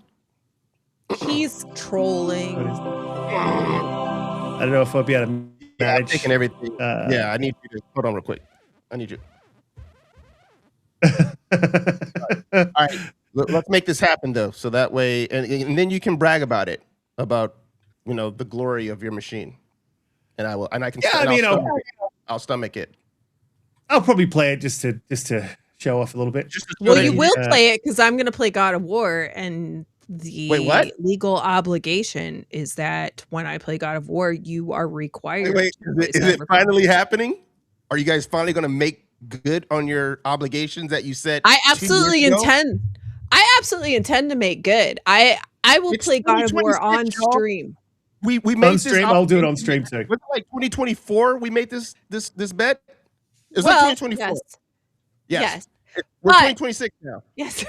He's trolling. I don't know if I'll be able to manage. Yeah, I'm taking everything. I need you to hold on real quick. I need you. All right, let's make this happen though, so that way, and then you can brag about it, about the glory of your machine, and I will, and I can. Yeah, I'll stomach it. I'll probably play it just to show off a little bit. Well, you will play it because I'm going to play God of War, and the legal obligation is that when I play God of War, you are required. Is it finally happening? Are you guys finally going to make good on your obligations that you said? I absolutely intend to make good. I will play God of War on stream. We made on stream. I'll do it on stream too. Was it like 2024? We made this bet. It's like 2024. Yes. We're 2026 now. Yes.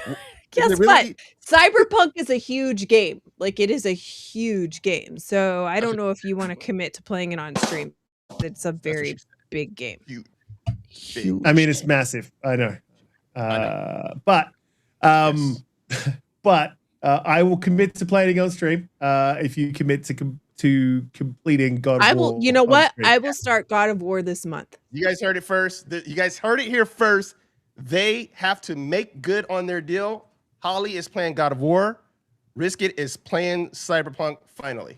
Guess what? Cyberpunk is a huge game. Like, it is a huge game. So I don't know if you want to commit to playing it on stream. It's a very big game. Huge. I mean, it's massive. I know. But I will commit to playing on stream. If you commit to completing God of War. You know what? I will start God of War this month. You guys heard it first. You guys heard it here first. They have to make good on their deal. Holly is playing God of War. Risk It is playing Cyberpunk finally.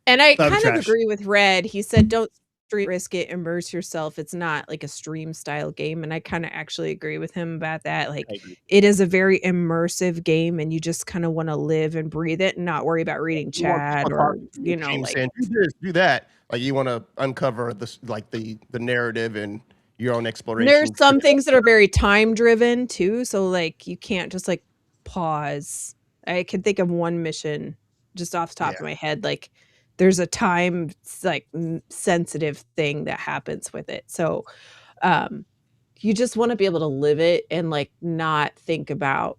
And I kind of agree with Red. He said, don't Risk It, immerse yourself. It's not like a stream style game. And I kind of actually agree with him about that. Like, it is a very immersive game, and you just kind of want to live and breathe it and not worry about reading chat or, like, do that. Like, you want to uncover the narrative and your own exploration. There's some things that are very time driven too. So like, you can't just like pause. I can think of one mission just off the top of my head. Like, there's a time like sensitive thing that happens with it. So you just want to be able to live it and like not think about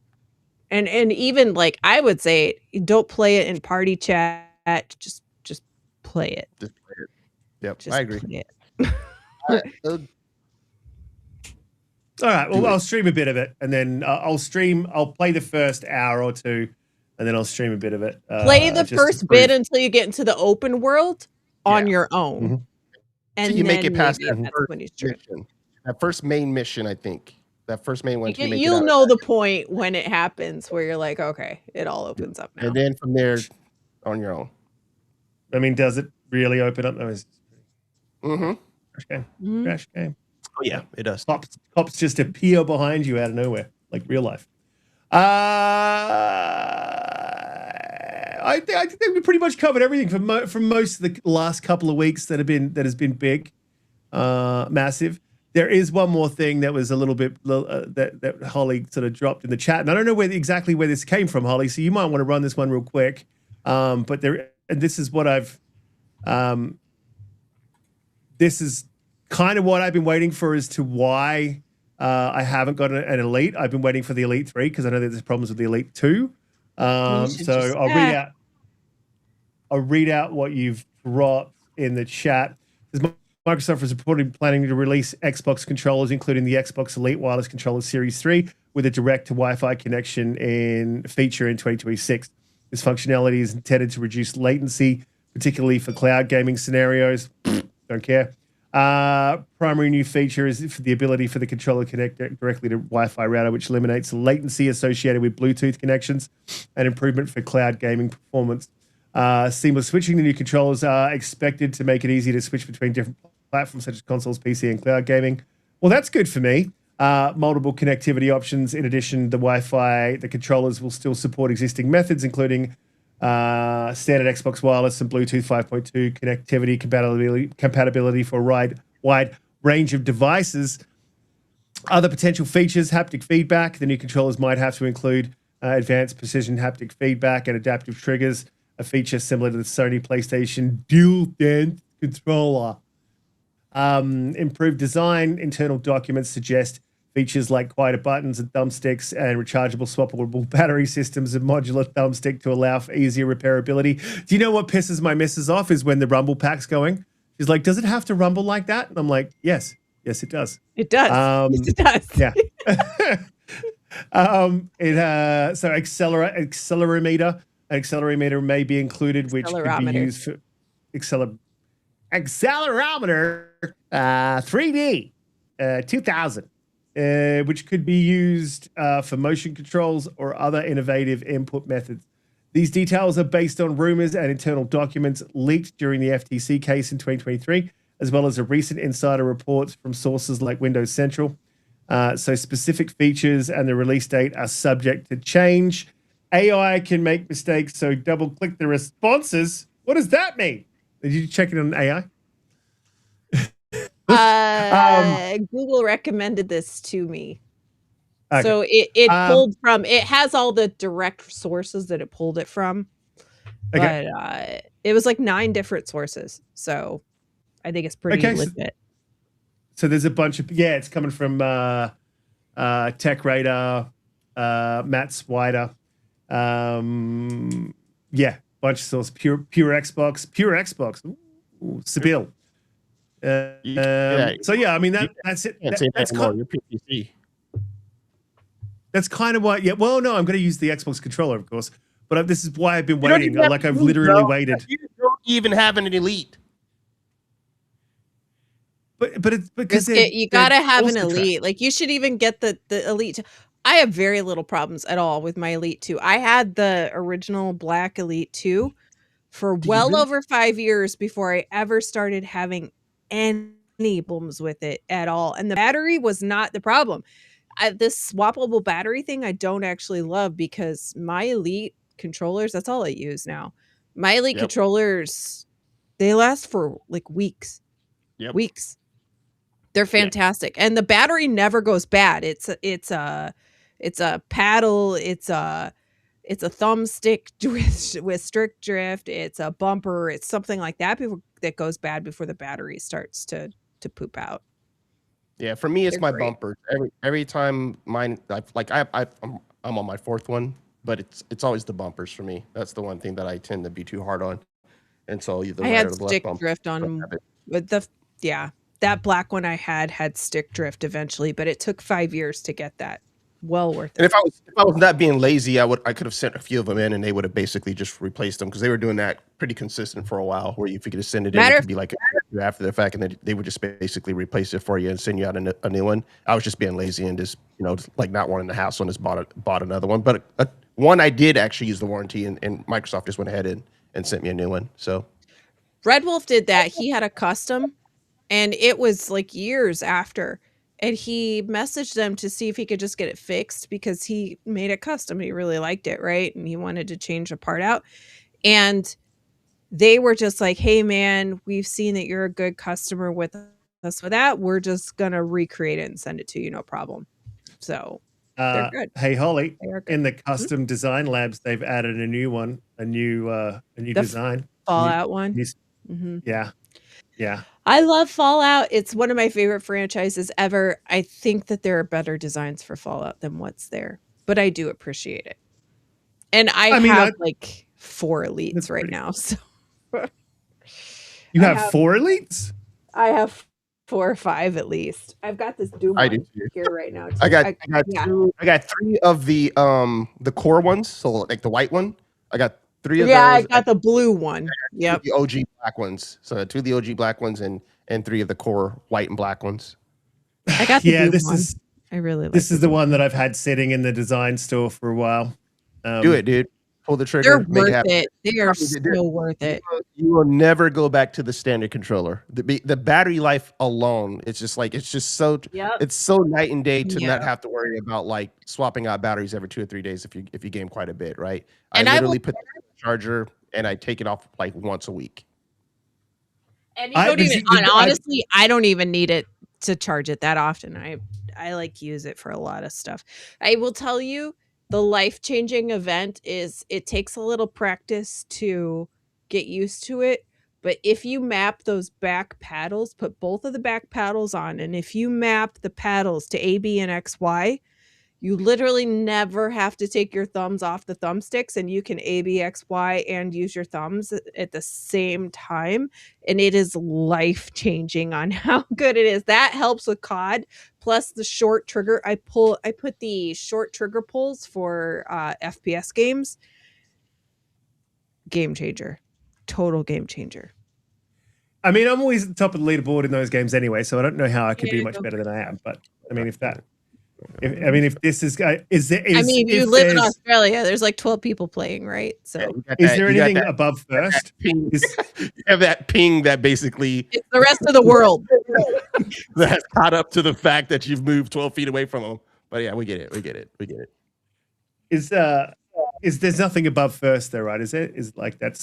and even like I would say don't play it in party chat, just play it. Just play it. Yep, Just I agree. play it. Uh, All right. Well, Do it. I'll stream a bit of it, and then I'll play the first hour or two, and then I'll stream a bit of it. Play the just to first prove- bit until you get into the open world on your own. Mhm. And So you make then it past maybe that that's first when you stream. mission. That first main mission, I think. That first main one. You'll know the point when it happens where you're like, okay, it all opens up now. And then from there, on your own. I mean, does it really open up? No, it's Mm-hmm. crash game. Mhm. Crash game. Oh yeah, it does. Cops just appear behind you out of nowhere, like real life. I think we pretty much covered everything from most of the last couple of weeks that has been big, massive. There is one more thing that was a little bit that Holly sort of dropped in the chat, and I don't know exactly where this came from, Holly. So you might want to run this one real quick. But this is what I've. This is kind of what I've been waiting for as to why I haven't got an Elite. I've been waiting for the Elite 3 because I know that there's problems with the Elite 2. So I'll read out what you've dropped in the chat. Microsoft is reportedly planning to release Xbox controllers, including the Xbox Elite Wireless Controller Series 3, with a direct to Wi-Fi connection feature in 2026. This functionality is intended to reduce latency, particularly for cloud gaming scenarios. Don't care. Primary new feature is for the ability for the controller to connect directly to Wi-Fi router, which eliminates the latency associated with Bluetooth connections and improvement for cloud gaming performance. Seamless switching. The new controllers are expected to make it easy to switch between different platforms such as consoles, PC, and cloud gaming. Well, that's good for me. Multiple connectivity options. In addition, the controllers will still support existing methods, including standard Xbox Wireless and Bluetooth 5.2 connectivity compatibility for a wide range of devices. Other potential features: haptic feedback. The new controllers might have to include advanced precision haptic feedback and adaptive triggers, a feature similar to the Sony PlayStation DualSense controller. Improved design. Internal documents suggest features like quieter buttons and thumbsticks and rechargeable swappable battery systems and modular thumbstick to allow for easier repairability. Do you know what pisses my missus off is when the rumble pack's going? She's like, does it have to rumble like that? And I'm like, yes, it does. It does. Yes, it does. Yeah. So accelerometer. An accelerometer may be included, which could be used for accelerometer 3D 2000. Which could be used for motion controls or other innovative input methods. These details are based on rumors and internal documents leaked during the FTC case in 2023, as well as a recent insider reports from sources like Windows Central. So specific features and the release date are subject to change. AI can make mistakes, so double-click the responses. What does that mean? Did you check it on AI? Google recommended this to me. Okay. So it pulled from, it has all the direct sources that it pulled it from. Okay. But it was like 9 different sources. So I think it's pretty legit. So there's a bunch of, it's coming from Tech Radar, Matt Swider. Bunch of sources. Pure Xbox. Ooh, Sibyl. So I mean that's it. That's your PPC. That's kind of why. Yeah. Well, no, I'm going to use the Xbox controller, of course. But this is why I've been waiting. Like I've literally waited. You don't even have an Elite. But it's because you gotta have an Elite. Like you should even get the Elite. I have very little problems at all with my Elite 2. I had the original black Elite 2 for over 5 years before I ever started having any problems with it at all. And the battery was not the problem. This swappable battery thing I don't actually love because my Elite controllers, that's all I use now. My Elite controllers, they last for like weeks. Weeks. They're fantastic. And the battery never goes bad. It's a paddle, it's it's a thumbstick with strict drift. It's a bumper. It's something like that that goes bad before the battery starts to poop out. Yeah, for me, it's They're my great. bumpers. Every time mine, I'm on my fourth one, but it's always the bumpers for me. That's the one thing that I tend to be too hard on, and so the I right had or the left stick bumper. drift on with that black one I had stick drift eventually, but it took 5 years to get that. Well worth And it. if I was not being lazy, I could have sent a few of them in, and they would have basically just replaced them because they were doing that pretty consistent for a while. Where if you could just send it in, it could be like after the fact, and then they would just basically replace it for you and send you out a new one. I was just being lazy and just just like not wanting the hassle and just bought another one. But one I did actually use the warranty, and Microsoft just went ahead and sent me a new one. So Red Wolf did that. He had a custom, and it was like years after. And he messaged them to see if he could just get it fixed because he made it custom. He really liked it, right? And he wanted to change a part out. And they were just like, hey, man, we've seen that you're a good customer with us for that. We're just going to recreate it and send it to you. No problem. So they're good. Hey, Holly, They are good. in the custom design labs, they've added a new one, a new design. Fallout one. Yeah. Yeah. I love Fallout. It's one of my favorite franchises ever. I think that there are better designs for Fallout than what's there, but I do appreciate it. And I have like 4 elites right now. So you have 4 elites? I have 4 or 5 at least. I've got this Doom one here right now. Too. I got 3 of the core ones, so like the white one. I got 3 of those. Yeah, I got the blue one. Yep. The OG black ones. So 2 of the OG black ones and 3 of the core white and black ones. I got the this one. is I really like this is the one that I've had sitting in the design store for a while. Do it, dude. Pull the trigger. They're worth it. They are so worth it. You will never go back to the standard controller. The battery life alone, it's just so it's so night and day to not have to worry about like swapping out batteries every 2 or 3 days if you game quite a bit, right? And I literally put the charger and I take it off like once a week. And you don't even honestly, I don't even need it to charge it that often. I like use it for a lot of stuff. I will tell you, the life-changing event is it takes a little practice to get used to it. But if you map those back paddles, put both of the back paddles on, and if you map the paddles to A, B, and X, Y, you literally never have to take your thumbs off the thumbsticks, and you can A, B, X, Y and use your thumbs at the same time. And it is life-changing on how good it is. That helps with COD. Plus the short trigger. I put the short trigger pulls for FPS games. Game changer. Total game changer. I mean, I'm always at the top of the leaderboard in those games anyway, so I don't know how I could be much better than I am. But I mean, if this is there, you live in Australia. There's like 12 people playing, right? So is there anything above first? You have that ping that basically it's the rest of the world that's caught up to the fact that you've moved 12 feet away from them. But yeah, we get it. Is there's nothing above first though, right? Is it? Is like that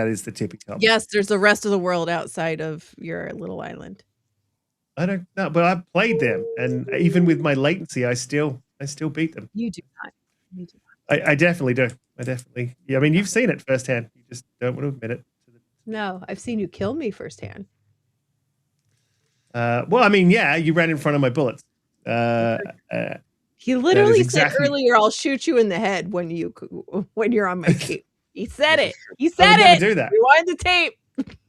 is the tipping top? Yes, there's the rest of the world outside of your little island. I don't know, but I've played them, and even with my latency, I still beat them. You do not. I definitely do. Yeah, I mean, you've seen it firsthand. You just don't want to admit it. No, I've seen you kill me firsthand. Well, I mean, yeah, you ran in front of my bullets. He literally said earlier, "I'll shoot you in the head when you're on my tape." He said it. He said it. Do that. Rewind the tape.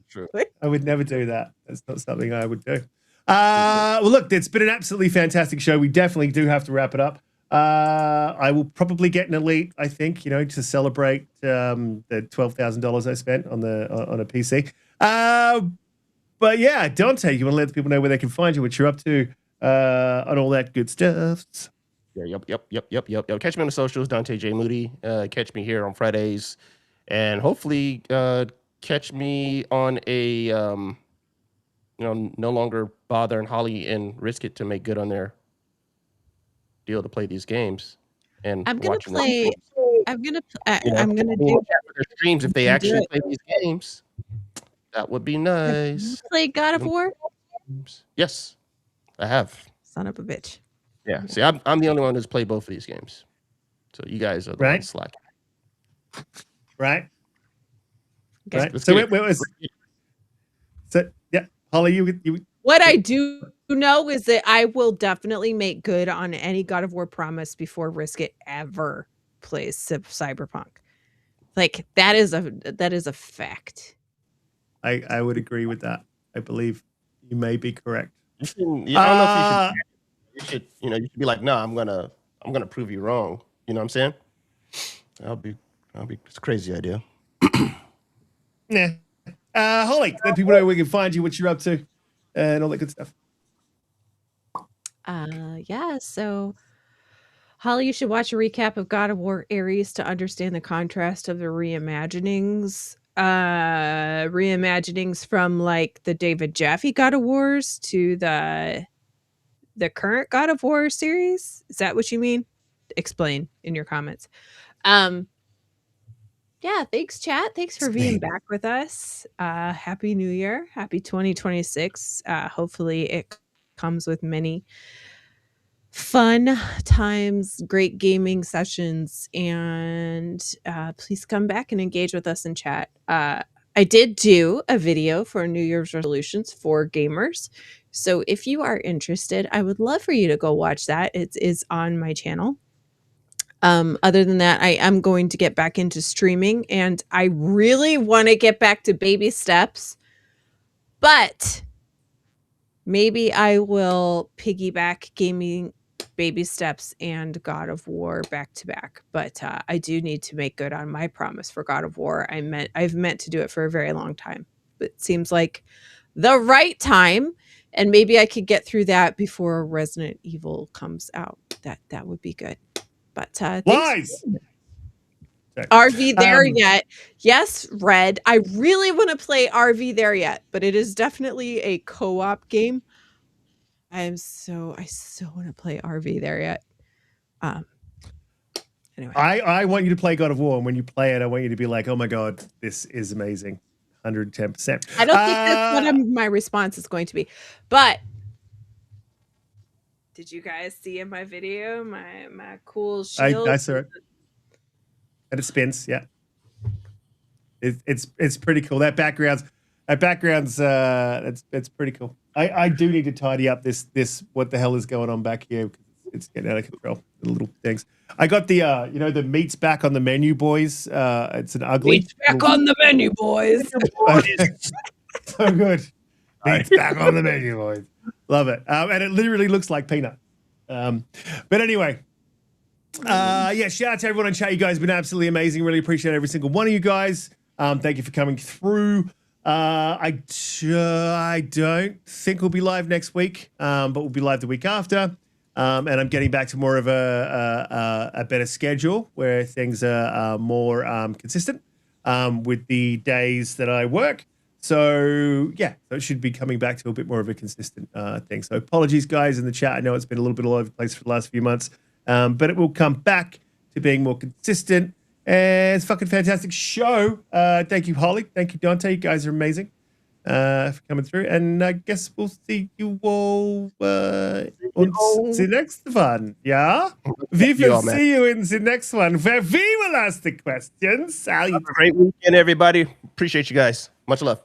True. I would never do that. That's not something I would do. Well, look, it's been an absolutely fantastic show. We definitely do have to wrap it up. I will probably get an elite, I think, to celebrate the $12,000 I spent on a PC. But yeah, Dante, you want to let the people know where they can find you, what you're up to, on all that good stuff. Yeah, yep. Catch me on the socials, Dante J Moody. Catch me here on Fridays, and hopefully catch me on a no longer bothering Holly and Risk It to make good on their deal to play these games. And I'm gonna do their streams if they actually play these games. That would be nice. Play God of War? Yes, I have. Son of a bitch. Yeah. See, I'm the only one who's played both of these games. So you guys are the ones slacking. right? Okay. Right. Let's So get where was? So yeah, Holly, you What I do know is that I will definitely make good on any God of War promise before Risk It ever plays Cyberpunk. Like that is a fact. I would agree with that. I believe you may be correct. You shouldn't, I don't know if you should, you should be like, no, I'm gonna prove you wrong. You know what I'm saying? It's a crazy idea. Yeah. Holly, let people know where we can find you, what you're up to, and all that good stuff. Yeah, so Holly, you should watch a recap of God of War Ares to understand the contrast of the reimaginings. Reimaginings from like the David Jaffe God of Wars to the current God of War series. Is that what you mean? Explain in your comments. Yeah, thanks, chat. Thanks for being back with us. Happy New Year. Happy 2026. Hopefully it comes with many fun times, great gaming sessions, and please come back and engage with us in chat. I did do a video for New Year's resolutions for gamers. So if you are interested, I would love for you to go watch that. It is on my channel. Other than that, I am going to get back into streaming, and I really want to get back to baby steps, but maybe I will piggyback gaming baby steps and God of War back to back. But I do need to make good on my promise for God of War. I've meant to do it for a very long time, but it seems like the right time, and maybe I could get through that before Resident Evil comes out. That would be good. But Lies. RV there yet? Yes, Red. I really want to play RV there yet, but it is definitely a co-op game. I so want to play RV there yet. Anyway, I want you to play God of War, and when you play it, I want you to be like, "Oh my god, this is amazing." 110%. I don't think that's what my response is going to be. But did you guys see in my video my cool shield? I saw it. And it spins, yeah. It's pretty cool. That background's it's pretty cool. I do need to tidy up this what the hell is going on back here. It's getting out of control. The little things. I got the the meat's back on the menu, boys. It's an ugly Meat's back on the menu, boys. So good. Meat's back on the menu, boys. Love it. And it literally looks like peanut. But anyway. Yeah, shout out to everyone in chat. You guys have been absolutely amazing. Really appreciate every single one of you guys. Thank you for coming through. I don't think we'll be live next week, but we'll be live the week after. And I'm getting back to more of a better schedule where things are more consistent with the days that I work. So yeah, it should be coming back to a bit more of a consistent thing. So apologies, guys, in the chat. I know it's been a little bit all over the place for the last few months. But it will come back to being more consistent. And it's a fucking fantastic show. Thank you, Holly. Thank you, Dante. You guys are amazing for coming through. And I guess we'll see you all on the next one. Yeah? We will see you in the next one where we will ask the questions. Have a great weekend, everybody. Appreciate you guys. Much love.